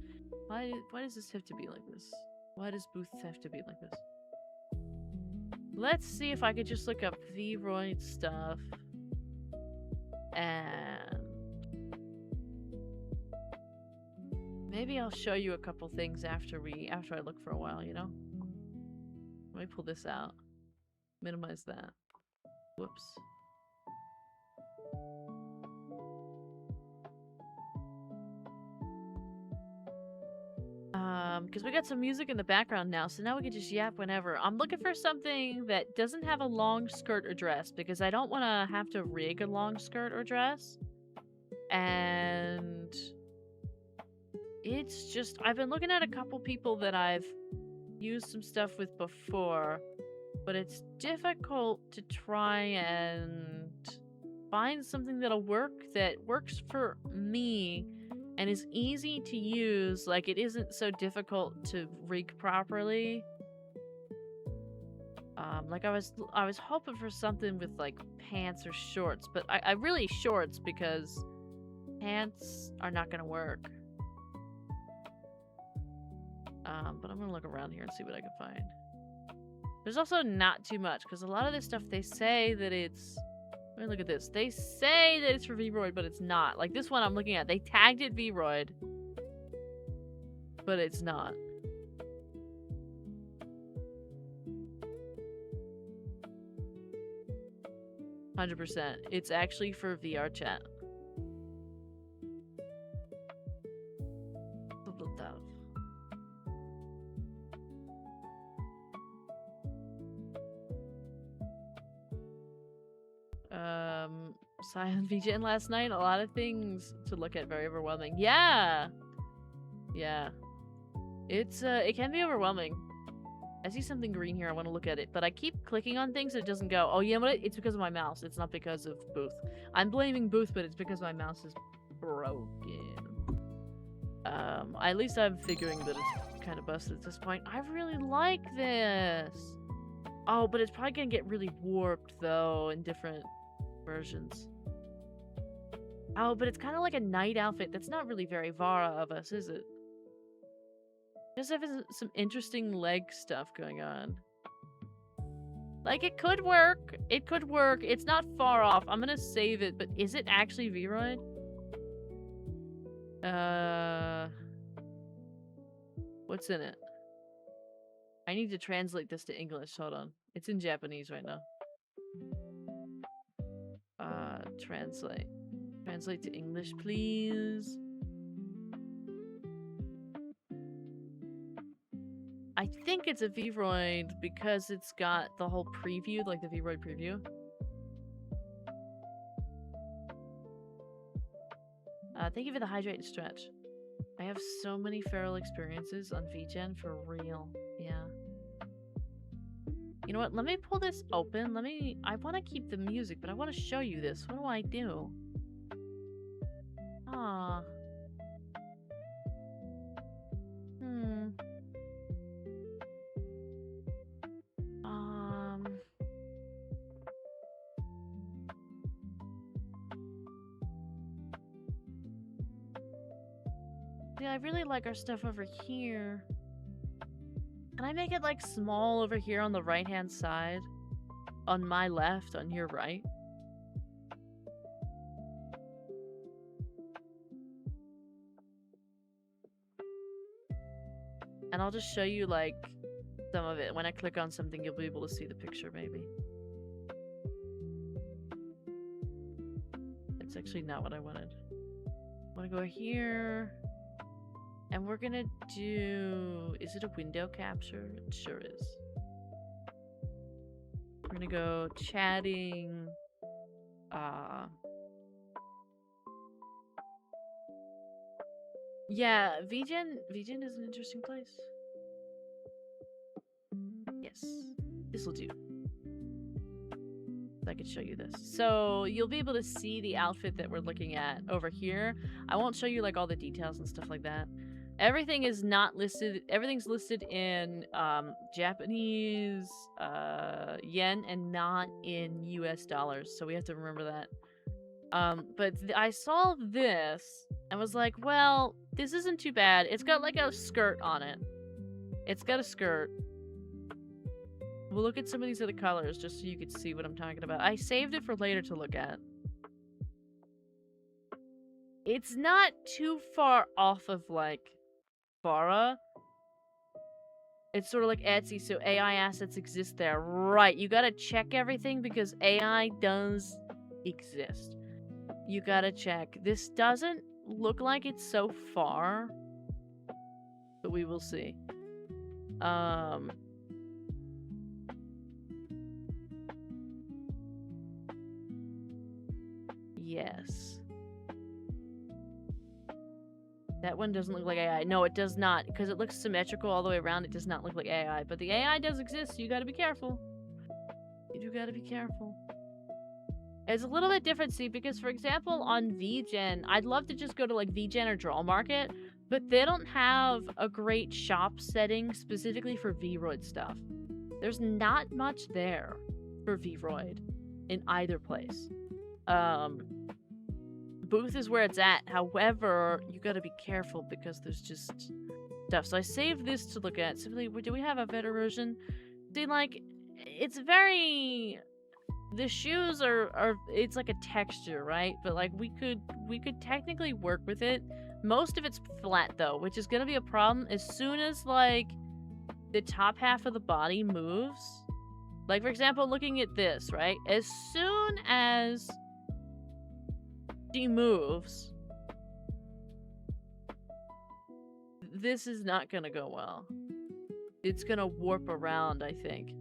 Why does this have to be like this? Why does Booth have to be like this? Let's see if I could just look up VOD stuff. And maybe I'll show you a couple things after I look for a while, you know? Let me pull this out. Minimize that. Whoops. Because we got some music in the background now, so now we can just yap whenever. I'm looking for something that doesn't have a long skirt or dress, because I don't want to have to rig a long skirt or dress. And it's just, I've been looking at a couple people that I've used some stuff with before, but it's difficult to try and find something that'll work, that works for me and is easy to use, like it isn't so difficult to rig properly. Like I was hoping for something with like pants or shorts, but I really shorts because pants are not gonna work. But I'm gonna look around here and see what I can find. There's also not too much, because a lot of this stuff they say that it's... Let me look at this. They say that it's for VOD, but it's not. Like this one I'm looking at, they tagged it VOD, but it's not. %. It's actually for VR chat. Silent VJing last night. A lot of things to look at. Very overwhelming. Yeah. Yeah. It's it can be overwhelming. I see something green here. I want to look at it, but I keep clicking on things. It doesn't go. Oh, you know what? It's because of my mouse. It's not because of Booth. I'm blaming Booth, but it's because my mouse is broken. At least I'm figuring that it's kind of busted at this point. I really like this. Oh, but it's probably gonna get really warped though in different versions. Oh, but it's kind of like a night outfit. That's not really very Vara of us, is it? Just have some interesting leg stuff going on. Like, it could work. It could work. It's not far off. I'm gonna save it, but is it actually VOD? What's in it? I need to translate this to English. Hold on. It's in Japanese right now. Translate. Translate to English, please. I think it's a Vroid because it's got the whole preview, like the Vroid preview. Thank you for the hydrate and stretch. I have so many feral experiences on VGen for real. Yeah. You know what? Let me pull this open. I want to keep the music, but I want to show you this. What do I do? Ah. Yeah, I really like our stuff over here. Can I make it like small over here on the right-hand side? On my left, on your right? And I'll just show you like some of it. When I click on something, you'll be able to see the picture maybe. It's actually not what I wanted. I want to go here. And we're gonna do... Is it a window capture? It sure is. We're gonna go chatting. Yeah, VGen is an interesting place. Yes, this will do. I could show you this. So you'll be able to see the outfit that we're looking at over here. I won't show you like all the details and stuff like that. Everything is not listed. Everything's listed in Japanese yen and not in US dollars. So we have to remember that. But I saw this and was like, well, this isn't too bad. It's got like a skirt on it. It's got a skirt. We'll look at some of these other colors just so you can see what I'm talking about. I saved it for later to look at. It's not too far off of like Bara. It's sort of like Etsy, so AI assets exist there. Right, you gotta check everything because AI does exist. You gotta check. This doesn't look like it's so far, but we will see. Yes. That one doesn't look like AI. No, it does not. Because it looks symmetrical all the way around, it does not look like AI. But the AI does exist, so you gotta be careful. You do gotta be careful. It's a little bit different, see, because, for example, on VGen, I'd love to just go to, like, VGen or Draw Market, but they don't have a great shop setting specifically for Vroid stuff. There's not much there for Vroid in either place. Booth is where it's at. However, you gotta be careful because there's just stuff. So I saved this to look at. Simply, do we have a better version? See, like, it's very... The shoes are it's like a texture, right? But like we could technically work with it. Most of it's flat though, which is gonna be a problem as soon as like the top half of the body moves. Like for example, looking at this, right? As soon as she moves, this is not gonna go well. It's gonna warp around, I think.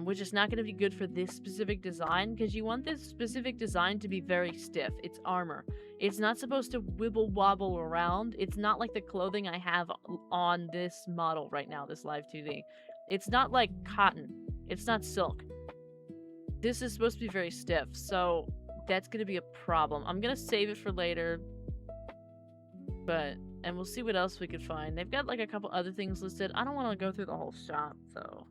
Which is not going to be good for this specific design, because you want this specific design to be very stiff. It's armor. It's not supposed to wibble wobble around. It's not like the clothing I have on this model right now, this live 2D. It's not like cotton. It's not silk. This is supposed to be very stiff, so that's going to be a problem. I'm going to save it for later, and we'll see what else we could find. They've got like a couple other things listed. I don't want to go through the whole shop, though.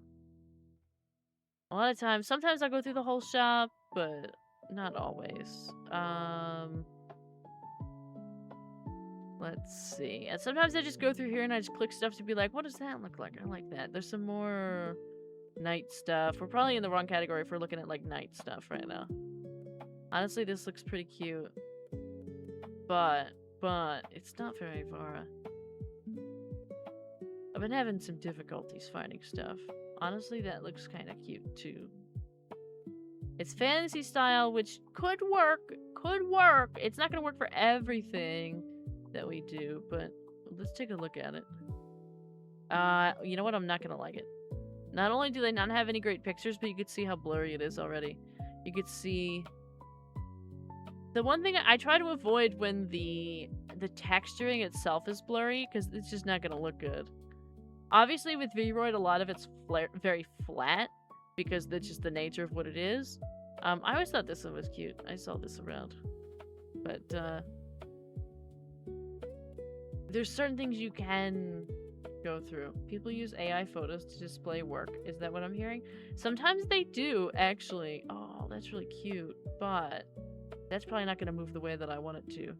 A lot of times, sometimes I'll go through the whole shop, but not always. Let's see. And sometimes I just go through here and I just click stuff to be like, what does that look like? I like that. There's some more night stuff. We're probably in the wrong category if we're looking at like night stuff right now. Honestly, this looks pretty cute. But it's not very Vara. I've been having some difficulties finding stuff. Honestly, that looks kind of cute, too. It's fantasy style, which could work. Could work. It's not going to work for everything that we do, but let's take a look at it. You know what? I'm not gonna like it. Not only do they not have any great pictures, but you could see how blurry it is already. You could see... The one thing I try to avoid when the texturing itself is blurry, because it's just not gonna look good. Obviously, with VRoid, a lot of it's very flat, because that's just the nature of what it is. I always thought this one was cute. I saw this around. But, there's certain things you can go through. People use AI photos to display work. Is that what I'm hearing? Sometimes they do, actually. Oh, that's really cute. But that's probably not going to move the way that I want it to.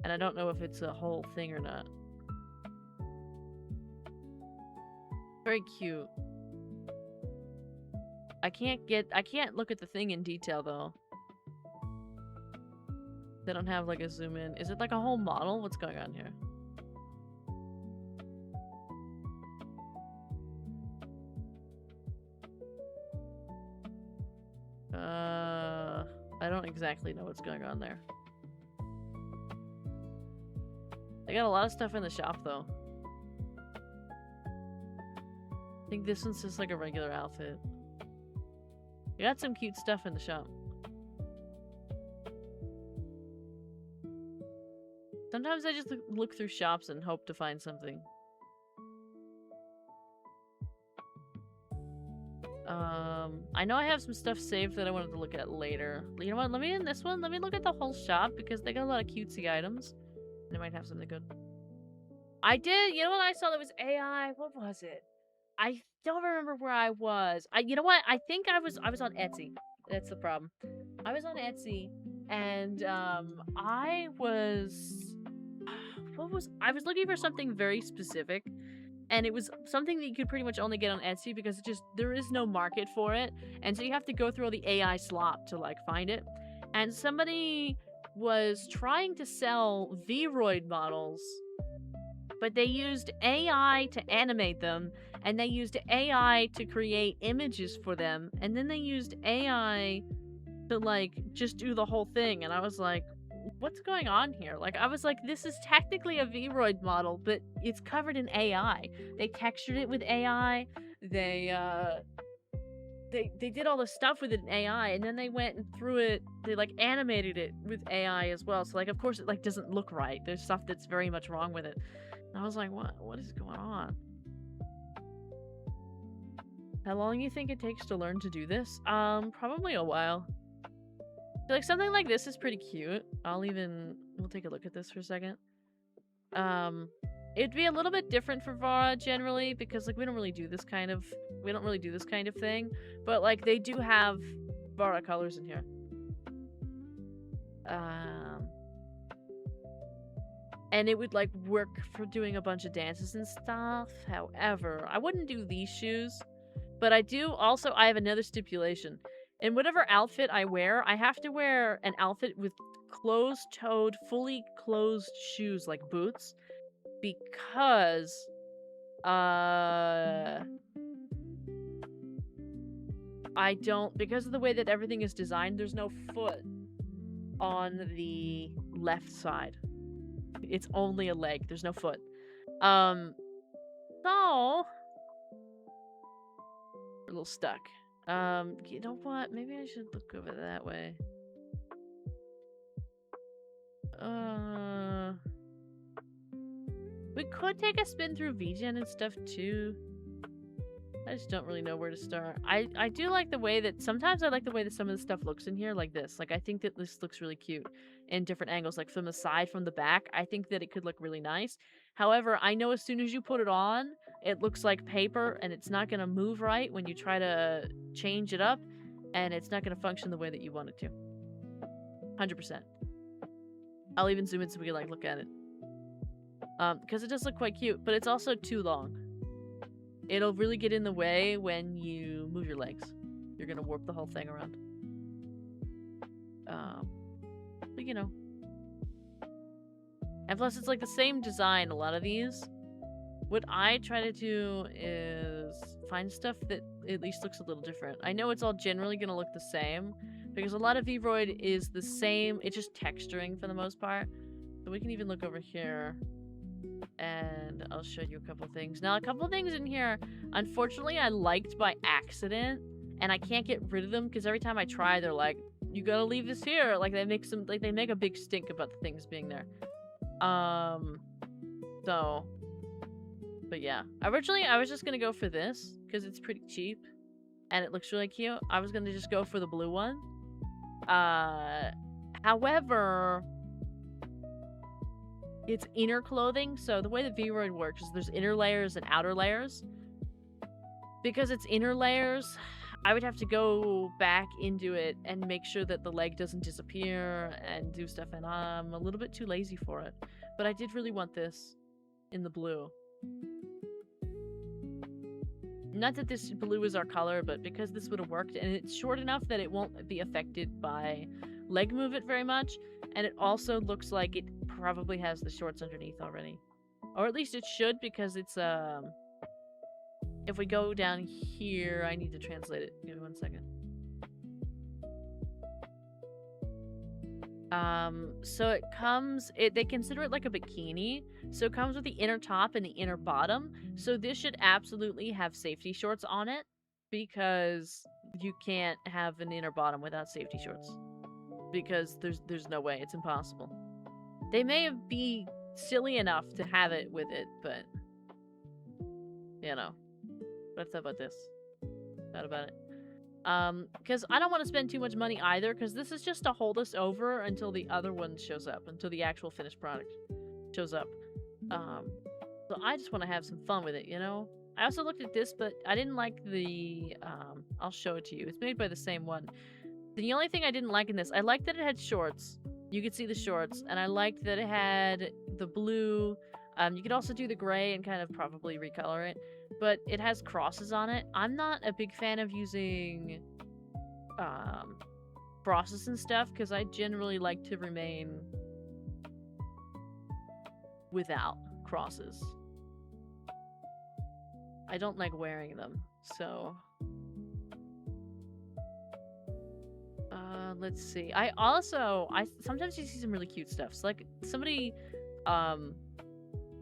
And I don't know if it's a whole thing or not. Very cute. I can't look at the thing in detail, though. They don't have, like, a zoom in. Is it like a whole model? What's going on here? I don't exactly know what's going on there. They got a lot of stuff in the shop, though. I think this one's just like a regular outfit. You got some cute stuff in the shop. Sometimes I just look through shops and hope to find something. I know I have some stuff saved that I wanted to look at later. You know what? Let me in this one. Let me look at the whole shop because they got a lot of cutesy items. They might have something good. I did. You know what I saw that was AI? What was it? I don't remember where I was. You know what? I think I was on Etsy. That's the problem. I was on Etsy and I was looking for something very specific. And it was something that you could pretty much only get on Etsy because there is no market for it. And so you have to go through all the AI slop to, like, find it. And somebody was trying to sell VRoid models, but they used AI to animate them, and they used AI to create images for them, and then they used AI to, like, just do the whole thing. And I was like, what's going on here? Like, I was like, this is technically a VRoid model, but it's covered in AI. They textured it with AI. They did all the stuff with it in AI, and then they went and threw it, they, like, animated it with AI as well. So, like, of course it, like, doesn't look right. There's stuff that's very much wrong with it. And I was like, what is going on? How long do you think it takes to learn to do this? Probably a while. Like, something like this is pretty cute. We'll take a look at this for a second. It'd be a little bit different for Vara generally because, like, we don't really do this kind of thing. But, like, they do have Vara colors in here. And it would, like, work for doing a bunch of dances and stuff. However, I wouldn't do these shoes. But I have another stipulation. In whatever outfit I wear, I have to wear an outfit with closed-toed, fully closed shoes, like boots, because, because of the way that everything is designed, there's no foot on the left side. It's only a leg, there's no foot. So, we're a little stuck. You know what? Maybe I should look over that way. We could take a spin through VGen and stuff too. I just don't really know where to start. I do like the way that sometimes I like the way that some of the stuff looks in here, like this. Like, I think that this looks really cute in different angles, like from the side, from the back. I think that it could look really nice. However, I know as soon as you put it on, it looks like paper and it's not going to move right when you try to change it up, and it's not going to function the way that you want it to. 100%. I'll even zoom in so we can, like, look at it. Because it does look quite cute, but it's also too long. It'll really get in the way when you move your legs. You're gonna warp the whole thing around. But you know. And plus, it's like the same design, a lot of these. What I try to do is find stuff that at least looks a little different. I know it's all generally gonna look the same, because a lot of VRoid is the same, it's just texturing for the most part. So we can even look over here and I'll show you a couple things. Now, a couple things in here, unfortunately, I liked by accident, and I can't get rid of them because every time I try, they're like, "You gotta leave this here." Like they make they make a big stink about the things being there. So, but yeah. Originally, I was just gonna go for this because it's pretty cheap, and it looks really cute. I was gonna just go for the blue one. However, it's inner clothing, so the way the V-Roid works is there's inner layers and outer layers. Because it's inner layers, I would have to go back into it and make sure that the leg doesn't disappear and do stuff, and I'm a little bit too lazy for it. But I did really want this in the blue. Not that this blue is our color, but because this would have worked, and it's short enough that it won't be affected by leg movement very much, and it also looks like it probably has the shorts underneath already. Or at least it should, because it's, if we go down here, I need to translate it. Give me 1 second. So it comes, they consider it like a bikini. So it comes with the inner top and the inner bottom. So this should absolutely have safety shorts on it, because you can't have an inner bottom without safety shorts. Because there's no way, it's impossible. They may be silly enough to have it with it, but you know. What's up about this? Thought about it. Because I don't want to spend too much money either, because this is just to hold us over until the other one shows up, until the actual finished product shows up. So I just want to have some fun with it, you know? I also looked at this, but I didn't like the, I'll show it to you. It's made by the same one. The only thing I didn't like in this, I liked that it had shorts. You could see the shorts, and I liked that it had the blue. You could also do the gray and kind of probably recolor it, but it has crosses on it. I'm not a big fan of using crosses and stuff, because I generally like to remain without crosses. I don't like wearing them, so... let's see. Sometimes you see some really cute stuff. So, like, somebody,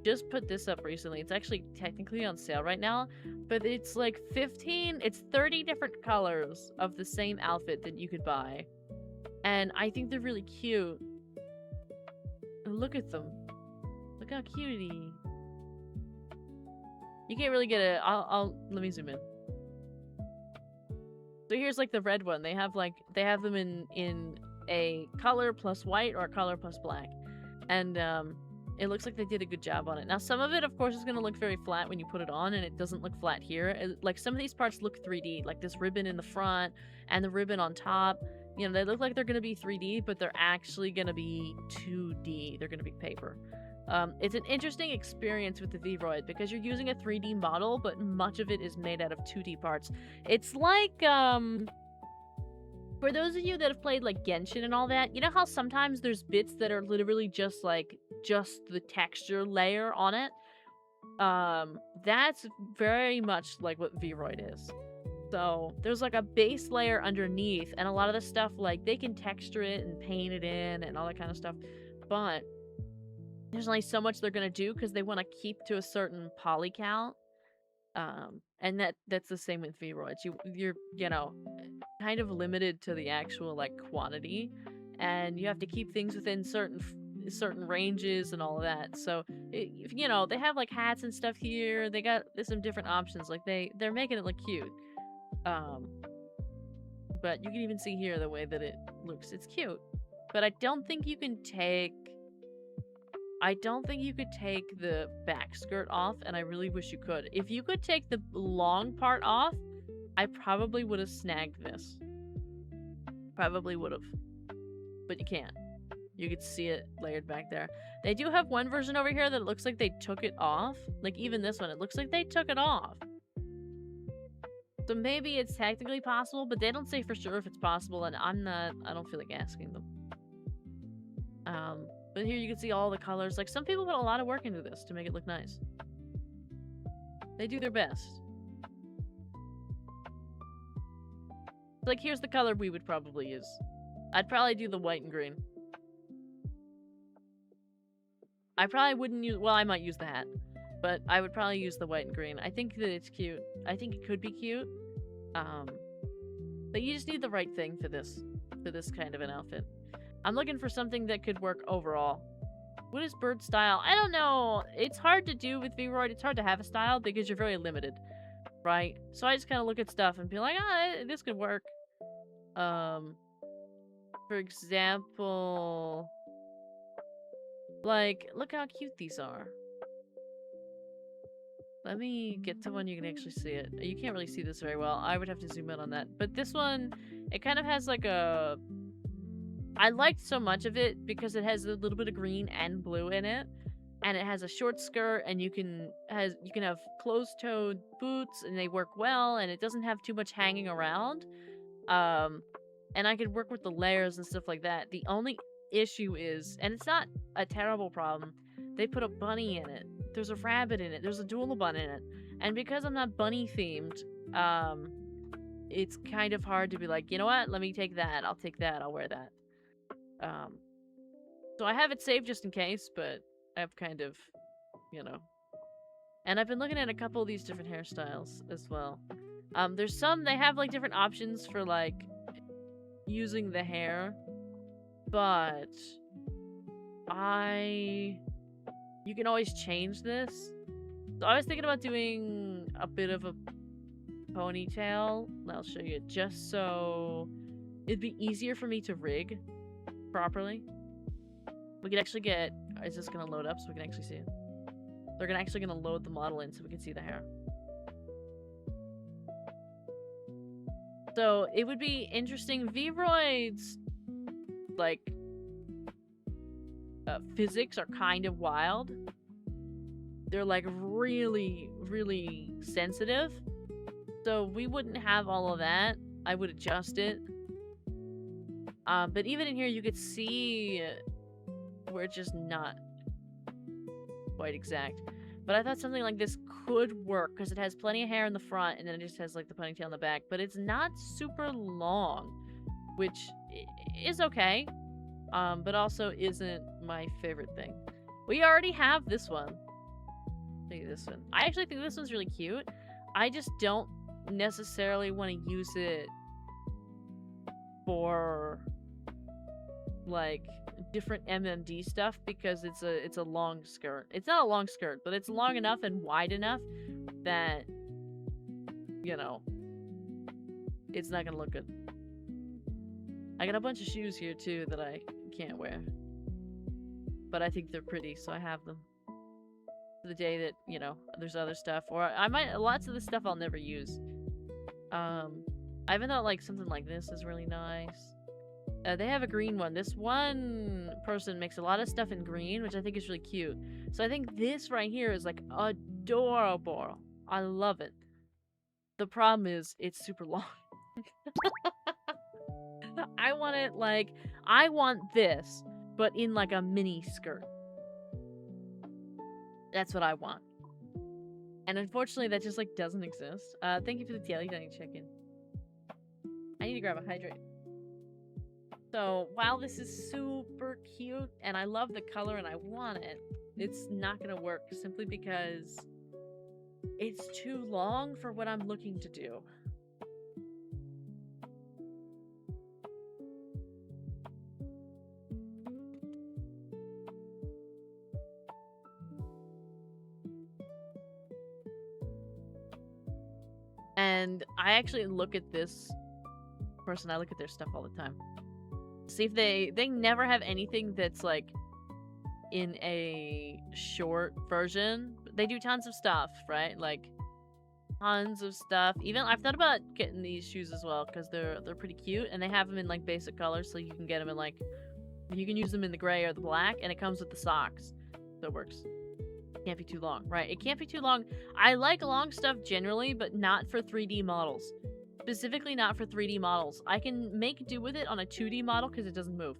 just put this up recently. It's actually technically on sale right now, but it's like 30 different colors of the same outfit that you could buy. And I think they're really cute. Look at them. Look how cutie. You can't really get it. Let me zoom in. So here's like the red one. They have them in a color plus white or a color plus black. And it looks like they did a good job on it. Now some of it of course is going to look very flat when you put it on, and it doesn't look flat here. Like some of these parts look 3D, like this ribbon in the front and the ribbon on top. You know, they look like they're going to be 3D, but they're actually going to be 2D. They're going to be paper. It's an interesting experience with the V-Roid because you're using a 3D model, but much of it is made out of 2D parts. It's like, for those of you that have played like Genshin and all that, you know how sometimes there's bits that are literally just the texture layer on it? That's very much like what V-Roid is. So there's like a base layer underneath, and a lot of the stuff, like, they can texture it and paint it in and all that kind of stuff, but there's only so much they're gonna do because they want to keep to a certain poly count. And that's the same with V-Roids. You're you know, kind of limited to the actual like quantity, and you have to keep things within certain ranges and all of that. So you know, they have like hats and stuff here. There's some different options. Like they're making it look cute. But you can even see here the way that it looks. It's cute. But I don't think you could take the back skirt off, and I really wish you could. If you could take the long part off, I probably would have snagged this. Probably would have. But you can't. You could see it layered back there. They do have one version over here that looks like they took it off. Like, even this one, it looks like they took it off. So maybe it's technically possible, but they don't say for sure if it's possible, and I don't feel like asking them. But here you can see all the colors. Like, some people put a lot of work into this to make it look nice. They do their best. Like, here's the color we would probably use. I'd probably do the white and green. I probably wouldn't use, well, I might use the hat, but I would probably use the white and green. I think that it's cute. I think it could be cute. But you just need the right thing for this kind of an outfit. I'm looking for something that could work overall. What is bird style? I don't know. It's hard to do with VRoid. It's hard to have a style because you're very limited, right? So I just kind of look at stuff and be like, ah, this could work. For example, like, look how cute these are. Let me get to one you can actually see it. You can't really see this very well. I would have to zoom in on that. But this one, it kind of has like a... I liked so much of it because it has a little bit of green and blue in it. And it has a short skirt, and you can have closed-toed boots, and they work well, and it doesn't have too much hanging around. And I could work with the layers and stuff like that. The only issue is, and it's not a terrible problem, they put a bunny in it. There's a rabbit in it. There's a Doodlebun in it. And because I'm not bunny themed, it's kind of hard to be like, you know what? Let me take that. I'll take that. I'll wear that. So I have it saved just in case, but I've kind of, you know. And I've been looking at a couple of these different hairstyles as well. There's some, they have like different options for like using the hair, but you can always change this. So I was thinking about doing a bit of a ponytail. I'll show you, just so it'd be easier for me to rig properly. We could actually get, is this gonna load up so we can actually see it? They're actually gonna load the model in so we can see the hair. So it would be interesting. VRoid's like physics are kind of wild. They're like really, really sensitive. So we wouldn't have all of that. I would adjust it. But even in here, you could see we're just not quite exact. But I thought something like this could work because it has plenty of hair in the front and then it just has like the ponytail in the back. But it's not super long, which is okay. But also isn't my favorite thing. We already have this one. Look at this one. I actually think this one's really cute. I just don't necessarily want to use it for like different MMD stuff because it's a long skirt. It's not a long skirt, but it's long enough and wide enough that, you know, it's not gonna look good. I got a bunch of shoes here too that I can't wear, but I think they're pretty, so I have them for the day that, you know, there's other stuff, or I might, lots of the stuff I'll never use. I even thought like something like this is really nice. They have a green one. This one person makes a lot of stuff in green, which I think is really cute. So I think this right here is like adorable. I love it. The problem is it's super long. I want it like, I want this, but in like a mini skirt. That's what I want. And unfortunately that just like doesn't exist. Thank you for the daily dining check-in. I need to grab a hydrate. So while this is super cute and I love the color and I want it, it's not gonna work simply because it's too long for what I'm looking to do. And I actually look at this person, I look at their stuff all the time. See if they never have anything that's like in a short version. They do tons of stuff, right? Like tons of stuff. Even I've thought about getting these shoes as well because they're pretty cute and they have them in like basic colors, so you can get them in like, you can use them in the gray or the black, and it comes with the socks, so it works. It can't be too long, right? It can't be too long. I like long stuff generally, but not for 3D models. Specifically not for 3D models. I can make do with it on a 2D model because it doesn't move.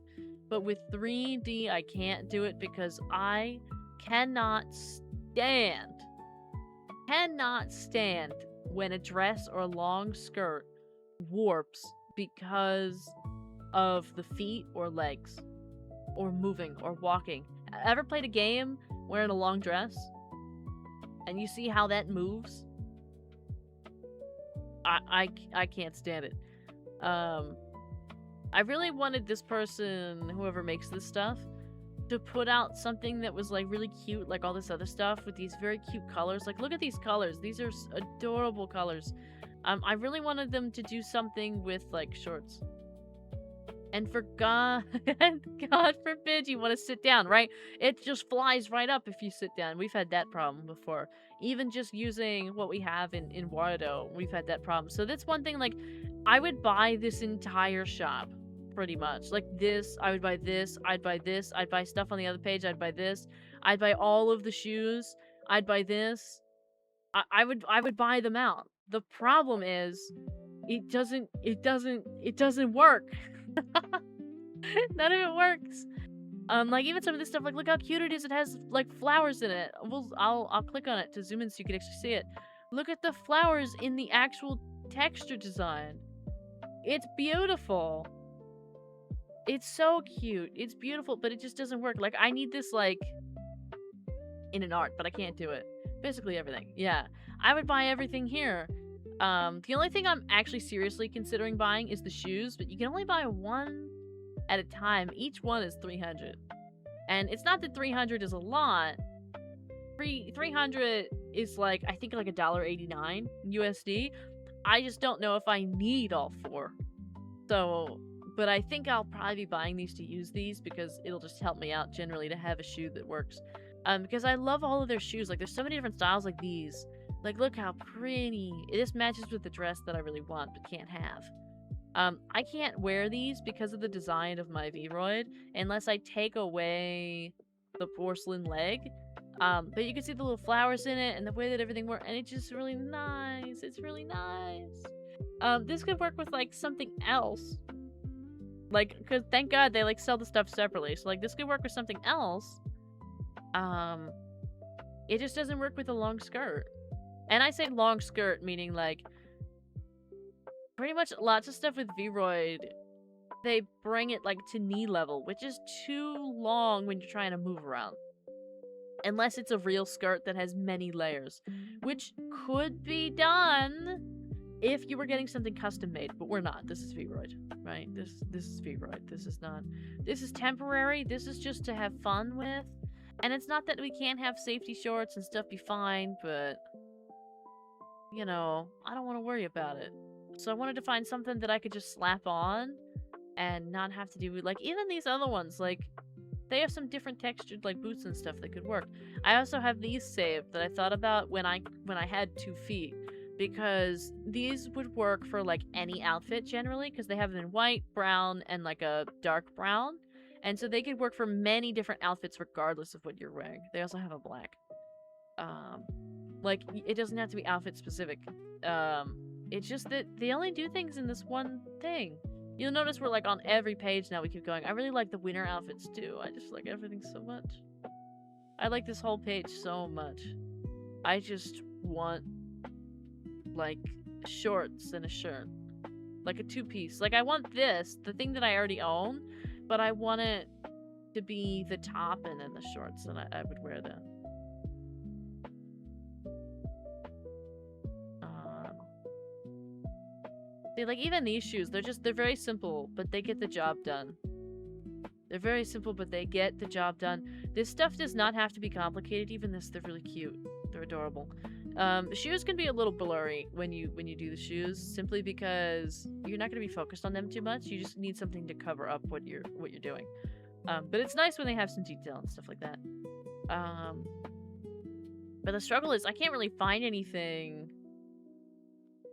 But with 3D, I can't do it because I cannot stand when a dress or a long skirt warps because of the feet or legs or moving or walking. Ever played a game wearing a long dress, and you see how that moves. I can't stand it. I really wanted this person, whoever makes this stuff, to put out something that was like really cute, like all this other stuff with these very cute colors. Like, look at these colors. These are adorable colors. I really wanted them to do something with like shorts. And for God forbid you want to sit down, right? It just flies right up if you sit down. We've had that problem before. Even just using what we have in Warudo, we've had that problem. So that's one thing, like, I would buy this entire shop, pretty much. Like this, I would buy this, I'd buy this, I'd buy stuff on the other page, I'd buy this, I'd buy all of the shoes, I'd buy this. I would buy them out. The problem is, it doesn't work. None of it works. Like even some of this stuff, like look how cute it is. It has like flowers in it. I'll click on it to zoom in so you can actually see it. Look at the flowers in the actual texture design. It's beautiful. It's so cute. It's beautiful, but it just doesn't work. Like I need this like in an art, but I can't do it. Basically everything. Yeah. I would buy everything here. The only thing I'm actually seriously considering buying is the shoes, but you can only buy one at a time. Each one is 300. And it's not that 300 is a lot. 300 is like, I think like $1.89 USD. I just don't know if I need all four. So, but I think I'll probably be buying these to use these because it'll just help me out generally to have a shoe that works. Because I love all of their shoes. Like, there's so many different styles like these. Like, look how pretty. This matches with the dress that I really want but can't have. I can't wear these because of the design of my Vroid unless I take away the porcelain leg. But you can see the little flowers in it and the way that everything works, and it's just really nice. It's really nice. This could work with, like, something else. Like, because thank God they, like, sell the stuff separately. So, like, this could work with something else. It just doesn't work with a long skirt. And I say long skirt, meaning, like, pretty much lots of stuff with Vroid, they bring it, like, to knee level, which is too long when you're trying to move around. Unless it's a real skirt that has many layers, which could be done if you were getting something custom made, but we're not. This is Vroid, right? This is Vroid. This is not. This is temporary. This is just to have fun with. And it's not that we can't have safety shorts and stuff be fine, but, you know, I don't want to worry about it. So I wanted to find something that I could just slap on and not have to do, like, even these other ones, like, they have some different textured, like, boots and stuff that could work. I also have these saved that I thought about when I had 2 feet, because these would work for, like, any outfit generally, because they have them in white, brown, and, like, a dark brown. And so they could work for many different outfits regardless of what you're wearing. They also have a black. Like, it doesn't have to be outfit specific. It's just that they only do things in this one thing. You'll notice we're, like, on every page now we keep going. I really like the winter outfits, too. I just like everything so much. I like this whole page so much. I just want, like, shorts and a shirt. Like a 2-piece. Like, I want this, the thing that I already own, but I want it to be the top and then the shorts, and I would wear them. See, like, even these shoes, they're very simple, but they get the job done. They're very simple, but they get the job done. This stuff does not have to be complicated. Even this, they're really cute. They're adorable. The shoes can be a little blurry when you do the shoes, simply because you're not going to be focused on them too much. You just need something to cover up what you're doing. But it's nice when they have some detail and stuff like that. But the struggle is I can't really find anything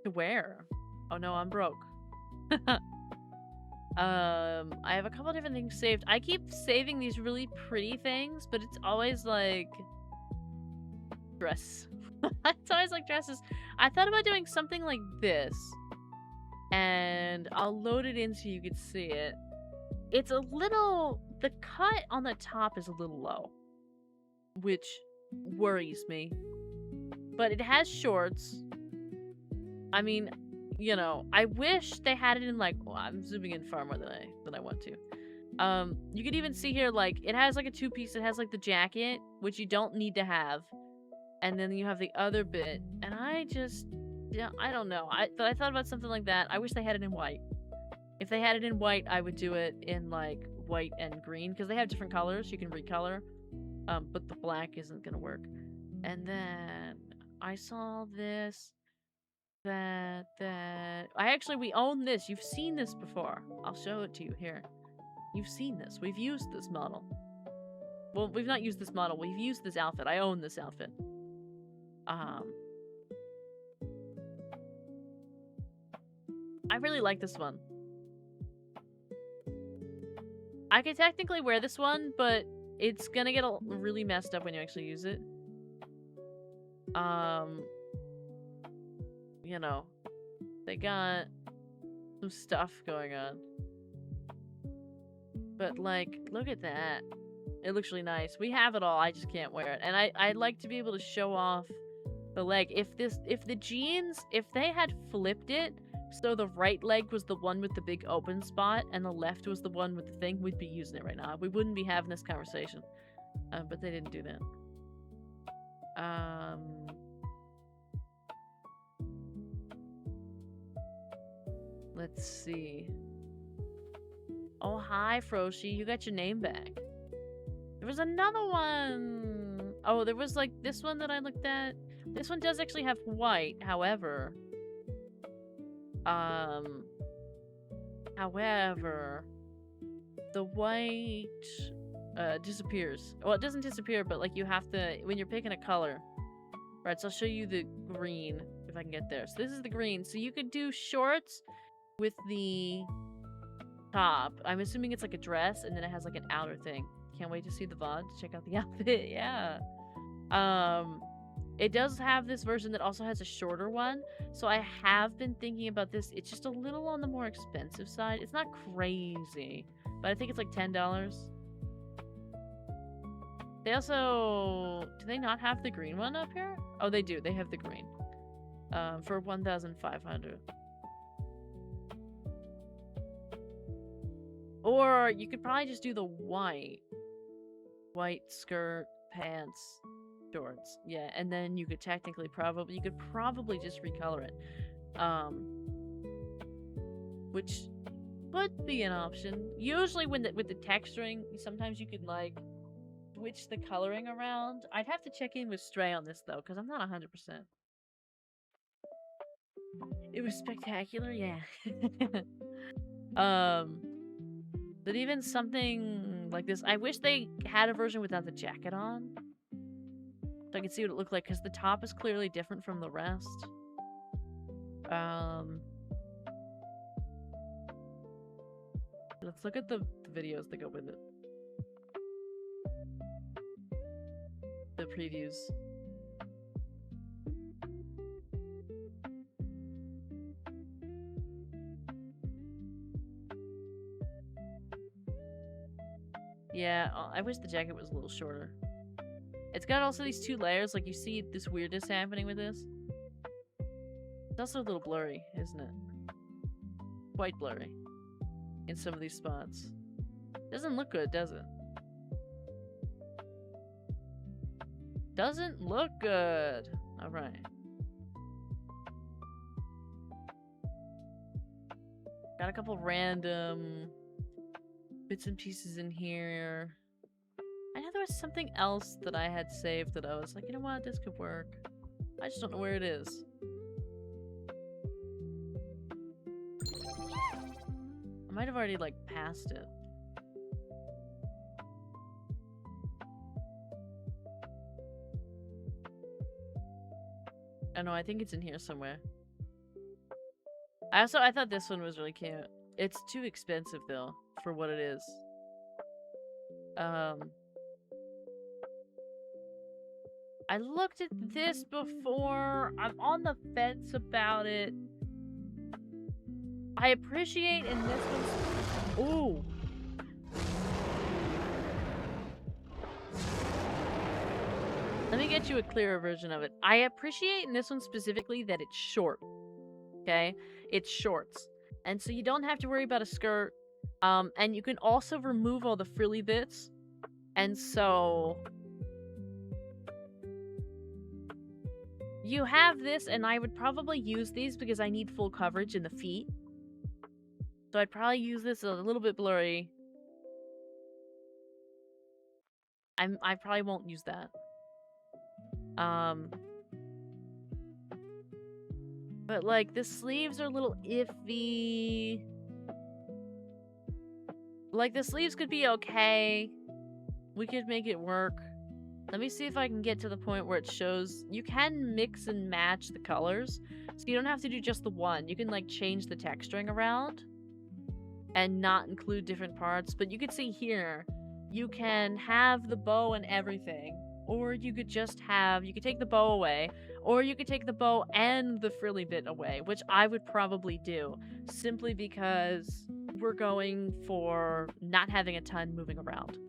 to wear. Oh no, I'm broke. I have a couple different things saved. I keep saving these really pretty things, but it's always like dress. It's always like dresses. I thought about doing something like this, and I'll load it in so you can see it. It's a little, the cut on the top is a little low, which worries me. But it has shorts. I mean, you know, I wish they had it in, like, well, I'm zooming in far more than I want to. You can even see here, like, it has like a two-piece. It has like the jacket, which you don't need to have, and then you have the other bit. And I just, yeah, I don't know. I thought about something like that. I wish they had it in white. If they had it in white, I would do it in like white and green because they have different colors. You can recolor, but the black isn't gonna work. And then I saw this. We own this. You've seen this before. I'll show it to you here. You've seen this. We've used this model. Well, we've not used this model. We've used this outfit. I own this outfit. I really like this one. I could technically wear this one, but it's gonna get really messed up when you actually use it. You know, they got some stuff going on. But, like, look at that. It looks really nice. We have it all, I just can't wear it. And I'd like to be able to show off the leg. If the jeans, if they had flipped it, so the right leg was the one with the big open spot, and the left was the one with the thing, we'd be using it right now. We wouldn't be having this conversation. But they didn't do that. Let's see. Oh, hi, Froshi. You got your name back. There was another one. Oh, there was, like, this one that I looked at. This one does actually have white, however, the white disappears. Well, it doesn't disappear, but like you have to when you're picking a color. Right, so I'll show you the green if I can get there. So this is the green. So you could do shorts with the top. I'm assuming it's like a dress, and then it has like an outer thing. Can't wait to see the VOD to check out the outfit. Yeah. It does have this version that also has a shorter one. So I have been thinking about this. It's just a little on the more expensive side. It's not crazy, but I think it's like $10. They also... Do they not have the green one up here? Oh, they do. They have the green. For $1,500. Or you could probably just do the white. White skirt, pants, shorts. Yeah, and then you could technically probably... You could probably just recolor it. Which would be an option. Usually with the texturing, sometimes you could, like, switch the coloring around. I'd have to check in with Stray on this, though, because I'm not 100%. It was spectacular, yeah. But even something like this, I wish they had a version without the jacket on. So I can see what it looked like, because the top is clearly different from the rest. Let's look at the videos that go with it. The previews. Yeah, I wish the jacket was a little shorter. It's got also these two layers, like you see this weirdness happening with this. It's also a little blurry, isn't it? Quite blurry. In some of these spots. Doesn't look good, does it? Doesn't look good. Alright. Got a couple random bits and pieces in here. I know there was something else that I had saved that I was like, you know what, this could work. I just don't know where it is. I might have already, like, passed it. I know, I think it's in here somewhere. I thought this one was really cute. It's too expensive, though, for what it is. I looked at this before. I'm on the fence about it. I appreciate in this one... Ooh! Let me get you a clearer version of it. I appreciate in this one specifically that it's short. Okay? It's shorts. And so you don't have to worry about a skirt. And you can also remove all the frilly bits. And so you have this, and I would probably use these because I need full coverage in the feet. So I'd probably use this a little bit blurry. I probably won't use that. But like the sleeves are a little iffy. Like the sleeves could be okay. We could make it work. Let me see if I can get to the point where it shows you can mix and match the colors. So you don't have to do just the one. You can like change the texturing around and not include different parts. But you can see here, you can have the bow and everything. Or you could just have, you could take the bow away. Or you could take the bow and the frilly bit away, which I would probably do. Simply because we're going for not having a ton moving around.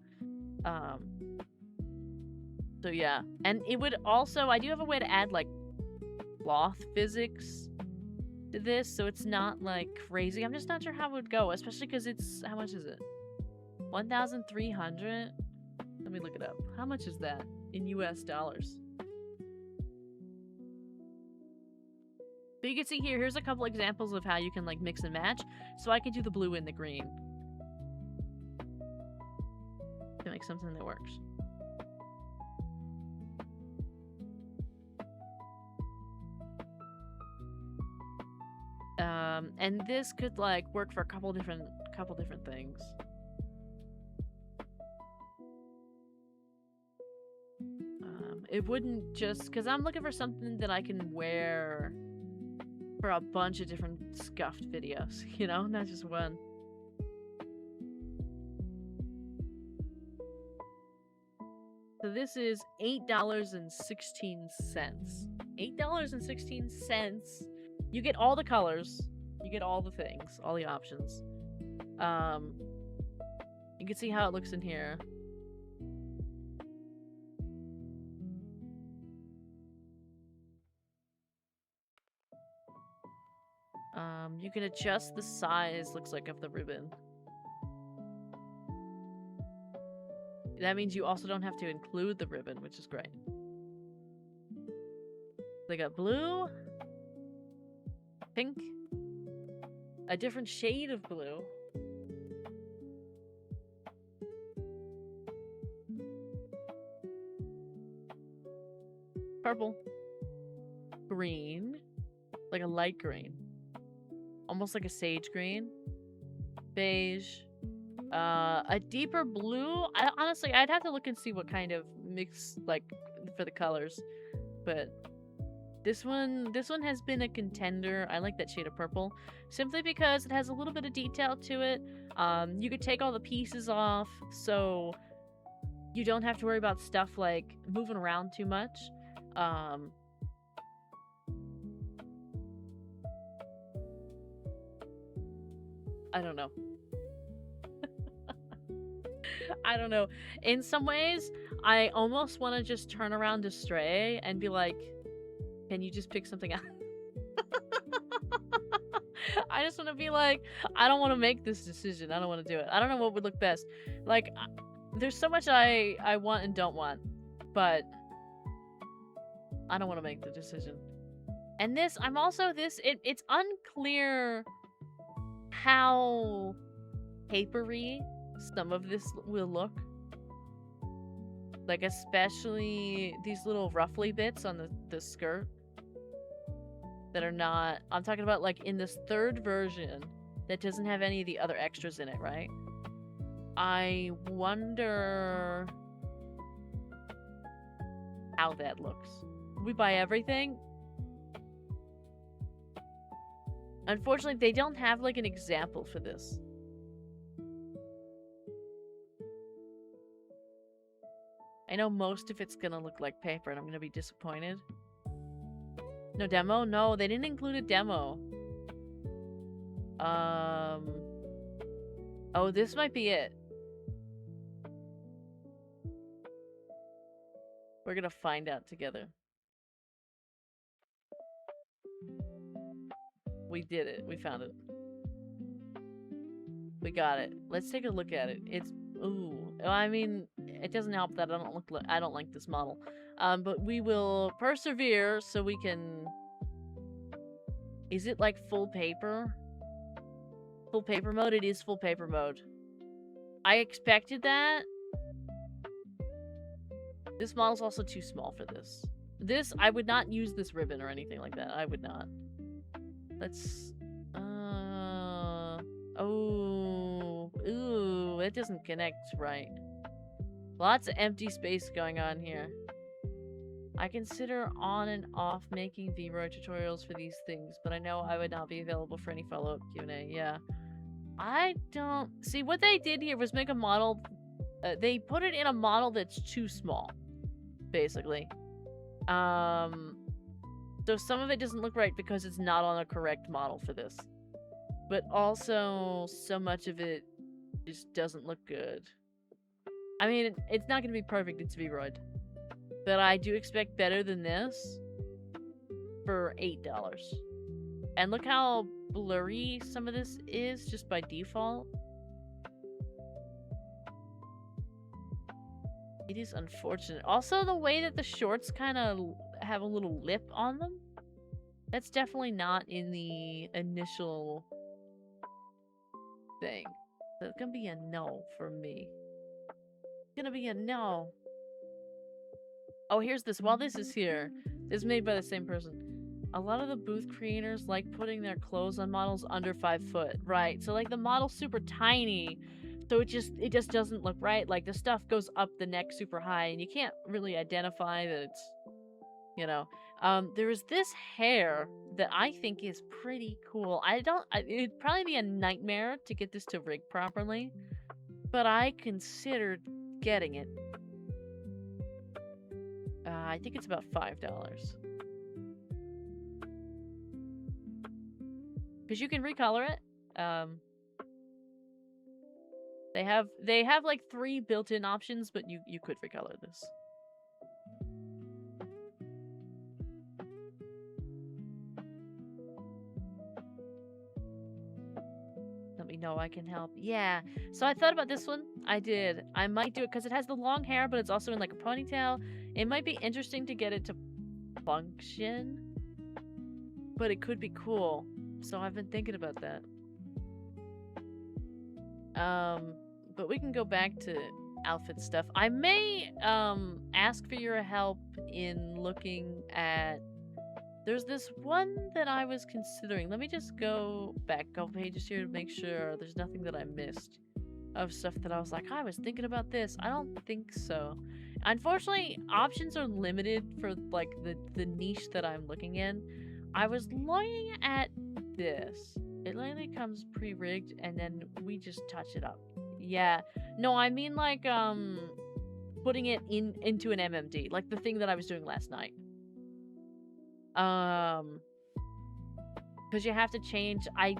So yeah, and it would also, I do have a way to add like cloth physics to this, so it's not like crazy. I'm just not sure how it would go, especially because it's, how much is it? 1,300? Let me look it up. How much is that in US dollars? So you can see here, here's a couple examples of how you can like mix and match. So I can do the blue and the green to make something that works. And this could like work for a couple different things. It wouldn't just, because I'm looking for something that I can wear for a bunch of different scuffed videos, you know, not just one. So this is $8.16. $8.16. You get all the colors. You get all the things, all the options. You can see how it looks in here. You can adjust the size, looks like, of the ribbon. That means you also don't have to include the ribbon, which is great. They got blue, pink, a different shade of blue, purple, green, like a light green, almost like a sage green, beige, a deeper blue. Honestly, I'd have to look and see what kind of mix, like, for the colors, but this one has been a contender. I like that shade of purple, simply because it has a little bit of detail to it. You could take all the pieces off, so you don't have to worry about stuff like moving around too much. I don't know. I don't know. In some ways, I almost want to just turn around to Stray and be like, can you just pick something out? I just want to be like, I don't want to make this decision. I don't want to do it. I don't know what would look best. Like, there's so much I want and don't want, but I don't want to make the decision. And this, I'm also this, it's unclear how papery some of this will look. Like, especially these little ruffly bits on the skirt that are not, I'm talking about like in this third version that doesn't have any of the other extras in it, right? I wonder how that looks. We buy everything. Unfortunately, they don't have like an example for this. I know most of it's gonna look like paper and I'm gonna be disappointed. No demo? No, they didn't include a demo. Oh, this might be it. We're gonna find out together. We did it. We found it. We got it. Let's take a look at it. It's ooh. I mean, it doesn't help that I don't like this model. But we will persevere so we can. Is it like full paper? Full paper mode? It is full paper mode. I expected that. This model's also too small for this. I would not use this ribbon or anything like that. I would not. Let's, oh, ooh, it doesn't connect right. Lots of empty space going on here. I consider on and off making VROD tutorials for these things, but I know I would not be available for any follow-up Q&A. Yeah. I don't... See, what they did here was make a model... they put it in a model that's too small, basically. So some of it doesn't look right because it's not on a correct model for this. But also, so much of it just doesn't look good. I mean, it's not going to be perfect, it's VROD. But I do expect better than this for $8. And look how blurry some of this is just by default. It is unfortunate. Also, the way that the shorts kind of have a little lip on them, that's definitely not in the initial thing. So it's gonna be a no for me. It's gonna be a no. Oh, here's this. While this is here, this is made by the same person. A lot of the booth creators like putting their clothes on models under 5 foot. Right, so like the model's super tiny, so it just doesn't look right. Like the stuff goes up the neck super high and you can't really identify that it's, you know. There is this hair that I think is pretty cool. It'd probably be a nightmare to get this to rig properly, but I considered getting it. I think it's about $5. Because you can recolor it. They have like 3 built-in options, but you could recolor this. Let me know I can help. Yeah. So I thought about this one. I did. I might do it because it has the long hair, but it's also in like a ponytail. It might be interesting to get it to function, but it could be cool. So I've been thinking about that. But we can go back to outfit stuff. I may ask for your help in looking at... There's this one that I was considering. Let me just go back a couple pages here to make sure there's nothing that I missed of stuff that I was like, I was thinking about this. I don't think so. Unfortunately, options are limited for like the niche that I'm looking in. I was looking at this. It literally comes pre-rigged and then we just touch it up. Yeah. No, I mean like putting it into an MMD, like the thing that I was doing last night. Because you have to change. I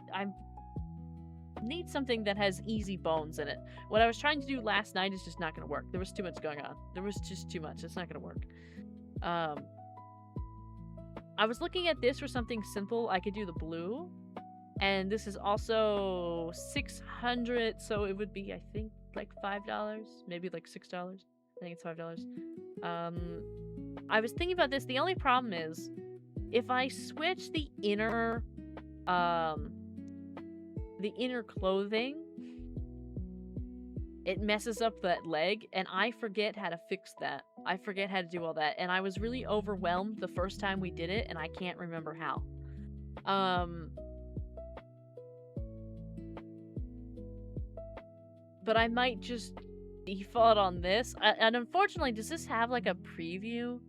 need something that has easy bones in it. What I was trying to do last night is just not going to work. There was too much going on. There was just too much. It's not going to work. I was looking at this for something simple. I could do the blue. And this is also 600, so it would be, I think, like $5. Maybe like $6. I think it's $5. I was thinking about this. The only problem is, if I switch the inner clothing, it messes up that leg, and I forget how to fix that. I forget how to do all that, and I was really overwhelmed the first time we did it, and I can't remember how. But I might just default on this. And unfortunately, does this have like a preview?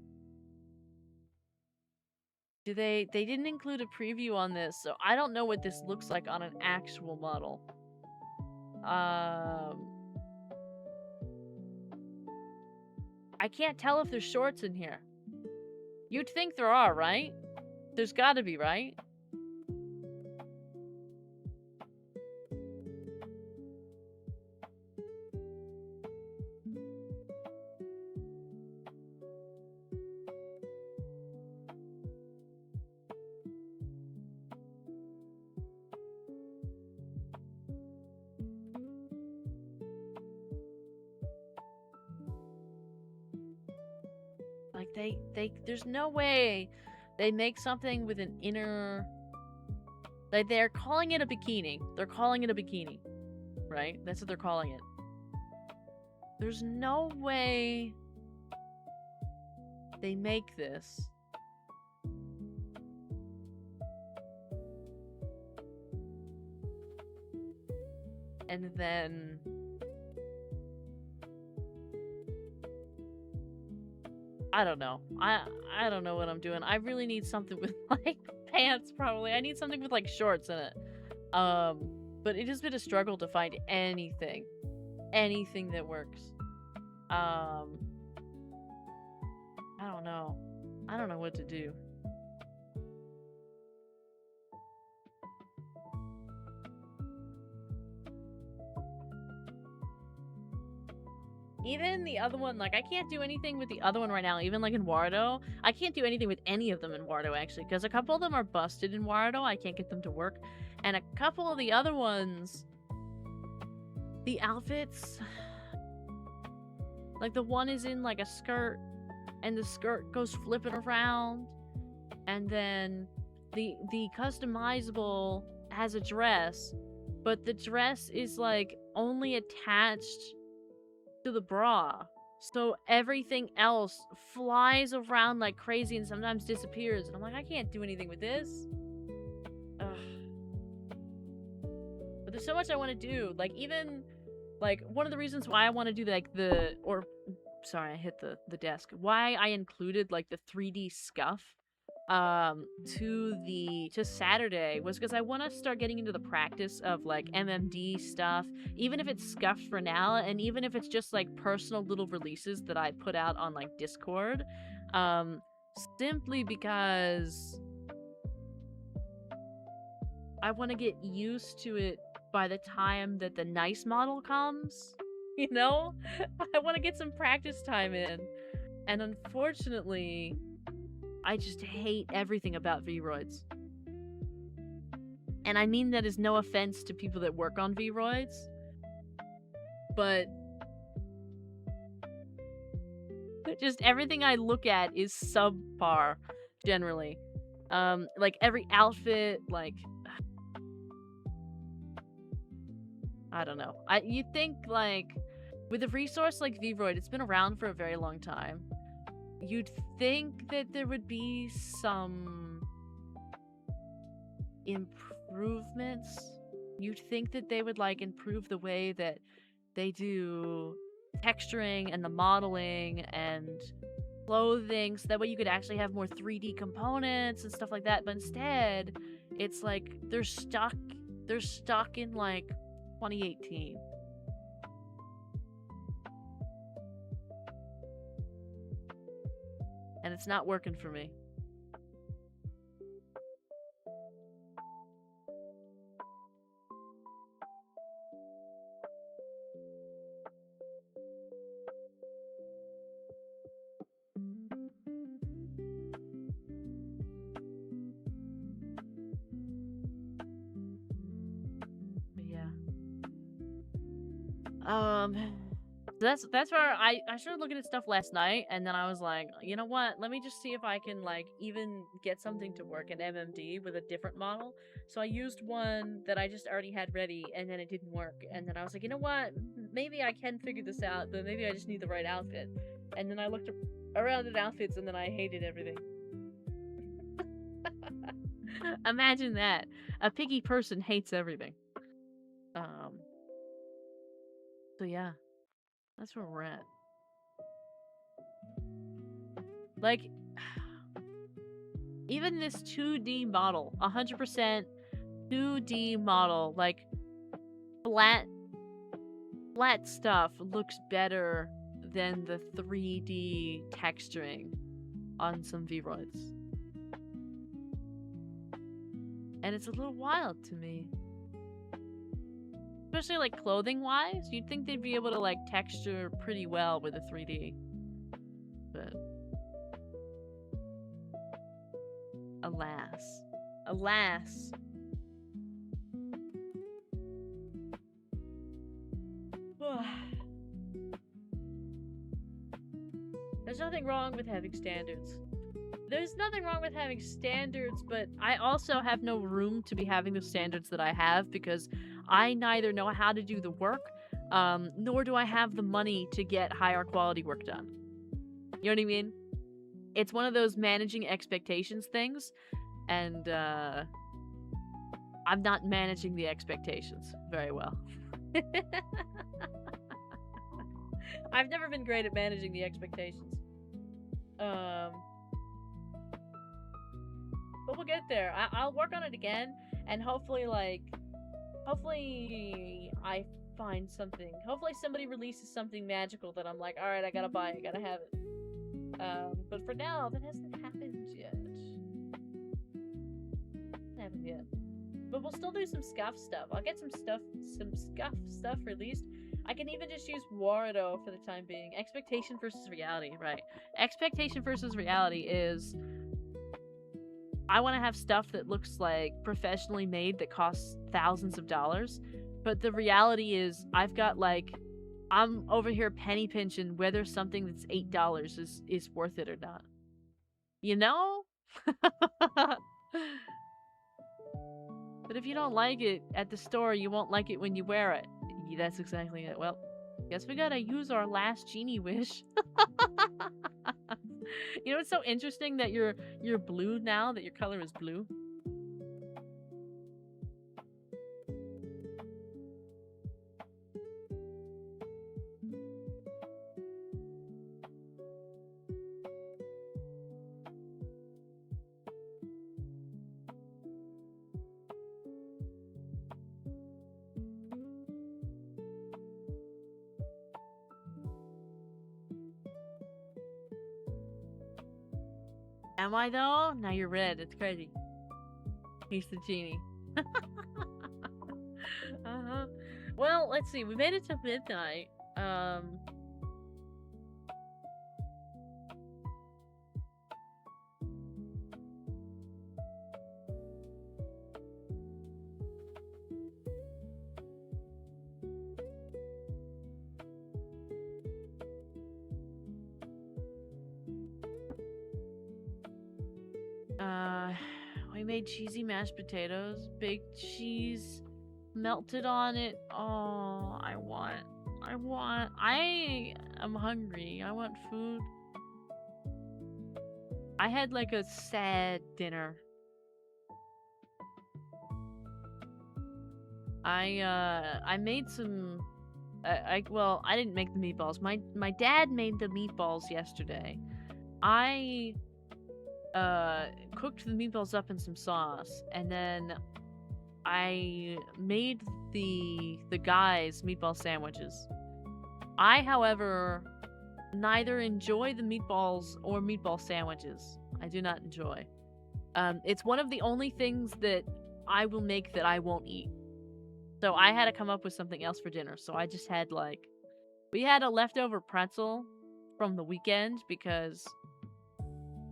Do they didn't include a preview on this, so I don't know what this looks like on an actual model. I can't tell if there's shorts in here. You'd think there are, right? There's gotta be, right? there's no way they make something with an inner, like, they're calling it a bikini. They're calling it a bikini, right? That's what they're calling it. There's no way they make this and then I don't know. I don't know what I'm doing. I really need something with like pants probably. I need something with like shorts in it. But it has been a struggle to find anything that works. I don't know. I don't know what to do. Even the other one, like, I can't do anything with the other one right now, even, like, in Wardo. I can't do anything with any of them in Wardo, actually, because a couple of them are busted in Wardo. I can't get them to work. And a couple of the other ones, the outfits, like, the one is in, like, a skirt, and the skirt goes flipping around, and then the customizable has a dress, but the dress is, like, only attached to the bra, so everything else flies around like crazy and sometimes disappears, and I'm like, I can't do anything with this. Ugh. But there's so much I want to do, like, even like one of the reasons why I want to do like sorry, I hit the desk, why I included like the 3D scuff to Saturday was because I want to start getting into the practice of like MMD stuff, even if it's scuffed for now, and even if it's just like personal little releases that I put out on like Discord, simply because I want to get used to it by the time that the nice model comes, you know? I want to get some practice time in, and unfortunately I just hate everything about V-Roids. And I mean that as no offense to people that work on V-Roids, but just everything I look at is subpar, generally. Like every outfit, like, I don't know. You'd think, like, with a resource like V-Roid, it's been around for a very long time. You'd think that there would be some improvements. You'd think that they would, like, improve the way that they do texturing and the modeling and clothing, so that way you could actually have more 3D components and stuff like that. But instead, it's like they're stuck in, like, 2018. And it's not working for me. But yeah. That's where I started looking at stuff last night, and then I was like, you know what? Let me just see if I can, like, even get something to work in MMD with a different model. So I used one that I just already had ready, and then it didn't work. And then I was like, you know what? Maybe I can figure this out, but maybe I just need the right outfit. And then I looked around at outfits, and then I hated everything. Imagine that. A picky person hates everything. So yeah. That's where we're at. Like, even this 2D model, 100% 2D model, like, flat stuff looks better than the 3D texturing on some V-Roids. And it's a little wild to me. Especially, like, clothing-wise, you'd think they'd be able to, like, texture pretty well with a 3D. But alas. Alas. There's nothing wrong with having standards. There's nothing wrong with having standards, but I also have no room to be having the standards that I have because I neither know how to do the work, nor do I have the money to get higher quality work done. You know what I mean? It's one of those managing expectations things, and I'm not managing the expectations very well. I've never been great at managing the expectations. But we'll get there. I'll work on it again, and hopefully I find something. Hopefully somebody releases something magical that I'm like, alright, I gotta buy it, gotta have it. But for now, that hasn't happened yet. But we'll still do some scuff stuff. I'll get some scuff stuff released. I can even just use Warudo for the time being. Expectation versus reality, right. Expectation versus reality is I want to have stuff that looks like professionally made that costs thousands of dollars. But the reality is I'm over here penny pinching whether something that's $8 is worth it or not. You know? But if you don't like it at the store, you won't like it when you wear it. That's exactly it. Well, guess we gotta use our last genie wish. You know, it's so interesting that you're blue now, that your color is blue. Am I though? Now you're red. It's crazy. He's the genie. Well, let's see. We made it to midnight. We made cheesy mashed potatoes, baked cheese, melted on it. Oh, I am hungry. I want food. I had like a sad dinner. I made some. Well, I didn't make the meatballs. My dad made the meatballs yesterday. I cooked the meatballs up in some sauce, and then I made the guys meatball sandwiches. I, however, neither enjoy the meatballs or meatball sandwiches. I do not enjoy. It's one of the only things that I will make that I won't eat. So I had to come up with something else for dinner. So I just had we had a leftover pretzel from the weekend because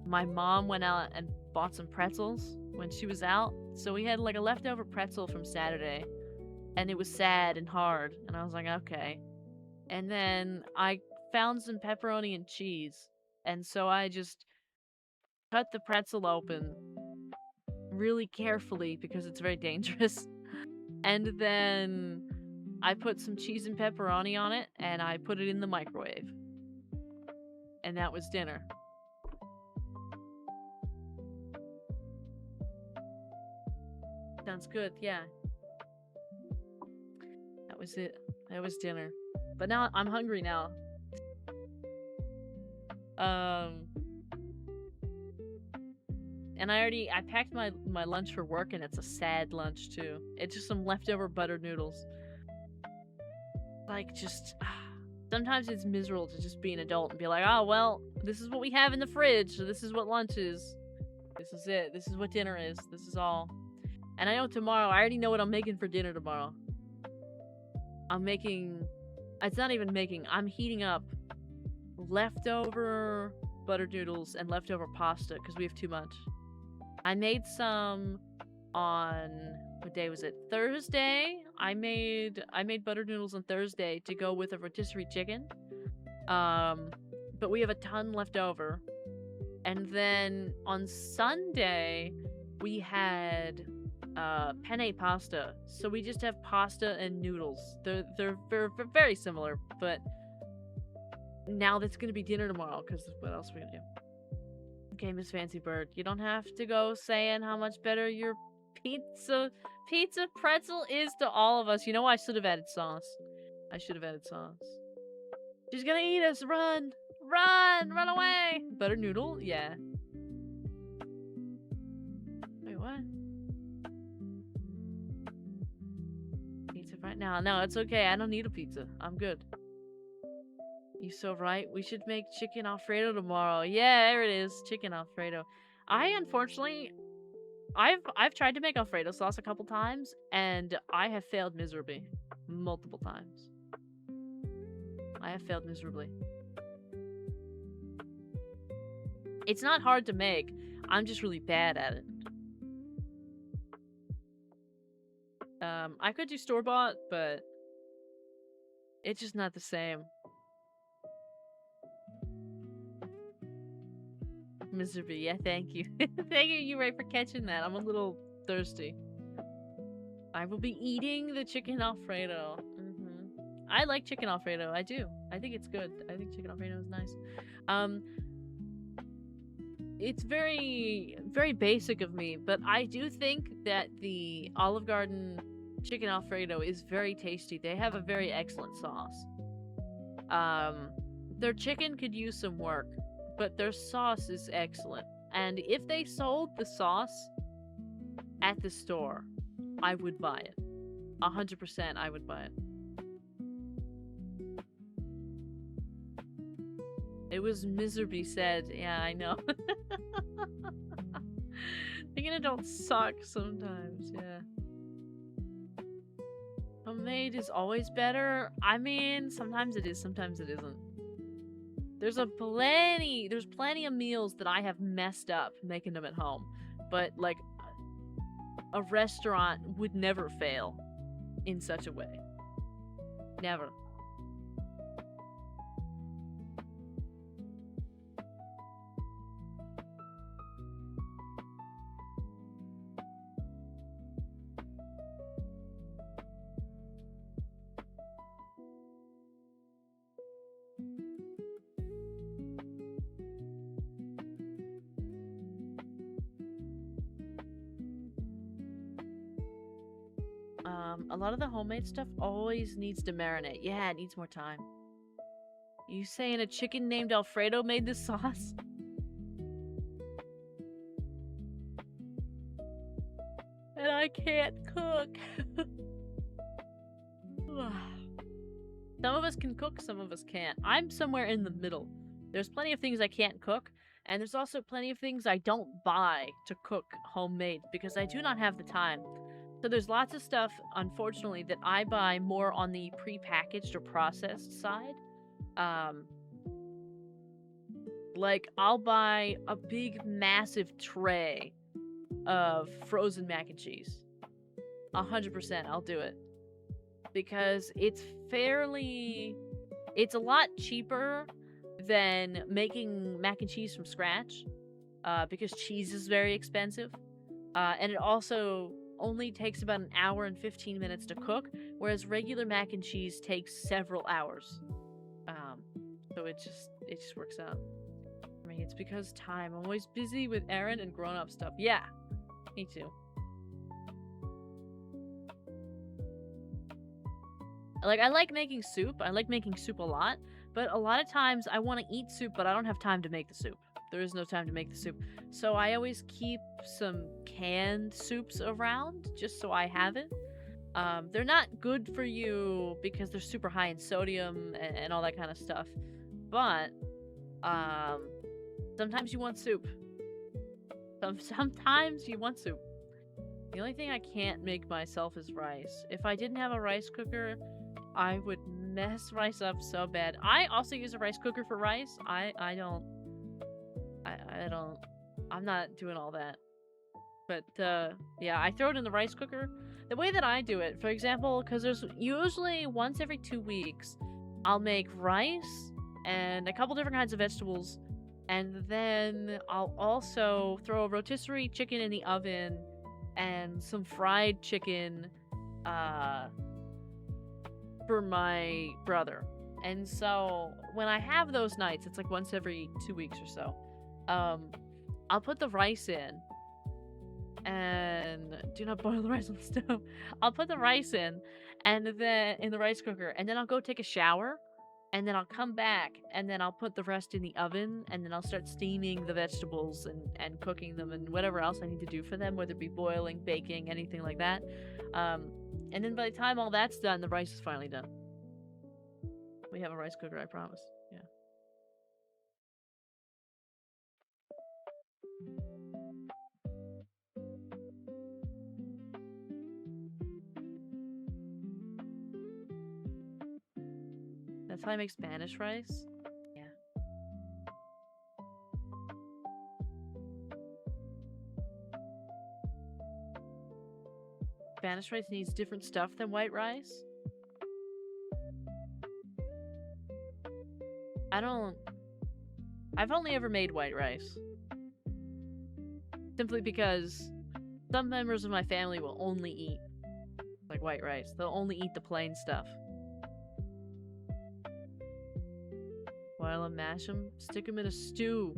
my mom went out and bought some pretzels when she was out. So we had a leftover pretzel from Saturday, and it was sad and hard. And I was like, okay. And then I found some pepperoni and cheese. And so I just cut the pretzel open really carefully because it's very dangerous. And then I put some cheese and pepperoni on it, and I put it in the microwave. And that was dinner. Sounds good, yeah. That was it. That was dinner. But now I'm hungry now. And I packed my lunch for work, and it's a sad lunch too. It's just some leftover buttered noodles. Sometimes it's miserable to just be an adult and be like, oh, well, this is what we have in the fridge, so this is what lunch is. This is it. This is what dinner is. This is all. And I know tomorrow, I already know what I'm making for dinner tomorrow. I'm heating up leftover buttered noodles and leftover pasta because we have too much. I made some on, what day was it? Thursday. I made buttered noodles on Thursday to go with a rotisserie chicken. but we have a ton left over. And then on Sunday, we had penne pasta. So we just have pasta and noodles. They're very similar, but now that's gonna be dinner tomorrow, because what else are we gonna do? Okay, Miss Fancy Bird, you don't have to go saying how much better your pizza pretzel is to all of us. You know, I should have added sauce. I should have added sauce. She's gonna eat us. Run! Run away! Butter noodle? Yeah. Wait, what? Pizza right now. No, it's okay. I don't need a pizza. I'm good. You're so right. We should make chicken Alfredo tomorrow. Yeah, there it is. Chicken Alfredo. Unfortunately, I've tried to make Alfredo sauce a couple times, and I have failed miserably. Multiple times. I have failed miserably. It's not hard to make. I'm just really bad at it. I could do store-bought, but it's just not the same. Misery, yeah, thank you. Thank you, Ray, for catching that. I'm a little thirsty. I will be eating the chicken Alfredo. I like chicken Alfredo. I do. I think it's good. I think chicken Alfredo is nice. It's very, very basic of me, but I do think that the Olive Garden chicken Alfredo is very tasty. They have a very excellent sauce. Their chicken could use some work, but their sauce is excellent. And if they sold the sauce at the store, I would buy it. 100% I would buy it. It was miserably said. Yeah, I know. Being an adult sucks sometimes, yeah. Homemade is always better. I mean, sometimes it is, sometimes it isn't. There's plenty of meals that I have messed up making them at home. But, like, a restaurant would never fail in such a way. Never. A lot of the homemade stuff always needs to marinate. Yeah, it needs more time. You saying a chicken named Alfredo made this sauce? And I can't cook. Some of us can cook, some of us can't. I'm somewhere in the middle. There's plenty of things I can't cook, and there's also plenty of things I don't buy to cook homemade because I do not have the time. So there's lots of stuff, unfortunately, that I buy more on the pre-packaged or processed side. Like, I'll buy a big, massive tray of frozen mac and cheese. 100%, I'll do it. Because it's a lot cheaper than making mac and cheese from scratch. Because cheese is very expensive. And it also only takes about an hour and 15 minutes to cook, whereas regular mac and cheese takes several hours. So it just works out. I mean, it's because time. I'm always busy with Aaron and grown-up stuff. Yeah, me too. Like, I like making soup. I like making soup a lot, but a lot of times I want to eat soup, but I don't have time to make the soup. There is no time to make the soup. So I always keep some canned soups around, just so I have it. They're not good for you because they're super high in sodium and all that kind of stuff. But, sometimes you want soup. Sometimes you want soup. The only thing I can't make myself is rice. If I didn't have a rice cooker, I would mess rice up so bad. I also use a rice cooker for rice. I'm not doing all that. But, yeah, I throw it in the rice cooker. The way that I do it, for example, because there's usually once every 2 weeks, I'll make rice, and a couple different kinds of vegetables. And then I'll also throw a rotisserie chicken in the oven and some fried chicken for my brother. And so when I have those nights, it's like once every 2 weeks or so, I'll put the rice in. And do not boil the rice on the stove. I'll put the rice in, and then in the rice cooker, and then I'll go take a shower, and then I'll come back, and then I'll put the rest in the oven, and then I'll start steaming the vegetables and cooking them and whatever else I need to do for them, whether it be boiling, baking, anything like that. And then by the time all that's done, the rice is finally done. We have a rice cooker, I promise. Yeah. That's how I make Spanish rice. Yeah. Spanish rice needs different stuff than white rice. I've only ever made white rice. Simply because some members of my family will only eat like white rice. They'll only eat the plain stuff. Boil them, mash them, stick them in a stew.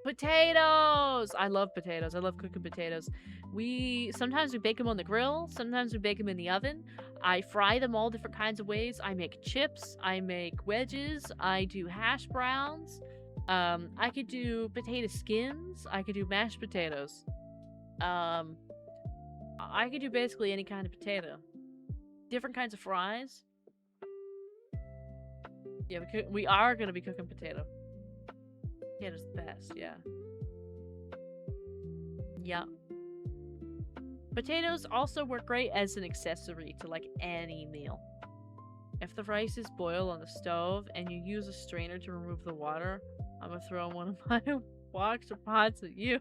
Potatoes! I love potatoes. I love cooking potatoes. Sometimes we bake them on the grill. Sometimes we bake them in the oven. I fry them all different kinds of ways. I make chips. I make wedges. I do hash browns. I could do potato skins. I could do mashed potatoes. I could do basically any kind of potato. Different kinds of fries. Yeah, we are gonna be cooking potato. Potato's the best, yeah. Yeah. Potatoes also work great as an accessory to like any meal. If the rice is boiled on the stove and you use a strainer to remove the water, I'm gonna throw one of my woks or pots at you.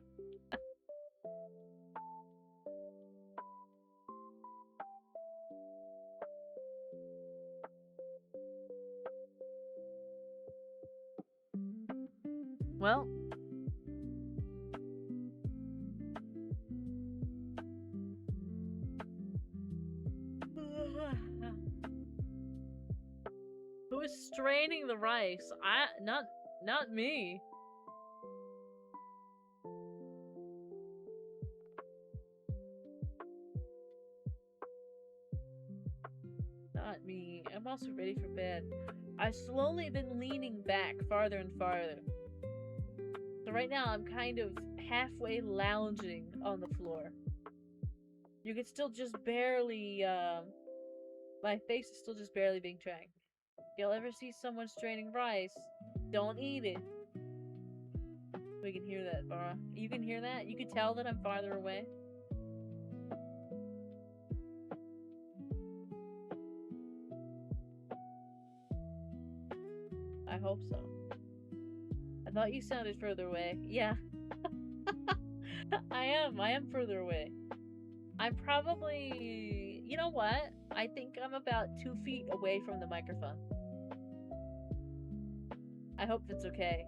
Well, who is straining the rice? Not me. Not me. I'm also ready for bed. I've slowly been leaning back farther and farther. So right now I'm kind of halfway lounging on the floor. You can still just barely, my face is still just barely being tracked. If you'll ever see someone straining rice, don't eat it. We can hear that, Bara. You can hear that? You can tell that I'm farther away? I hope so. I thought you sounded further away. Yeah. I am further away. I'm probably... You know what? I think I'm about 2 feet away from the microphone. I hope that's okay.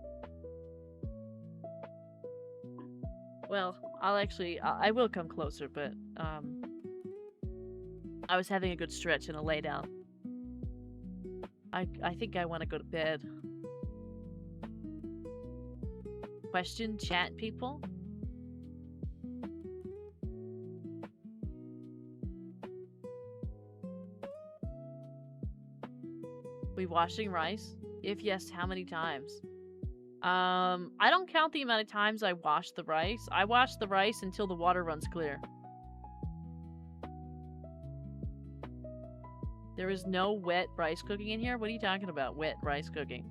Well, I will come closer, but, I was having a good stretch and a lay down. I think I want to go to bed. Question, chat, people? We washing rice? If yes, how many times? I don't count the amount of times I wash the rice. I wash the rice until the water runs clear. There is no wet rice cooking in here? What are you talking about, wet rice cooking?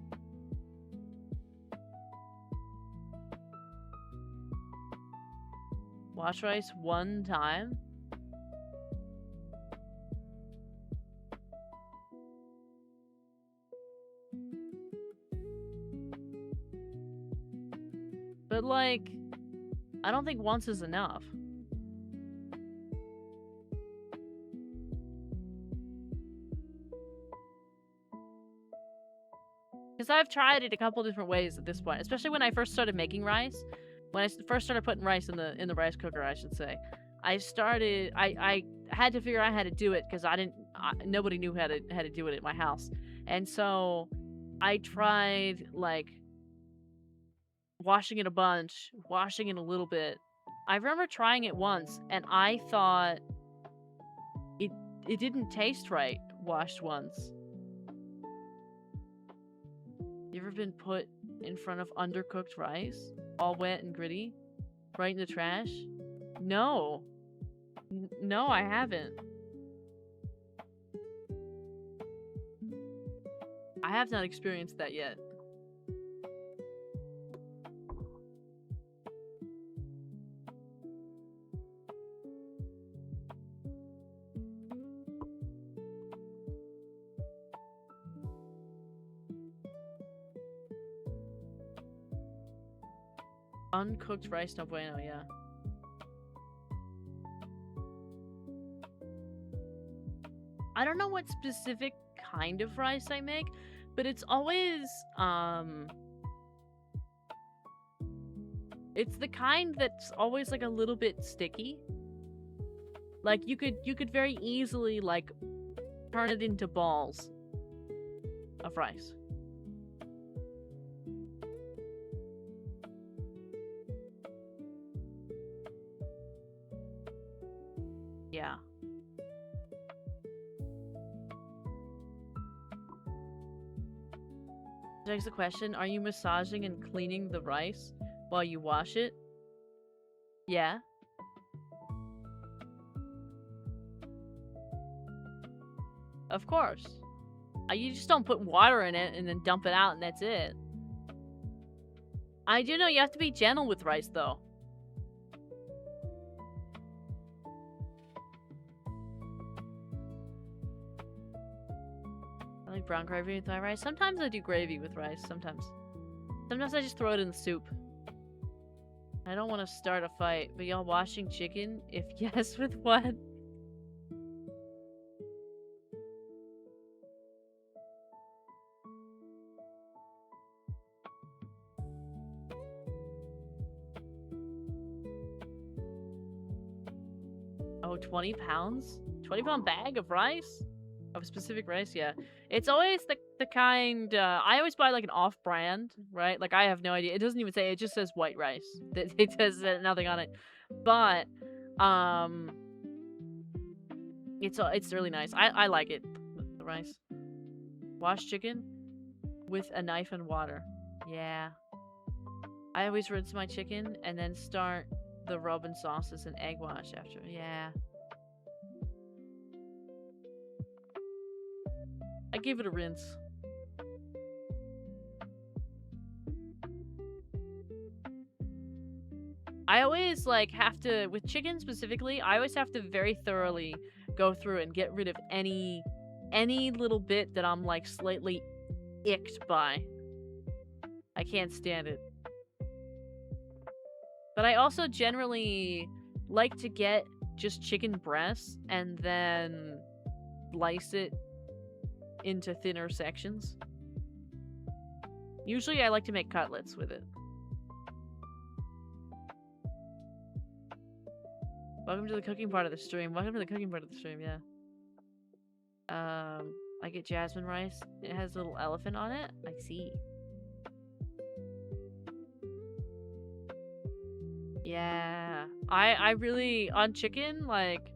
Wash rice 1 time? But like, I don't think once is enough. Because I've tried it a couple different ways at this point, especially when I first started making rice. When I first started putting rice in the rice cooker, I should say. I had to figure out how to do it because nobody knew how to do it at my house. And so I tried like washing it a bunch, washing it a little bit. I remember trying it once and I thought it didn't taste right washed once. You ever been put in front of undercooked rice? All wet and gritty? Right in the trash? No. No, I haven't. I have not experienced that yet. Uncooked rice, no bueno, yeah. I don't know what specific kind of rice I make, but it's always, it's the kind that's always like a little bit sticky. Like you could very easily like turn it into balls of rice. Yeah. Next the question, are you massaging and cleaning the rice while you wash it? Yeah. Of course. You just don't put water in it and then dump it out and that's it. I do know you have to be gentle with rice though. I like brown gravy with my rice. Sometimes I do gravy with rice. Sometimes I just throw it in the soup. I don't want to start a fight, but y'all washing chicken? If yes, with what? Oh, 20 pounds? 20-pound bag of rice? Of specific rice, yeah. It's always the kind, I always buy like an off-brand, right? Like I have no idea. It doesn't even say, it just says white rice. It says nothing on it. But, it's really nice. I like it, the rice. Wash chicken with a knife and water. Yeah. I always rinse my chicken and then start the rub and sauces and egg wash after. Yeah. I give it a rinse. I always like have to, with chicken specifically, I always have to very thoroughly go through and get rid of any little bit that I'm like slightly icked by. I can't stand it. But I also generally like to get just chicken breasts and then slice it into thinner sections. Usually I like to make cutlets with it. Welcome to the cooking part of the stream. Welcome to the cooking part of the stream, yeah. I get jasmine rice. It has a little elephant on it. I see. Yeah. I really, on chicken, like,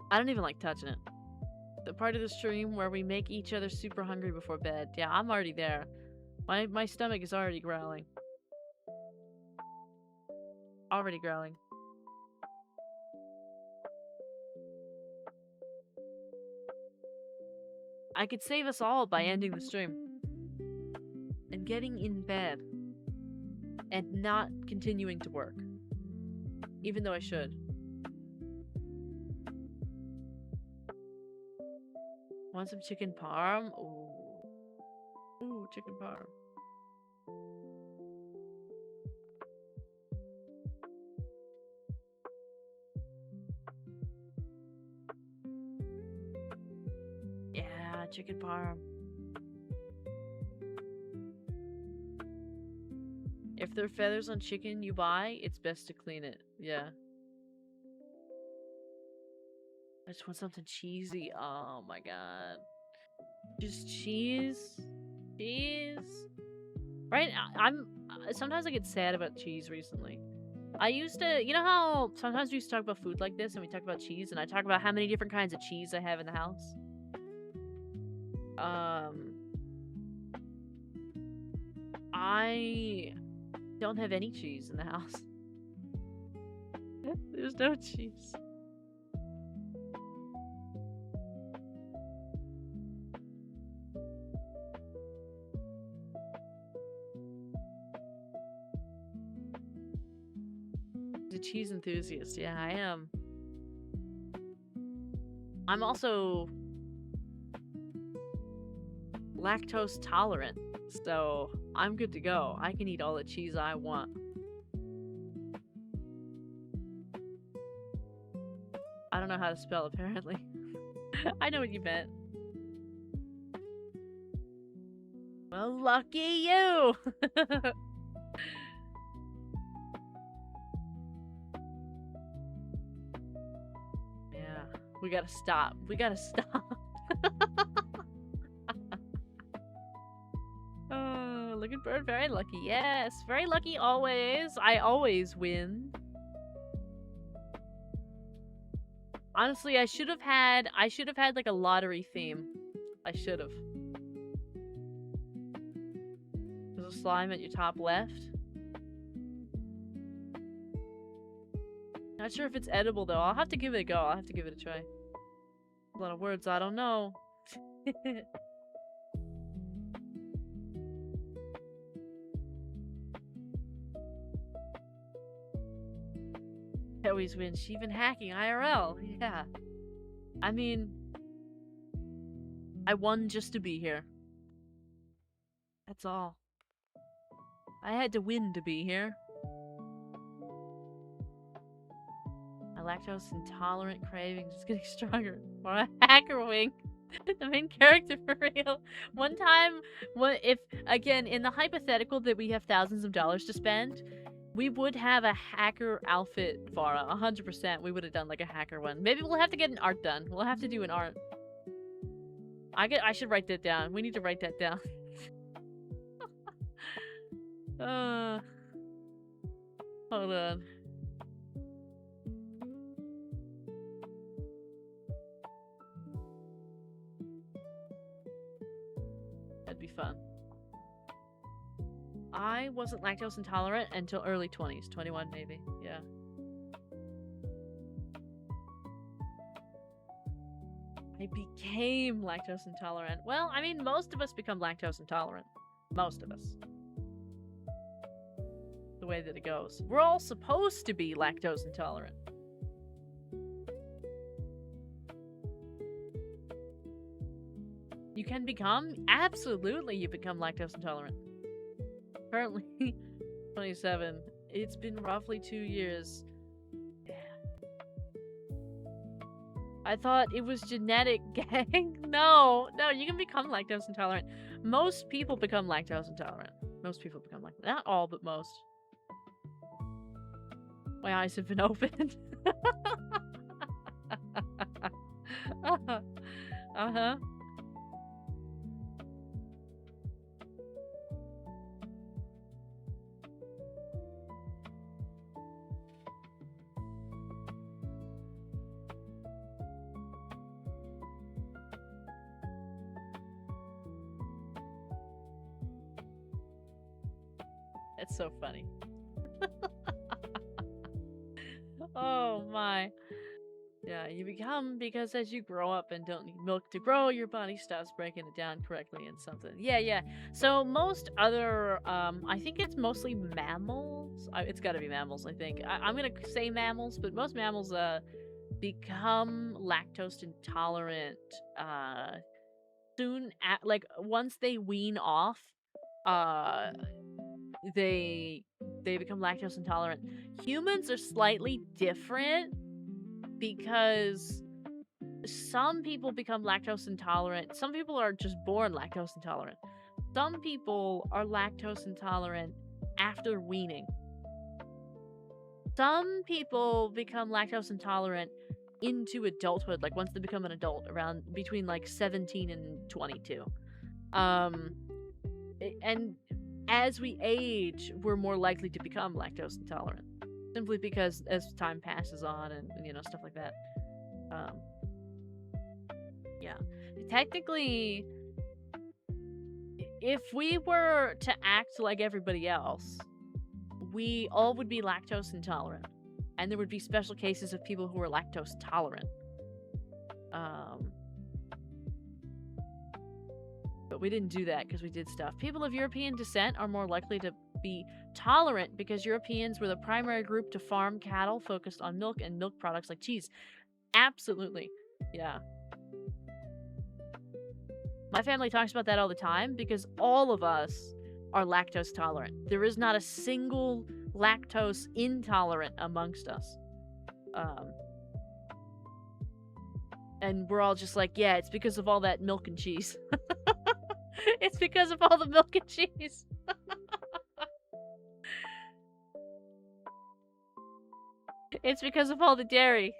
I don't even like touching it. The part of the stream where we make each other super hungry before bed. Yeah, I'm already there. My stomach is already growling. Already growling. I could save us all by ending the stream. And getting in bed. And not continuing to work. Even though I should. Want some chicken parm? Ooh. Ooh, chicken parm. Yeah, chicken parm. there are feathers on chicken you buy, it's best to clean it. Yeah. I just want something cheesy. Oh my god. Just cheese? Cheese? Right? sometimes I get sad about cheese recently. I used to, you know how sometimes we used to talk about food like this and we talk about cheese and I talk about how many different kinds of cheese I have in the house? I don't have any cheese in the house. There's no cheese. A cheese enthusiast. Yeah, I am. I'm also lactose tolerant, so I'm good to go. I can eat all the cheese I want. I don't know how to spell, apparently. I know what you meant. Well, lucky you! Yeah, we gotta stop. We gotta stop. Looking bird, very lucky. Yes, very lucky always. I always win. Honestly, I should have had like a lottery theme. I should have. There's a slime at your top left. Not sure if it's edible though. I'll have to give it a go. I'll have to give it a try. A lot of words I don't know. I always win. She even hacking IRL. Yeah. I mean, I won just to be here. That's all. I had to win to be here. My lactose intolerant cravings is getting stronger. Or a hacker wing. The main character for real. One time, if again in the hypothetical that we have thousands of dollars to spend, we would have a hacker outfit, Vara. 100%. We would have done like a hacker one. Maybe we'll have to get an art done. We'll have to do an art. I should write that down. We need to write that down. Hold on. That'd be fun. I wasn't lactose intolerant until early 20s. 21 maybe. Yeah. I became lactose intolerant. Well, I mean, most of us become lactose intolerant. Most of us. The way that it goes. We're all supposed to be lactose intolerant. You can become? Absolutely, you become lactose intolerant. Currently 27. It's been roughly 2 years. Yeah. I thought it was genetic, gang. No, you can become lactose intolerant. Most people become lactose intolerant. Most people become lactose. Not all, but most. My eyes have been opened. Uh-huh. It's so funny. Oh my. Yeah, you become because as you grow up and don't need milk to grow, your body stops breaking it down correctly and something. Yeah. So most other, I think it's mostly mammals. It's gotta be mammals, I think. I'm gonna say mammals, but most mammals, become lactose intolerant, soon like, once they wean off, they become lactose intolerant. Humans are slightly different because some people become lactose intolerant. Some people are just born lactose intolerant. Some people are lactose intolerant after weaning. Some people become lactose intolerant into adulthood, like once they become an adult, around between like 17 and 22. And as we age, we're more likely to become lactose intolerant, simply because as time passes on and you know, stuff like that. Yeah, technically, if we were to act like everybody else, we all would be lactose intolerant, and there would be special cases of people who are lactose tolerant. But we didn't do that because we did stuff. People of European descent are more likely to be tolerant because Europeans were the primary group to farm cattle focused on milk and milk products like cheese. Absolutely. Yeah. My family talks about that all the time because all of us are lactose tolerant. There is not a single lactose intolerant amongst us. And we're all just like, yeah, it's because of all that milk and cheese. It's because of all the milk and cheese. It's because of all the dairy.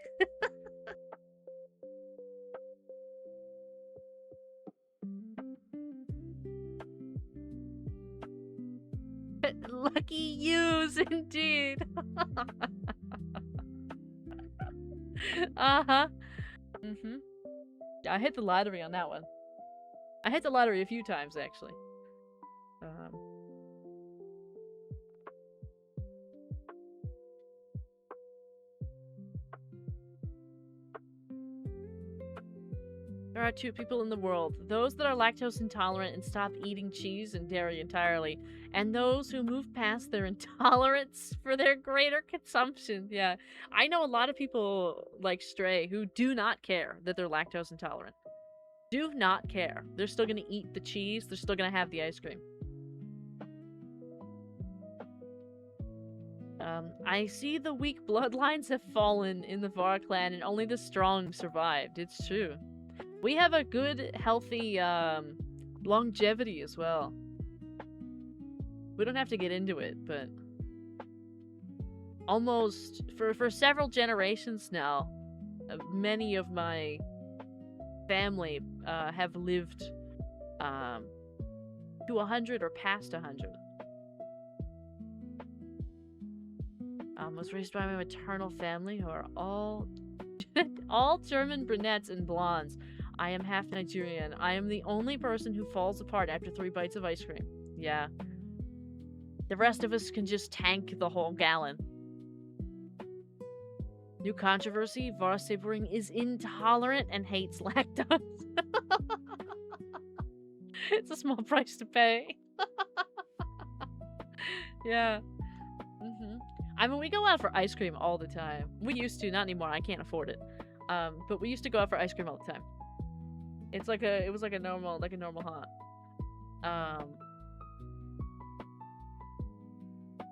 Lucky yous, indeed. Uh-huh. Mm-hmm. I hit the lottery on that one. I hit the lottery a few times, actually. There are two people in the world. Those that are lactose intolerant and stop eating cheese and dairy entirely, and those who move past their intolerance for their greater consumption. Yeah. I know a lot of people like Stray who do not care that they're lactose intolerant. Do not care. They're still gonna eat the cheese, they're still gonna have the ice cream. I see the weak bloodlines have fallen in the Vara clan and only the strong survived. It's true. We have a good, healthy, longevity as well. We don't have to get into it, but almost, for several generations now, many of my family have lived to 100 or past 100. Was raised by my maternal family who are all all German brunettes and blondes. I am half Nigerian. I am the only person who falls apart after 3 bites of ice cream. Yeah. The rest of us can just tank the whole gallon. New controversy, Vara Sibling is intolerant and hates lactose. It's a small price to pay. Yeah. I mean, we go out for ice cream all the time. We used to, not anymore. I can't afford it. But we used to go out for ice cream all the time. It was like a normal haunt.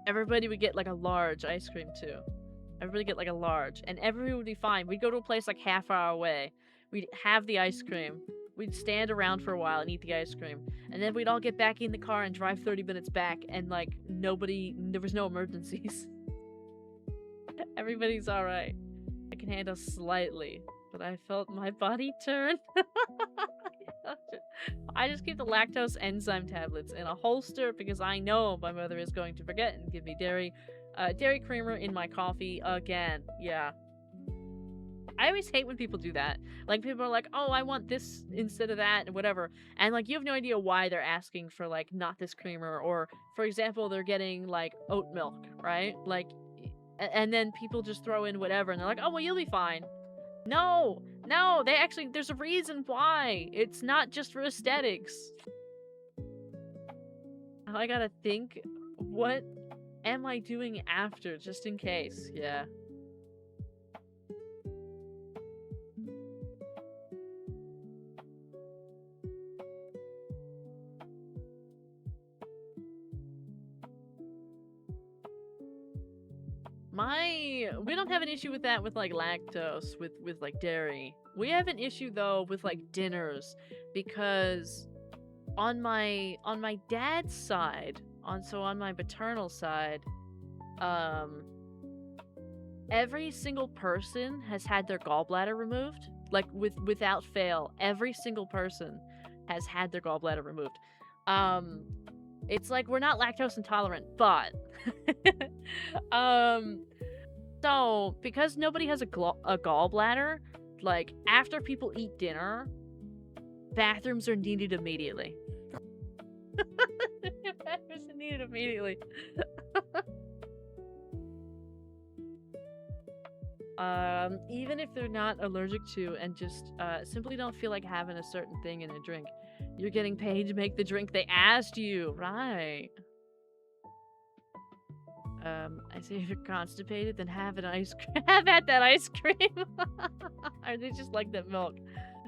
Everybody would get like a large ice cream too. Everybody get like a large, and everyone would be fine. We'd go to a place like half hour away. We'd have the ice cream. We'd stand around for a while and eat the ice cream, and then we'd all get back in the car and drive 30 minutes back, and like there was no emergencies. Everybody's alright. I can handle slightly, but I felt my body turn. I just keep the lactose enzyme tablets in a holster because I know my mother is going to forget and give me dairy creamer in my coffee again. Yeah. I always hate when people do that. Like, people are like, oh, I want this instead of that, and whatever. And, like, you have no idea why they're asking for, like, not this creamer. Or, for example, they're getting, like, oat milk, right? Like, and then people just throw in whatever, and they're like, oh, well, you'll be fine. No! No! There's a reason why! It's not just for aesthetics. I gotta think, what am I doing after, just in case? Yeah. We don't have an issue with that with like lactose, with like dairy. We have an issue though with like dinners, because on my dad's side, on my paternal side, every single person has had their gallbladder removed. Like, without fail, every single person has had their gallbladder removed. It's like, we're not lactose intolerant, but so because nobody has a gallbladder, like, after people eat dinner, bathrooms are needed immediately. Bathrooms are needed immediately. Even if they're not allergic to and just simply don't feel like having a certain thing in a drink, you're getting paid to make the drink they asked you, right? I say if you're constipated, then have an ice cream. Have at that ice cream. Or they just like that milk.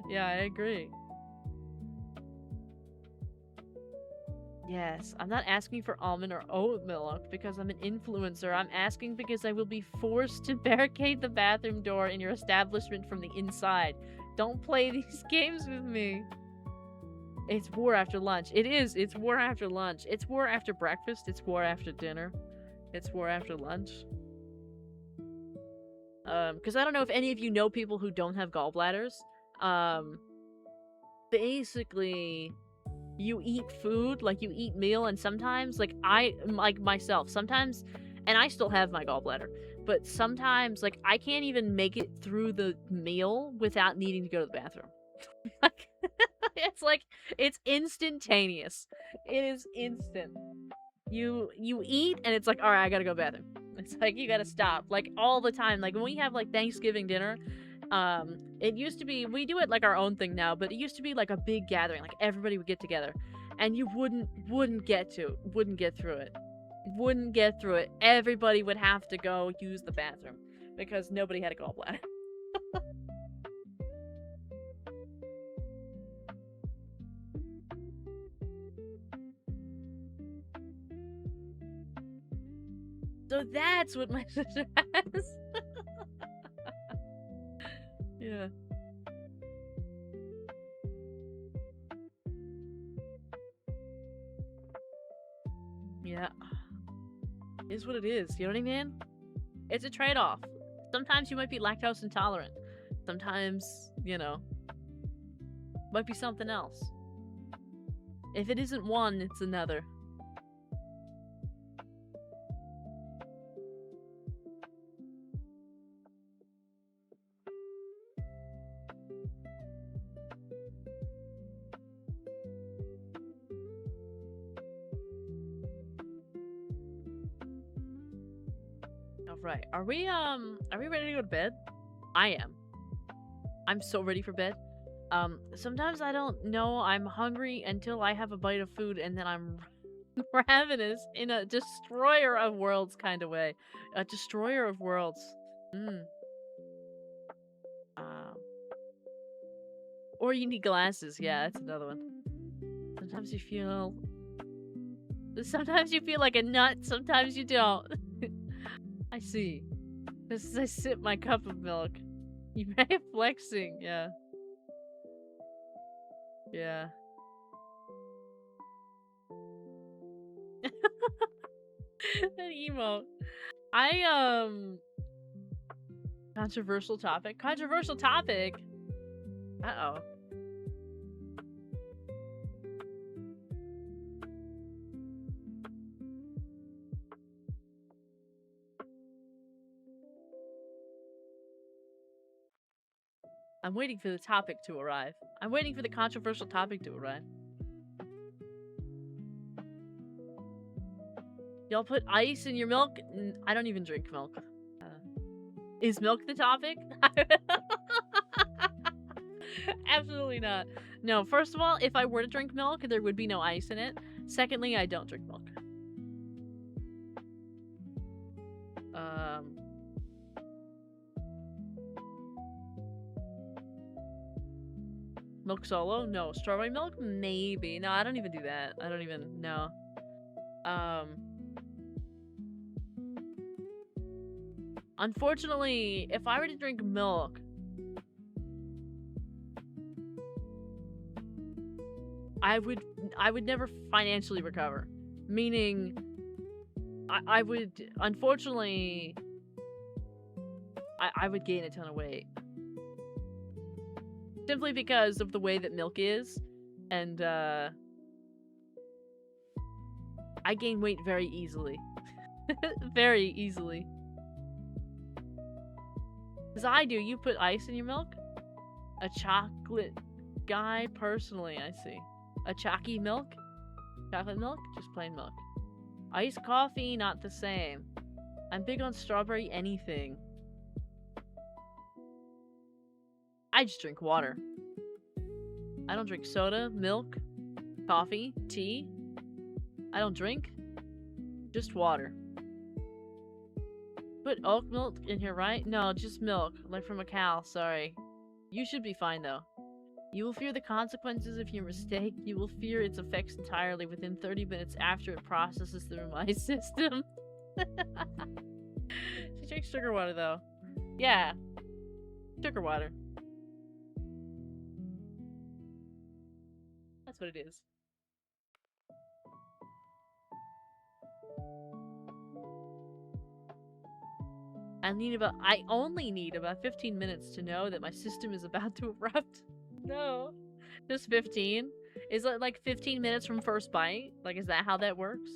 Yeah, I agree. Yes, I'm not asking for almond or oat milk because I'm an influencer. I'm asking because I will be forced to barricade the bathroom door in your establishment from the inside. Don't play these games with me. It's war after lunch. It is. It's war after lunch. It's war after breakfast. It's war after dinner. It's war after lunch. Because I don't know if any of you know people who don't have gallbladders. Basically, you eat food, like you eat meal, and sometimes, like myself, sometimes, and I still have my gallbladder, but sometimes, like, I can't even make it through the meal without needing to go to the bathroom. It's like, it's instantaneous. It is instant. You eat, and it's like, alright, I gotta go to the bathroom. It's like, you gotta stop, like, all the time. Like, when we have, like, Thanksgiving dinner, it used to be, we do it like our own thing now, but it used to be like a big gathering, like everybody would get together, and you wouldn't get through it. Everybody would have to go use the bathroom because nobody had a gallbladder. So that's what my sister has. Yeah. Yeah. It is what it is, you know what I mean? It's a trade-off. Sometimes you might be lactose intolerant. Sometimes, you know, might be something else. If it isn't one, it's another. Right. Are we ready to go to bed? I am. I'm so ready for bed. Sometimes I don't know I'm hungry until I have a bite of food, and then I'm ravenous in a destroyer of worlds kind of way. A destroyer of worlds. Or you need glasses. Yeah, that's another one. Sometimes you feel like a nut, sometimes you don't. I see. Just as I sip my cup of milk. You may have flexing, yeah. Yeah. That emote. Controversial topic? Controversial topic? Uh-oh. I'm waiting for the topic to arrive. I'm waiting for the controversial topic to arrive. Y'all put ice in your milk? I don't even drink milk. Is milk the topic? Absolutely not. No, first of all, if I were to drink milk, there would be no ice in it. Secondly, I don't drink milk. Milk solo? No. Strawberry milk? Maybe. No, I don't even do that. I don't even know. Unfortunately, if I were to drink milk, I would never financially recover. Meaning, I would, unfortunately, I would gain a ton of weight. Simply because of the way that milk is, and, I gain weight very easily. Very easily. As I do, you put ice in your milk? A chocolate guy, personally, I see. A chalky milk? Chocolate milk? Just plain milk. Iced coffee, not the same. I'm big on strawberry anything. I just drink water. I don't drink soda, milk, coffee, tea. I don't drink. Just water. Put oat milk in here, right? No, just milk. Like from a cow, sorry. You should be fine, though. You will fear the consequences of your mistake. You will fear its effects entirely within 30 minutes after it processes through my system. She drinks sugar water, though. Yeah. Sugar water. That's what it is. I only need about 15 minutes to know that my system is about to erupt. No. Just 15? Is it like 15 minutes from first bite? Like, is that how that works?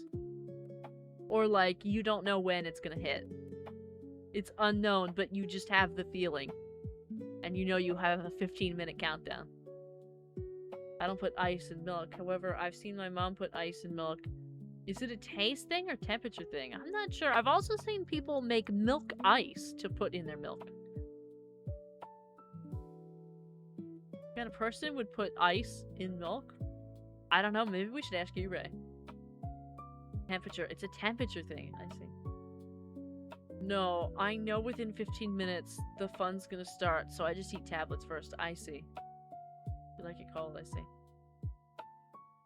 Or like, you don't know when it's gonna hit. It's unknown, but you just have the feeling. And you know you have a 15-minute countdown. I don't put ice in milk. However, I've seen my mom put ice in milk. Is it a taste thing or temperature thing? I'm not sure. I've also seen people make milk ice to put in their milk. What kind of person would put ice in milk? I don't know. Maybe we should ask you, Ray. Temperature. It's a temperature thing. I see. No, I know within 15 minutes the fun's gonna start, so I just eat tablets first. I see. You like it cold, I see.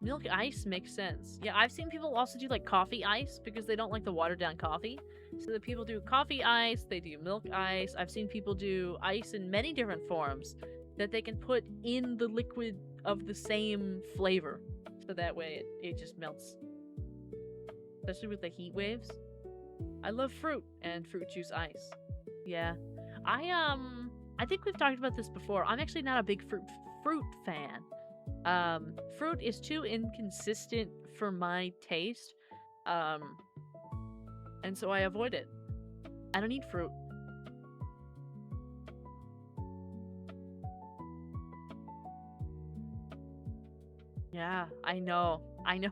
Milk ice makes sense. Yeah, I've seen people also do like coffee ice because they don't like the watered down coffee. So the people do coffee ice, they do milk ice. I've seen people do ice in many different forms that they can put in the liquid of the same flavor. So that way it just melts. Especially with the heat waves. I love fruit and fruit juice ice. Yeah. I think we've talked about this before. I'm actually not a big fruit fan. Fruit is too inconsistent for my taste. And so I avoid it. I don't eat fruit. Yeah, I know. I know.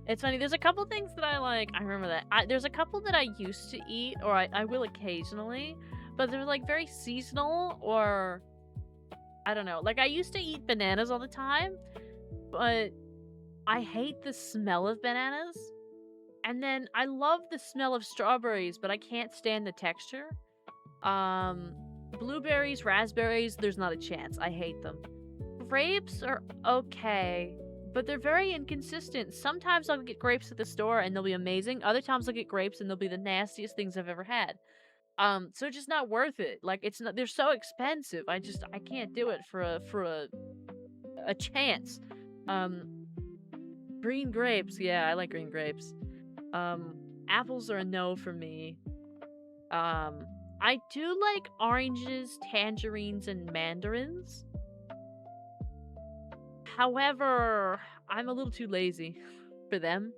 It's funny, there's a couple things that I like. I remember that. There's a couple that I used to eat, or I will occasionally, but they're like very seasonal, or I don't know. Like, I used to eat bananas all the time, but I hate the smell of bananas. And then I love the smell of strawberries, but I can't stand the texture. Blueberries, raspberries, there's not a chance. I hate them. Grapes are okay, but they're very inconsistent. Sometimes I'll get grapes at the store and they'll be amazing. Other times I'll get grapes and they'll be the nastiest things I've ever had. So it's just not worth it. Like, it's not, they're so expensive. I can't do it for a chance. Green grapes, yeah, I like green grapes. Apples are a no for me. I do like oranges, tangerines, and mandarins. However, I'm a little too lazy for them.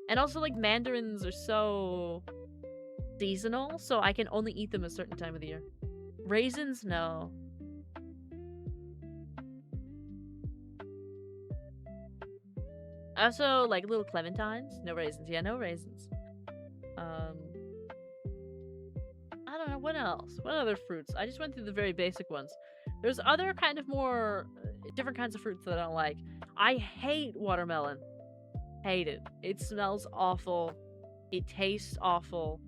And also, like, mandarins are so seasonal, so I can only eat them a certain time of the year. Raisins, no. Also, like, little clementines, no raisins. Yeah, no raisins. I don't know, what else? What other fruits? I just went through the very basic ones. There's other kind of more different kinds of fruits that I don't like. I hate watermelon. Hate it. It smells awful. It tastes awful.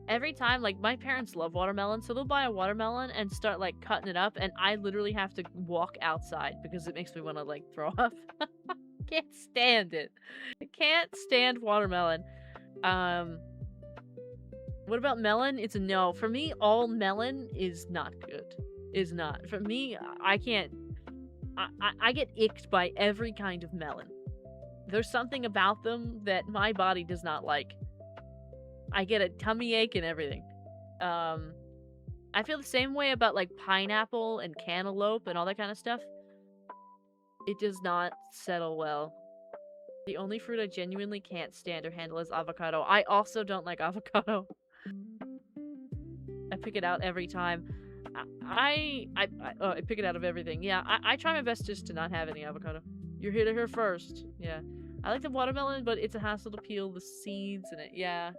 Every time, like, my parents love watermelon, so they'll buy a watermelon and start, like, cutting it up, and I literally have to walk outside because it makes me want to, like, throw up. Can't stand it. I can't stand watermelon. What about melon? It's a no. For me, all melon is not good. is not. For me, I can't. I get icked by every kind of melon. There's something about them that my body does not like. I get a tummy ache and everything. I feel the same way about like pineapple and cantaloupe and all that kind of stuff. It does not settle well. The only fruit I genuinely can't stand or handle is avocado. I also don't like avocado. I pick it out every time. I pick it out of everything. Yeah, I try my best just to not have any avocado. You're here to hear first. Yeah. I like the watermelon, but it's a hassle to peel the seeds in it. Yeah.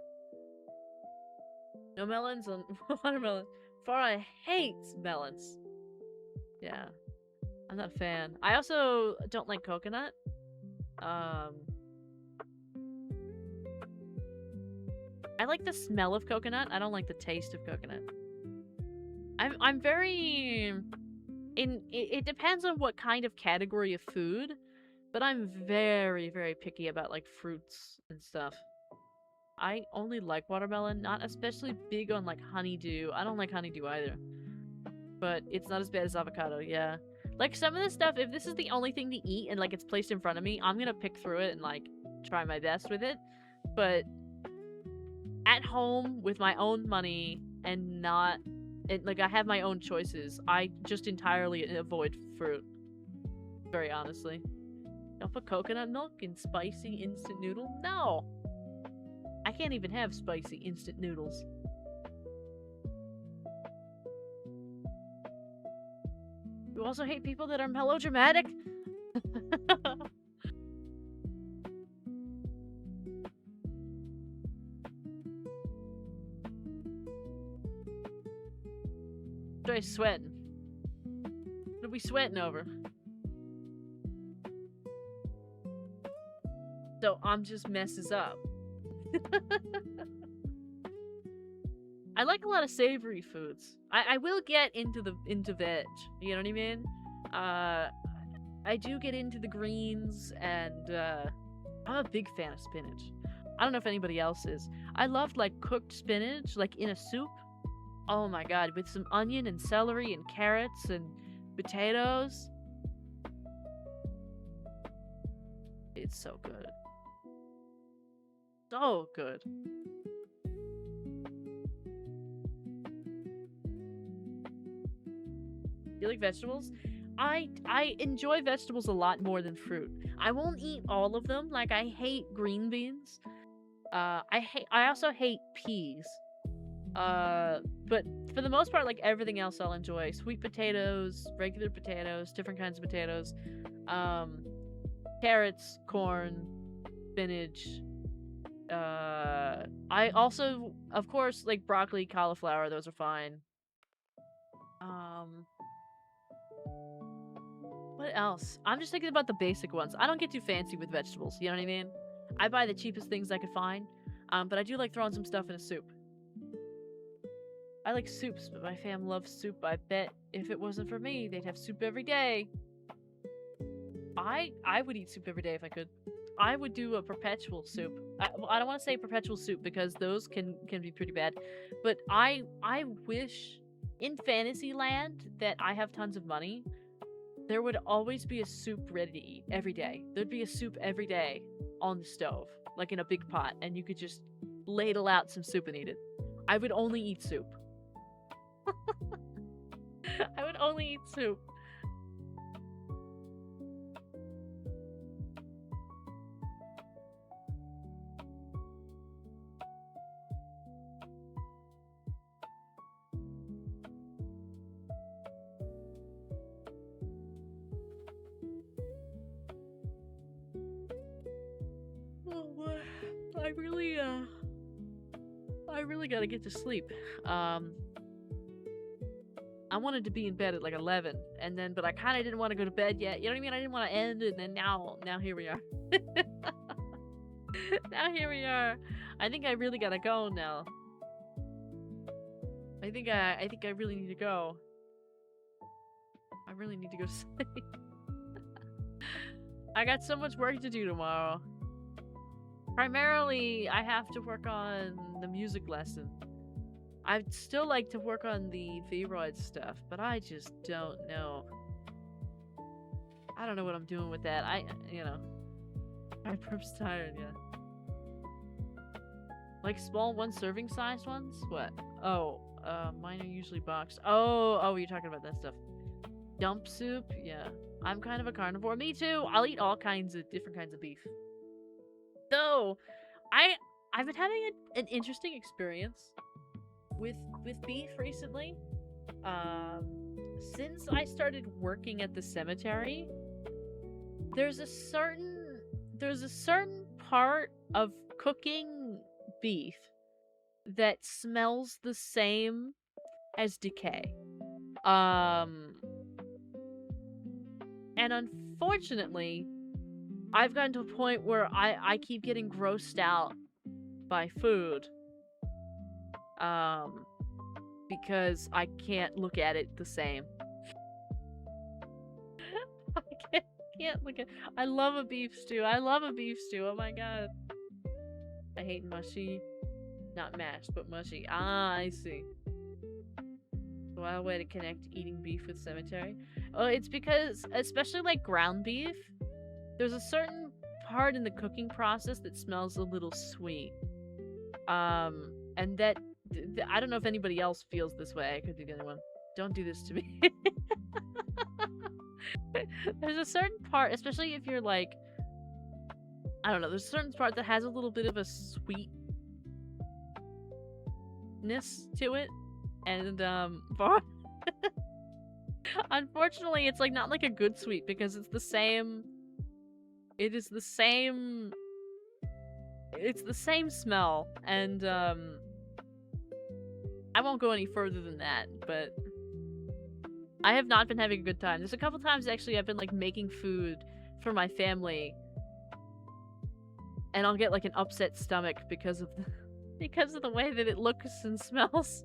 No melons on watermelon. Farah hates melons. Yeah. I'm not a fan. I also don't like coconut. I like the smell of coconut. I don't like the taste of coconut. I'm very it depends on what kind of category of food, but I'm very, very picky about like fruits and stuff. I only like watermelon, not especially big on like honeydew. I don't like honeydew either. But it's not as bad as avocado, yeah. Like some of this stuff, if this is the only thing to eat and like it's placed in front of me, I'm gonna pick through it and like try my best with it. But at home with my own money and not like I have my own choices, I just entirely avoid fruit. Very honestly. Don't put coconut milk in spicy instant noodle? No! I can't even have spicy instant noodles. You also hate people that are melodramatic? What are we sweating? What are we sweating over? So just messes up. I like a lot of savory foods. I will get into veg. You know what I mean? I do get into the greens, and I'm a big fan of spinach. I don't know if anybody else is. I loved like cooked spinach, like in a soup. Oh my god, with some onion and celery and carrots and potatoes. It's so good. So good. You like vegetables? I enjoy vegetables a lot more than fruit. I won't eat all of them. Like I hate green beans. I also hate peas. But for the most part, like everything else I'll enjoy. Sweet potatoes, regular potatoes, different kinds of potatoes. Carrots, corn, spinach. I also, of course, like broccoli, cauliflower, those are fine. What else? I'm just thinking about the basic ones. I don't get too fancy with vegetables, you know what I mean? I buy the cheapest things I could find. But I do like throwing some stuff in a soup. I like soups, but my fam loves soup. I bet if it wasn't for me, they'd have soup every day. I would eat soup every day if I could. I would do a perpetual soup. I don't want to say perpetual soup because those can be pretty bad. But I wish in Fantasyland that I have tons of money. There would always be a soup ready to eat every day. There'd be a soup every day on the stove, like in a big pot, and you could just ladle out some soup and eat it. I would only eat soup. I would only eat soup. I really gotta get to sleep. I wanted to be in bed at like 11, but I kind of didn't want to go to bed yet. You know what I mean? I didn't want to end, and then now here we are. Now here we are. I think I really gotta go now. I think I really need to go. I really need to go to sleep. I got so much work to do tomorrow. Primarily, I have to work on the music lesson. I'd still like to work on the VOD stuff, but I just don't know. I don't know what I'm doing with that. You know. My perp's tired, yeah. Like small one-serving size ones? What? Oh, mine are usually boxed. Oh, you're talking about that stuff. Dump soup? Yeah. I'm kind of a carnivore. Me too! I'll eat all kinds of different kinds of beef. Though, I've been having an interesting experience with beef recently. Since I started working at the cemetery, there's a certain part of cooking beef that smells the same as decay. And unfortunately, I've gotten to a point where I keep getting grossed out by food. Because I can't look at it the same. I can't look at. I love a beef stew. Oh my god. I hate mushy. Not mashed, but mushy. Ah, I see. Wild way to connect eating beef with cemetery. Oh, it's because, especially like ground beef, there's a certain part in the cooking process that smells a little sweet. And that, I don't know if anybody else feels this way. I could be the only one. Don't do this to me. There's a certain part, especially if you're like, I don't know, there's a certain part that has a little bit of a sweetness to it. And, unfortunately, it's like not like a good sweet because it's the same smell. And, I won't go any further than that, but I have not been having a good time. There's a couple times actually I've been like making food for my family and I'll get like an upset stomach because of the way that it looks and smells.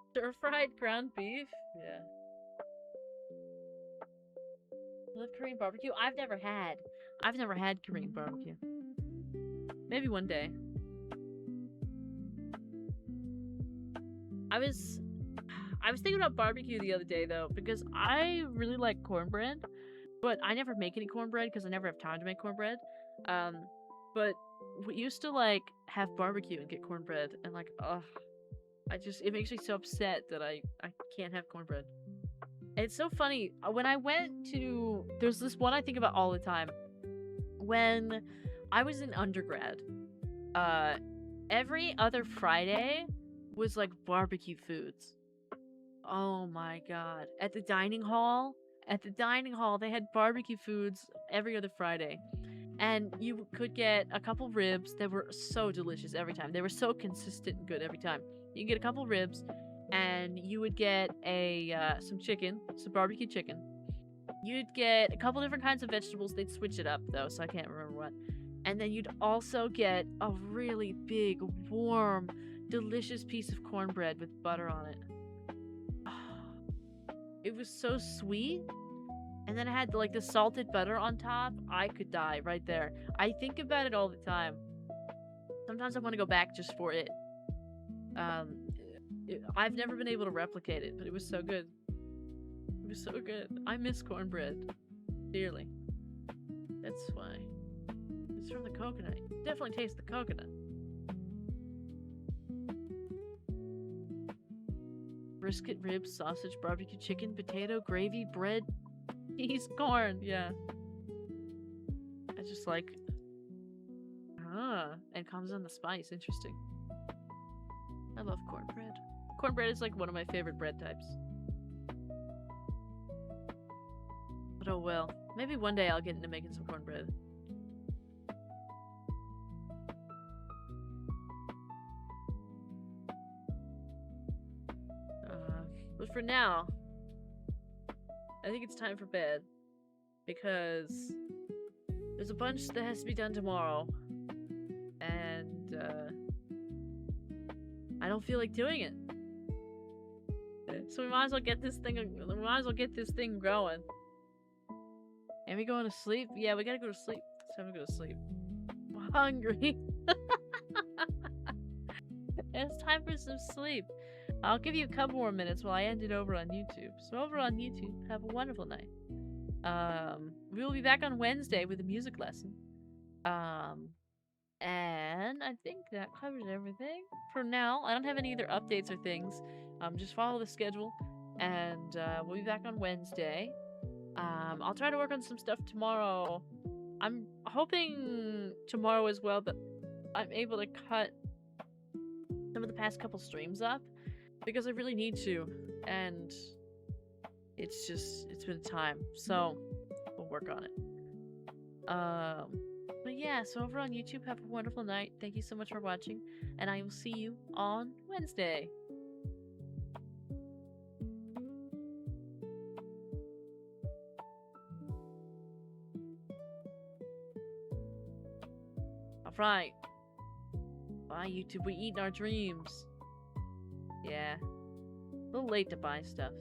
Stir-fried ground beef? Yeah. Love Korean barbecue? I've never had Korean barbecue. Maybe one day. I was thinking about barbecue the other day though, because I really like cornbread, but I never make any cornbread because I never have time to make cornbread. But we used to like have barbecue and get cornbread, and like, ugh, it makes me so upset that I can't have cornbread. And it's so funny when I went to, there's this one I think about all the time. When I was in undergrad, every other Friday was like barbecue foods. Oh my god. At the dining hall, they had barbecue foods every other Friday. And you could get a couple ribs that were so delicious every time. They were so consistent and good every time. You could get a couple ribs, and you would get some chicken, some barbecue chicken. You'd get a couple different kinds of vegetables. They'd switch it up, though, so I can't remember what. And then you'd also get a really big, warm, delicious piece of cornbread with butter on it. It was so sweet. And then it had like the salted butter on top. I could die right there. I think about it all the time. Sometimes I want to go back just for it. I've never been able to replicate it, but it was so good. It was so good. I miss cornbread dearly. That's why. It's from the coconut. You definitely taste the coconut. Brisket, ribs, sausage, barbecue chicken, potato, gravy, bread, cheese, corn. Yeah. I just like... and comes on the spice. Interesting. I love cornbread. Cornbread is like one of my favorite bread types. But oh well. Maybe one day I'll get into making some cornbread. But for now, I think it's time for bed. Because there's a bunch that has to be done tomorrow. And, I don't feel like doing it. So we might as well get this thing going. And we going to sleep? Yeah, we gotta go to sleep. It's time to go to sleep. hungry. It's time for some sleep. I'll give you a couple more minutes while I end it over on YouTube. So over on YouTube, have a wonderful night. We will be back on Wednesday with a music lesson. And I think that covers everything for now. I don't have any other updates or things. Just follow the schedule, and we'll be back on Wednesday. I'll try to work on some stuff tomorrow. I'm hoping tomorrow as well that I'm able to cut some of the past couple streams up, because I really need to, and it's been time, so we'll work on it. But yeah, so over on YouTube, have a wonderful night. Thank you so much for watching, and I will see you on Wednesday. Alright. Bye, YouTube. We eat in our dreams. Yeah. A little late to buy stuff.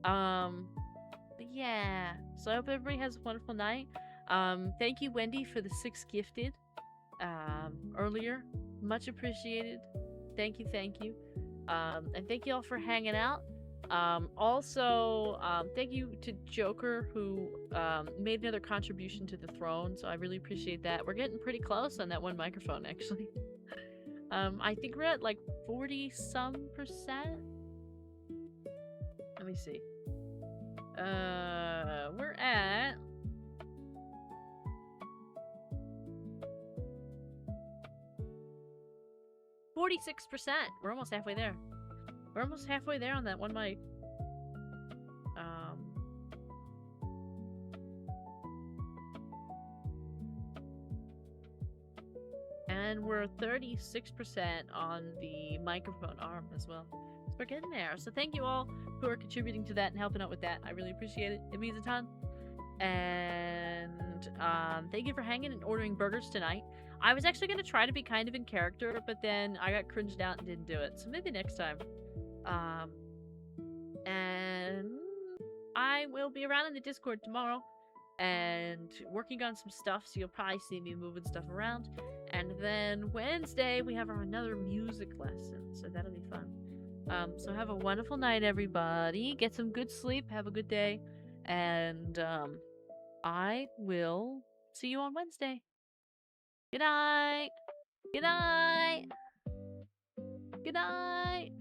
But yeah. So I hope everybody has a wonderful night. Thank you, Wendy, for the 6 gifted earlier. Much appreciated. Thank you, thank you. And thank you all for hanging out. Also, thank you to Joker, who made another contribution to the throne, so I really appreciate that. We're getting pretty close on that one microphone, actually. I think we're at like 40-some%. Let me see. We're at... %. We're almost halfway there. We're almost halfway there on that one mic. And we're 36% on the microphone arm as well. So we're getting there. So thank you all who are contributing to that and helping out with that. I really appreciate it. It means a ton. And thank you for hanging and ordering burgers tonight. I was actually going to try to be kind of in character, but then I got cringed out and didn't do it. So maybe next time. And I will be around in the Discord tomorrow and working on some stuff, so you'll probably see me moving stuff around. And then Wednesday we have another music lesson, so that'll be fun. So have a wonderful night, everybody. Get some good sleep, have a good day, and I will see you on Wednesday. Good night. Good night. Good night.